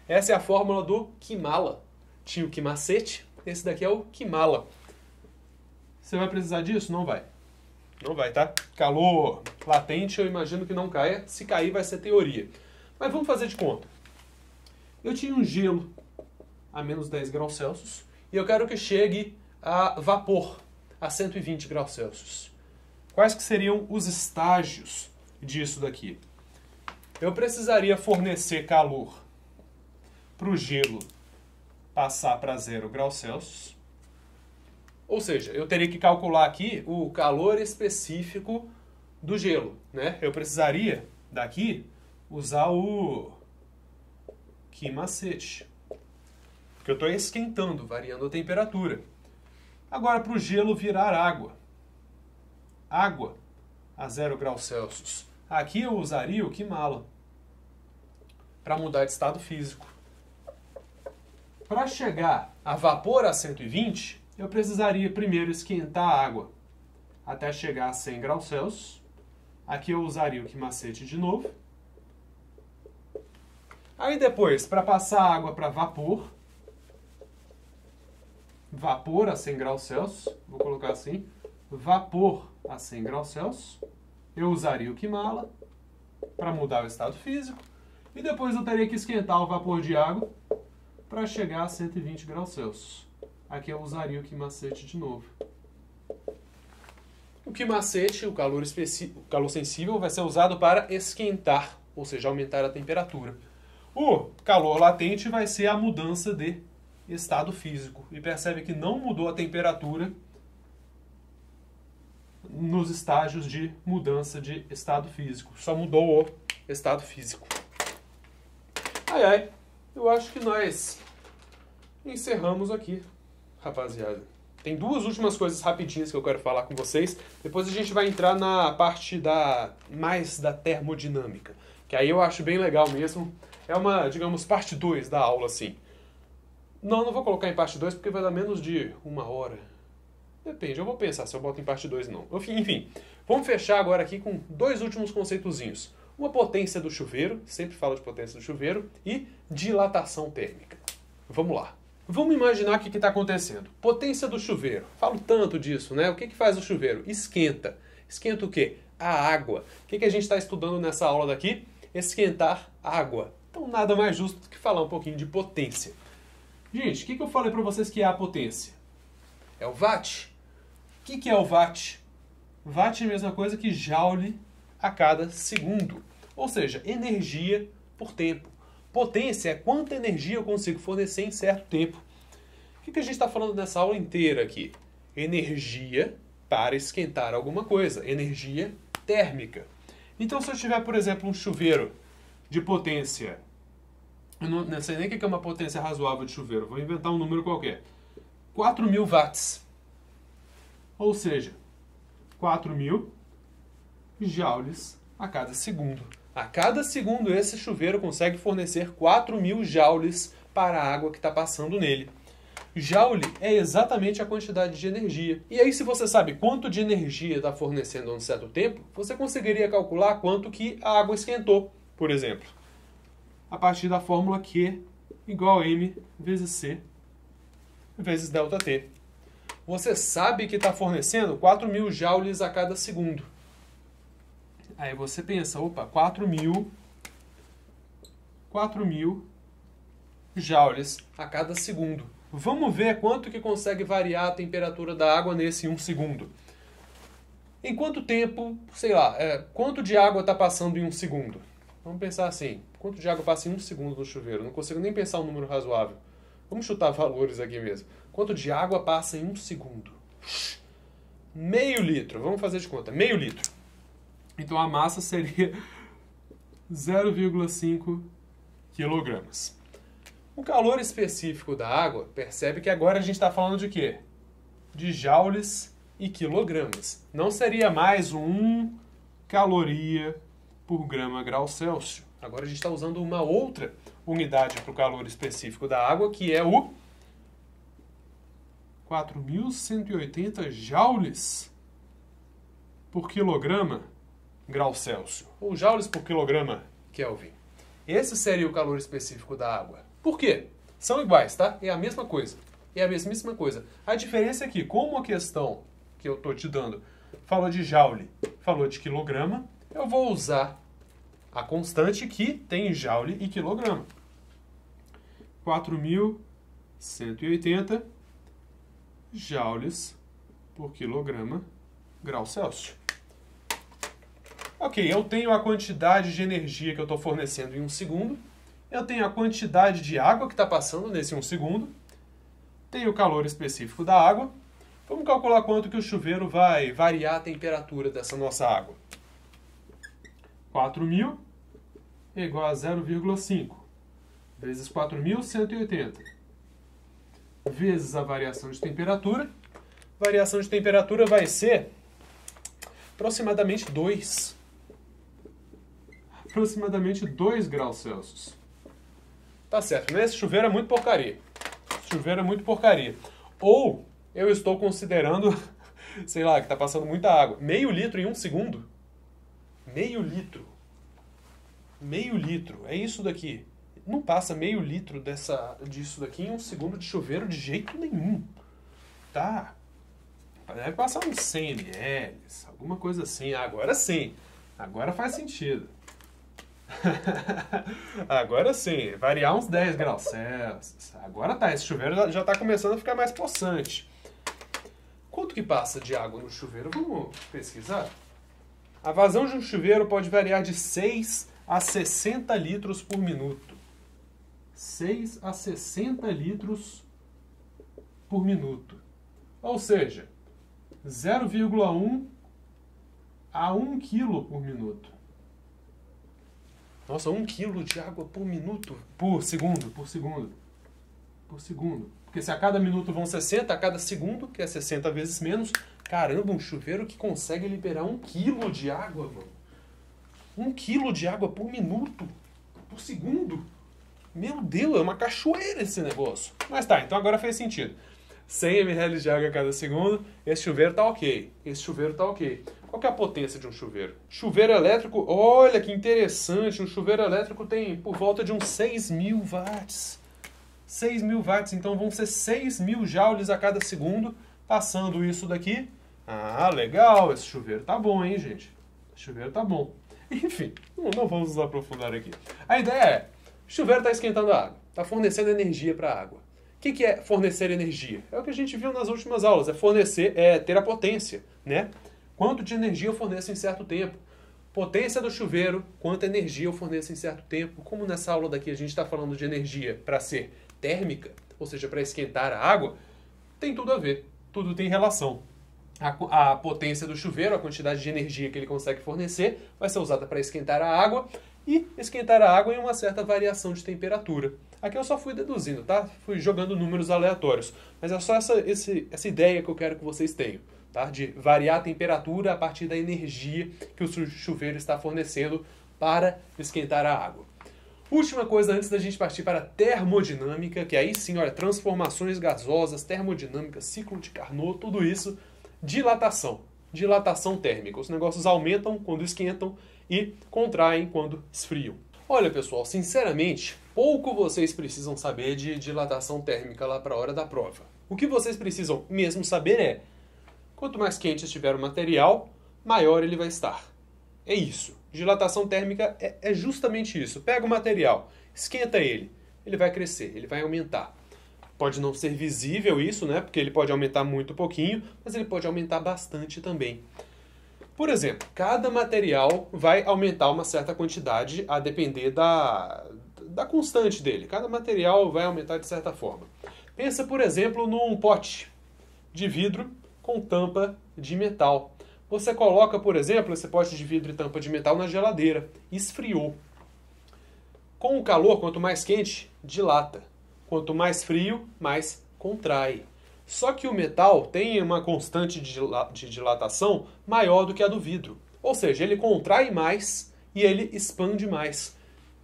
Essa é a fórmula do Kimala. Tinha o Kimacete, esse daqui é o Kimala. Você vai precisar disso? Não vai. Não vai, tá? Calor latente eu imagino que não caia. Se cair vai ser teoria. Mas vamos fazer de conta. Eu tinha um gelo a menos 10 graus Celsius e eu quero que chegue a vapor a 120 graus Celsius. Quais que seriam os estágios disso daqui? Eu precisaria fornecer calor para o gelo passar para 0 graus Celsius. Ou seja, eu teria que calcular aqui o calor específico do gelo, né? Eu precisaria, daqui, usar o Kimacete. Porque eu estou esquentando, variando a temperatura. Agora, para o gelo virar água. Água a 0 graus Celsius. Aqui eu usaria o Kimala para mudar de estado físico. Para chegar a vapor a 120, eu precisaria primeiro esquentar a água até chegar a 100 graus Celsius. Aqui eu usaria o Kimacete de novo. Aí depois, para passar a água para vapor a 100 graus Celsius, vou colocar assim, vapor a 100 graus Celsius, eu usaria o Kimala para mudar o estado físico. E depois eu teria que esquentar o vapor de água para chegar a 120 graus Celsius. Aqui eu usaria o Kimacete de novo. O Kimacete, o calor sensível, vai ser usado para esquentar, ou seja, aumentar a temperatura. O calor latente vai ser a mudança de estado físico. E percebe que não mudou a temperatura nos estágios de mudança de estado físico. Só mudou o estado físico. Eu acho que nós encerramos aqui, rapaziada. Tem duas últimas coisas rapidinhas que eu quero falar com vocês. Depois a gente vai entrar na parte mais da termodinâmica, que aí eu acho bem legal mesmo. É uma, digamos, parte 2 da aula, assim. Não vou colocar em parte 2 porque vai dar menos de 1 hora. Depende, eu vou pensar se eu boto em parte 2 ou não. Enfim, vamos fechar agora aqui com dois últimos conceitozinhos. Uma potência do chuveiro, sempre falo de potência do chuveiro, e dilatação térmica. Vamos lá. Vamos imaginar o que está acontecendo. Potência do chuveiro. Falo tanto disso, né? O que faz o chuveiro? Esquenta. Esquenta o quê? A água. O que a gente está estudando nessa aula daqui? Esquentar água. Então nada mais justo do que falar um pouquinho de potência. Gente, o que eu falei para vocês que é a potência? É o watt. O que é o watt? Watt é a mesma coisa que joule a cada segundo. Ou seja, energia por tempo. Potência é quanta energia eu consigo fornecer em certo tempo. O que a gente está falando nessa aula inteira aqui? Energia para esquentar alguma coisa. Energia térmica. Então, se eu tiver, por exemplo, um chuveiro de potência... Eu não sei nem o que é uma potência razoável de chuveiro. Vou inventar um número qualquer. 4.000 watts. Ou seja, 4.000 joules a cada segundo. A cada segundo esse chuveiro consegue fornecer 4.000 joules para a água que está passando nele. Joule é exatamente a quantidade de energia. E aí, se você sabe quanto de energia está fornecendo em um certo tempo, você conseguiria calcular quanto que a água esquentou, por exemplo. A partir da fórmula Q igual a M vezes C vezes ΔT. Você sabe que está fornecendo 4.000 joules a cada segundo. Aí você pensa, opa, 4.000 joules a cada segundo. Vamos ver quanto que consegue variar a temperatura da água nesse 1 segundo. Em quanto tempo, sei lá, quanto de água está passando em 1 segundo? Vamos pensar assim, quanto de água passa em 1 segundo no chuveiro? Não consigo nem pensar um número razoável. Vamos chutar valores aqui mesmo. Quanto de água passa em 1 segundo? Meio litro. Vamos fazer de conta. Meio litro. Então a massa seria 0,5 quilogramas. O calor específico da água, percebe que agora a gente está falando de quê? De joules e quilogramas. Não seria mais 1 caloria por grama grau Celsius. Agora a gente está usando uma outra unidade para o calor específico da água, que é o 4.180 joules por quilograma grau Celsius. Ou joules por quilograma Kelvin. Esse seria o calor específico da água. Por quê? São iguais, tá? É a mesma coisa. É a mesmíssima coisa. A diferença é que, como a questão que eu estou te dando falou de joule, falou de quilograma, eu vou usar a constante que tem joule e quilograma. 4.180 joules por quilograma grau Celsius. Ok, eu tenho a quantidade de energia que eu estou fornecendo em 1 segundo. Eu tenho a quantidade de água que está passando nesse 1 segundo. Tenho o calor específico da água. Vamos calcular quanto que o chuveiro vai variar a temperatura dessa nossa água. 4.000 é igual a 0,5 vezes 4.180 vezes a variação de temperatura. A variação de temperatura vai ser aproximadamente 2 graus Celsius. Tá certo, né? Esse chuveiro é muito porcaria. Chuveiro é muito porcaria. Ou eu estou considerando, sei lá, que está passando muita água. Meio litro em 1 segundo? Meio litro. Meio litro. É isso daqui. Não passa meio litro disso daqui em 1 segundo de chuveiro de jeito nenhum. Tá? Deve passar uns 100 ml, alguma coisa assim. Agora sim. Agora faz sentido. Agora sim, variar uns 10 graus Celsius. Agora tá, esse chuveiro já tá começando a ficar mais possante. Quanto que passa de água no chuveiro? Vamos pesquisar? A vazão de um chuveiro pode variar de 6 a 60 litros por minuto. 6 a 60 litros por minuto. Ou seja, 0,1 a 1 quilo por minuto. Nossa, 1 quilo de água por minuto? Por segundo. Porque se a cada minuto vão 60, a cada segundo, que é 60 vezes menos, caramba, um chuveiro que consegue liberar 1 quilo de água, mano. 1 quilo de água por minuto, por segundo. Meu Deus, é uma cachoeira esse negócio. Mas tá, então agora fez sentido. 100 ml de água a cada segundo, esse chuveiro tá ok. Qual que é a potência de um chuveiro? Chuveiro elétrico, olha que interessante, um chuveiro elétrico tem por volta de uns 6.000 watts. 6.000 watts, então vão ser 6.000 joules a cada segundo, passando isso daqui. Ah, legal, esse chuveiro tá bom, hein, gente? Esse chuveiro tá bom. Enfim, não vamos nos aprofundar aqui. A ideia é, o chuveiro está esquentando a água, está fornecendo energia para a água. O que é fornecer energia? É o que a gente viu nas últimas aulas, ter a potência, né? Quanto de energia eu forneço em certo tempo. Potência do chuveiro, quanta energia eu forneço em certo tempo. Como nessa aula daqui a gente está falando de energia para ser térmica, ou seja, para esquentar a água, tem tudo a ver, tudo tem relação. A potência do chuveiro, a quantidade de energia que ele consegue fornecer, vai ser usada para esquentar a água e esquentar a água em uma certa variação de temperatura. Aqui eu só fui deduzindo, tá? Fui jogando números aleatórios. Mas é só essa ideia que eu quero que vocês tenham, tá? De variar a temperatura a partir da energia que o chuveiro está fornecendo para esquentar a água. Última coisa antes da gente partir para a termodinâmica, que aí sim, olha, transformações gasosas, termodinâmica, ciclo de Carnot, tudo isso, dilatação. Dilatação térmica. Os negócios aumentam quando esquentam e contraem quando esfriam. Olha, pessoal, sinceramente, pouco vocês precisam saber de dilatação térmica lá para a hora da prova. O que vocês precisam mesmo saber é, quanto mais quente estiver o material, maior ele vai estar. É isso. Dilatação térmica é justamente isso. Pega o material, esquenta ele vai crescer, ele vai aumentar. Pode não ser visível isso, né? Porque ele pode aumentar muito pouquinho, mas ele pode aumentar bastante também. Por exemplo, cada material vai aumentar uma certa quantidade a depender da constante dele. Cada material vai aumentar de certa forma. Pensa, por exemplo, num pote de vidro com tampa de metal. Você coloca, por exemplo, esse pote de vidro e tampa de metal na geladeira. Esfriou. Com o calor, quanto mais quente, dilata. Quanto mais frio, mais contrai. Só que o metal tem uma constante de dilatação maior do que a do vidro. Ou seja, ele contrai mais e ele expande mais.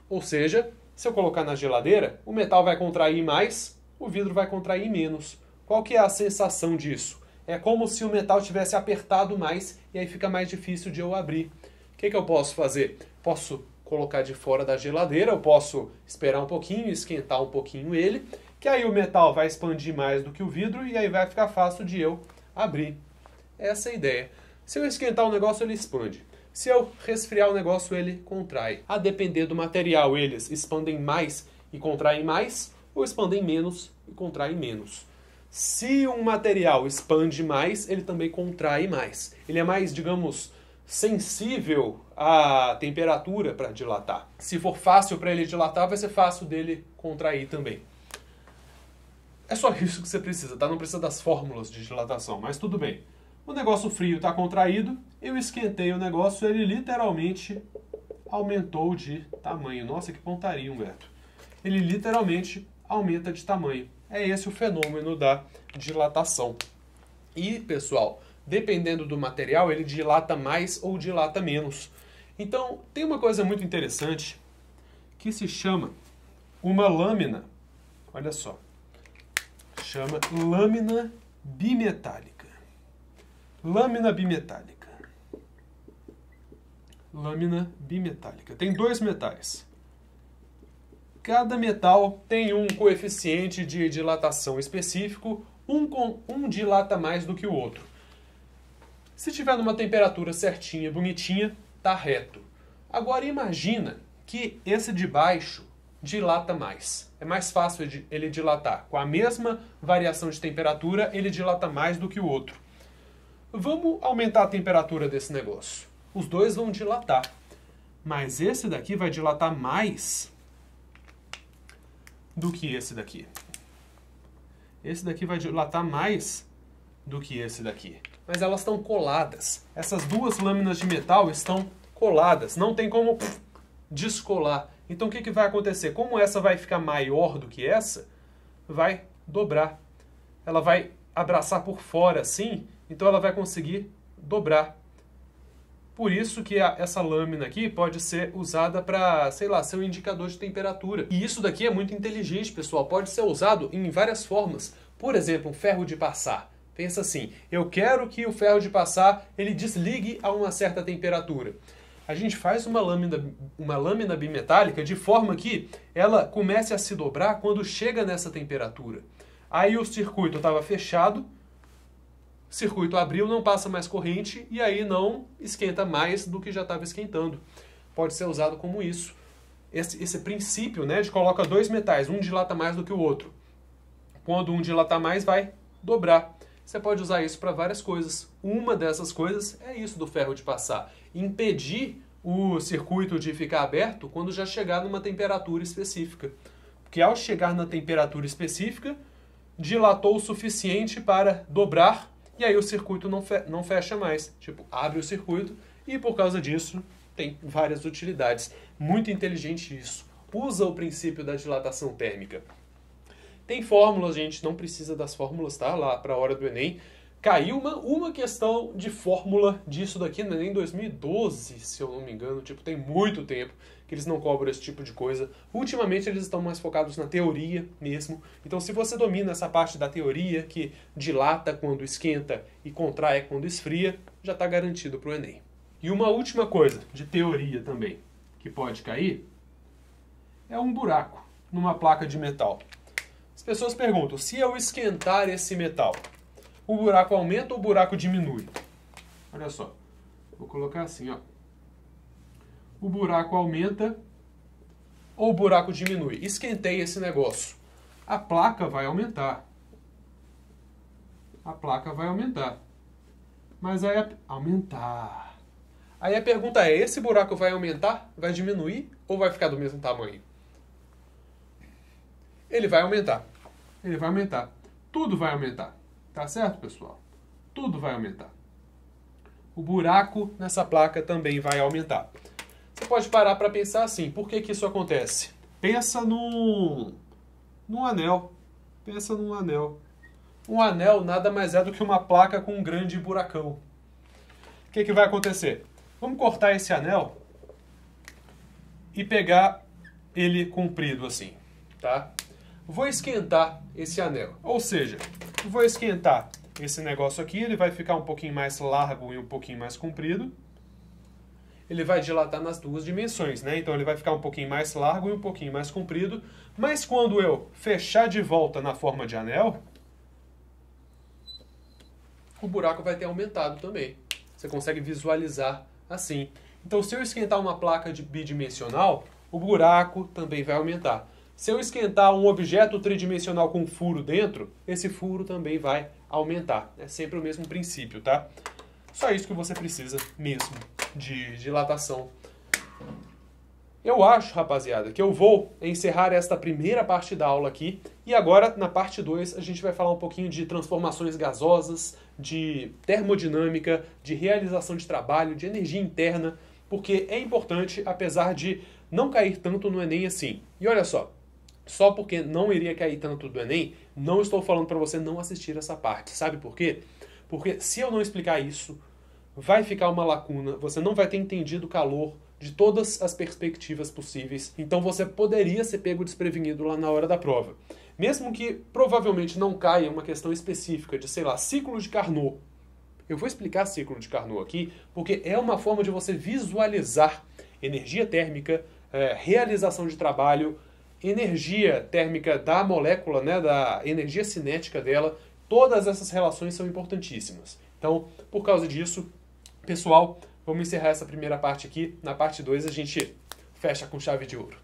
Ou seja, se eu colocar na geladeira, o metal vai contrair mais, o vidro vai contrair menos. Qual que é a sensação disso? É como se o metal tivesse apertado mais e aí fica mais difícil de eu abrir. O que eu posso fazer? Posso colocar de fora da geladeira, eu posso esperar um pouquinho, esquentar um pouquinho ele, que aí o metal vai expandir mais do que o vidro e aí vai ficar fácil de eu abrir. Essa é a ideia. Se eu esquentar o negócio, ele expande. Se eu resfriar o negócio, ele contrai. A depender do material, eles expandem mais e contraem mais, ou expandem menos e contraem menos. Se um material expande mais, ele também contrai mais. Ele é mais, digamos, sensível à temperatura para dilatar. Se for fácil para ele dilatar, vai ser fácil dele contrair também. É só isso que você precisa, tá? Não precisa das fórmulas de dilatação, mas tudo bem. O negócio frio está contraído, eu esquentei o negócio, ele literalmente aumentou de tamanho. Nossa, que pontaria, Humberto. Ele literalmente aumenta de tamanho. É esse o fenômeno da dilatação. E, pessoal, dependendo do material, ele dilata mais ou dilata menos. Então, tem uma coisa muito interessante que se chama uma lâmina. Olha só. Chama lâmina bimetálica. Lâmina bimetálica. Lâmina bimetálica. Tem dois metais. Cada metal tem um coeficiente de dilatação específico. Um dilata mais do que o outro. Se tiver numa temperatura certinha, bonitinha, tá reto. Agora imagina que esse de baixo dilata mais. É mais fácil ele dilatar. Com a mesma variação de temperatura, ele dilata mais do que o outro. Vamos aumentar a temperatura desse negócio. Os dois vão dilatar. Mas esse daqui vai dilatar mais do que esse daqui. Esse daqui vai dilatar mais do que esse daqui. Mas elas estão coladas. Essas duas lâminas de metal estão coladas. Não tem como descolar. Então o que vai acontecer? Como essa vai ficar maior do que essa, vai dobrar. Ela vai abraçar por fora assim, então ela vai conseguir dobrar. Por isso que essa lâmina aqui pode ser usada para, sei lá, ser um indicador de temperatura. E isso daqui é muito inteligente, pessoal. Pode ser usado em várias formas. Por exemplo, um ferro de passar. Pensa assim, eu quero que o ferro de passar ele desligue a uma certa temperatura. A gente faz uma lâmina bimetálica de forma que ela comece a se dobrar quando chega nessa temperatura. Aí o circuito estava fechado, o circuito abriu, não passa mais corrente e aí não esquenta mais do que já estava esquentando. Pode ser usado como isso. Esse princípio, né, de coloca dois metais, um dilata mais do que o outro. Quando um dilata mais, vai dobrar. Você pode usar isso para várias coisas. Uma dessas coisas é isso do ferro de passar. Impedir o circuito de ficar aberto quando já chegar numa temperatura específica. Porque ao chegar na temperatura específica, dilatou o suficiente para dobrar e aí o circuito não fecha mais. Tipo, abre o circuito e por causa disso tem várias utilidades. Muito inteligente isso. Usa o princípio da dilatação térmica. Tem fórmulas, gente, não precisa das fórmulas, tá? Lá para a hora do Enem. Caiu uma questão de fórmula disso daqui no Enem 2012, se eu não me engano. Tipo, tem muito tempo que eles não cobram esse tipo de coisa. Ultimamente eles estão mais focados na teoria mesmo. Então se você domina essa parte da teoria, que dilata quando esquenta e contrai quando esfria, já está garantido para o Enem. E uma última coisa de teoria também, que pode cair, é um buraco numa placa de metal. As pessoas perguntam, se eu esquentar esse metal, o buraco aumenta ou o buraco diminui? Olha só, vou colocar assim, ó. O buraco aumenta ou o buraco diminui? Esquentei esse negócio. A placa vai aumentar. A placa vai aumentar. Mas aí aumentar. Aí a pergunta é, esse buraco vai aumentar, vai diminuir ou vai ficar do mesmo tamanho? ele vai aumentar. Ele vai aumentar. Tudo vai aumentar. Tá certo, pessoal? Tudo vai aumentar. O buraco nessa placa também vai aumentar. Você pode parar para pensar assim, por que que isso acontece? Pensa num anel. Pensa num anel. Um anel nada mais é do que uma placa com um grande buracão. O que que vai acontecer? Vamos cortar esse anel e pegar ele comprido assim, tá? Vou esquentar esse anel. Ou seja, vou esquentar esse negócio aqui, ele vai ficar um pouquinho mais largo e um pouquinho mais comprido. Ele vai dilatar nas duas dimensões, né? Então ele vai ficar um pouquinho mais largo e um pouquinho mais comprido. Mas quando eu fechar de volta na forma de anel, o buraco vai ter aumentado também. Você consegue visualizar assim. Então se eu esquentar uma placa bidimensional, o buraco também vai aumentar. Se eu esquentar um objeto tridimensional com um furo dentro, esse furo também vai aumentar. É sempre o mesmo princípio, tá? Só isso que você precisa mesmo de dilatação. Eu acho, rapaziada, que eu vou encerrar esta primeira parte da aula aqui. E agora, na parte 2, a gente vai falar um pouquinho de transformações gasosas, de termodinâmica, de realização de trabalho, de energia interna, porque é importante, apesar de não cair tanto no Enem assim. E olha só porque não iria cair tanto do Enem, não estou falando para você não assistir essa parte. Sabe por quê? Porque se eu não explicar isso, vai ficar uma lacuna, você não vai ter entendido o calor de todas as perspectivas possíveis, então você poderia ser pego desprevenido lá na hora da prova. Mesmo que provavelmente não caia uma questão específica de, sei lá, ciclo de Carnot. Eu vou explicar ciclo de Carnot aqui, porque é uma forma de você visualizar energia térmica, realização de trabalho, energia térmica da molécula, né, da energia cinética dela. Todas essas relações são importantíssimas. Então, por causa disso, pessoal, vamos encerrar essa primeira parte aqui. Na parte 2 a gente fecha com chave de ouro.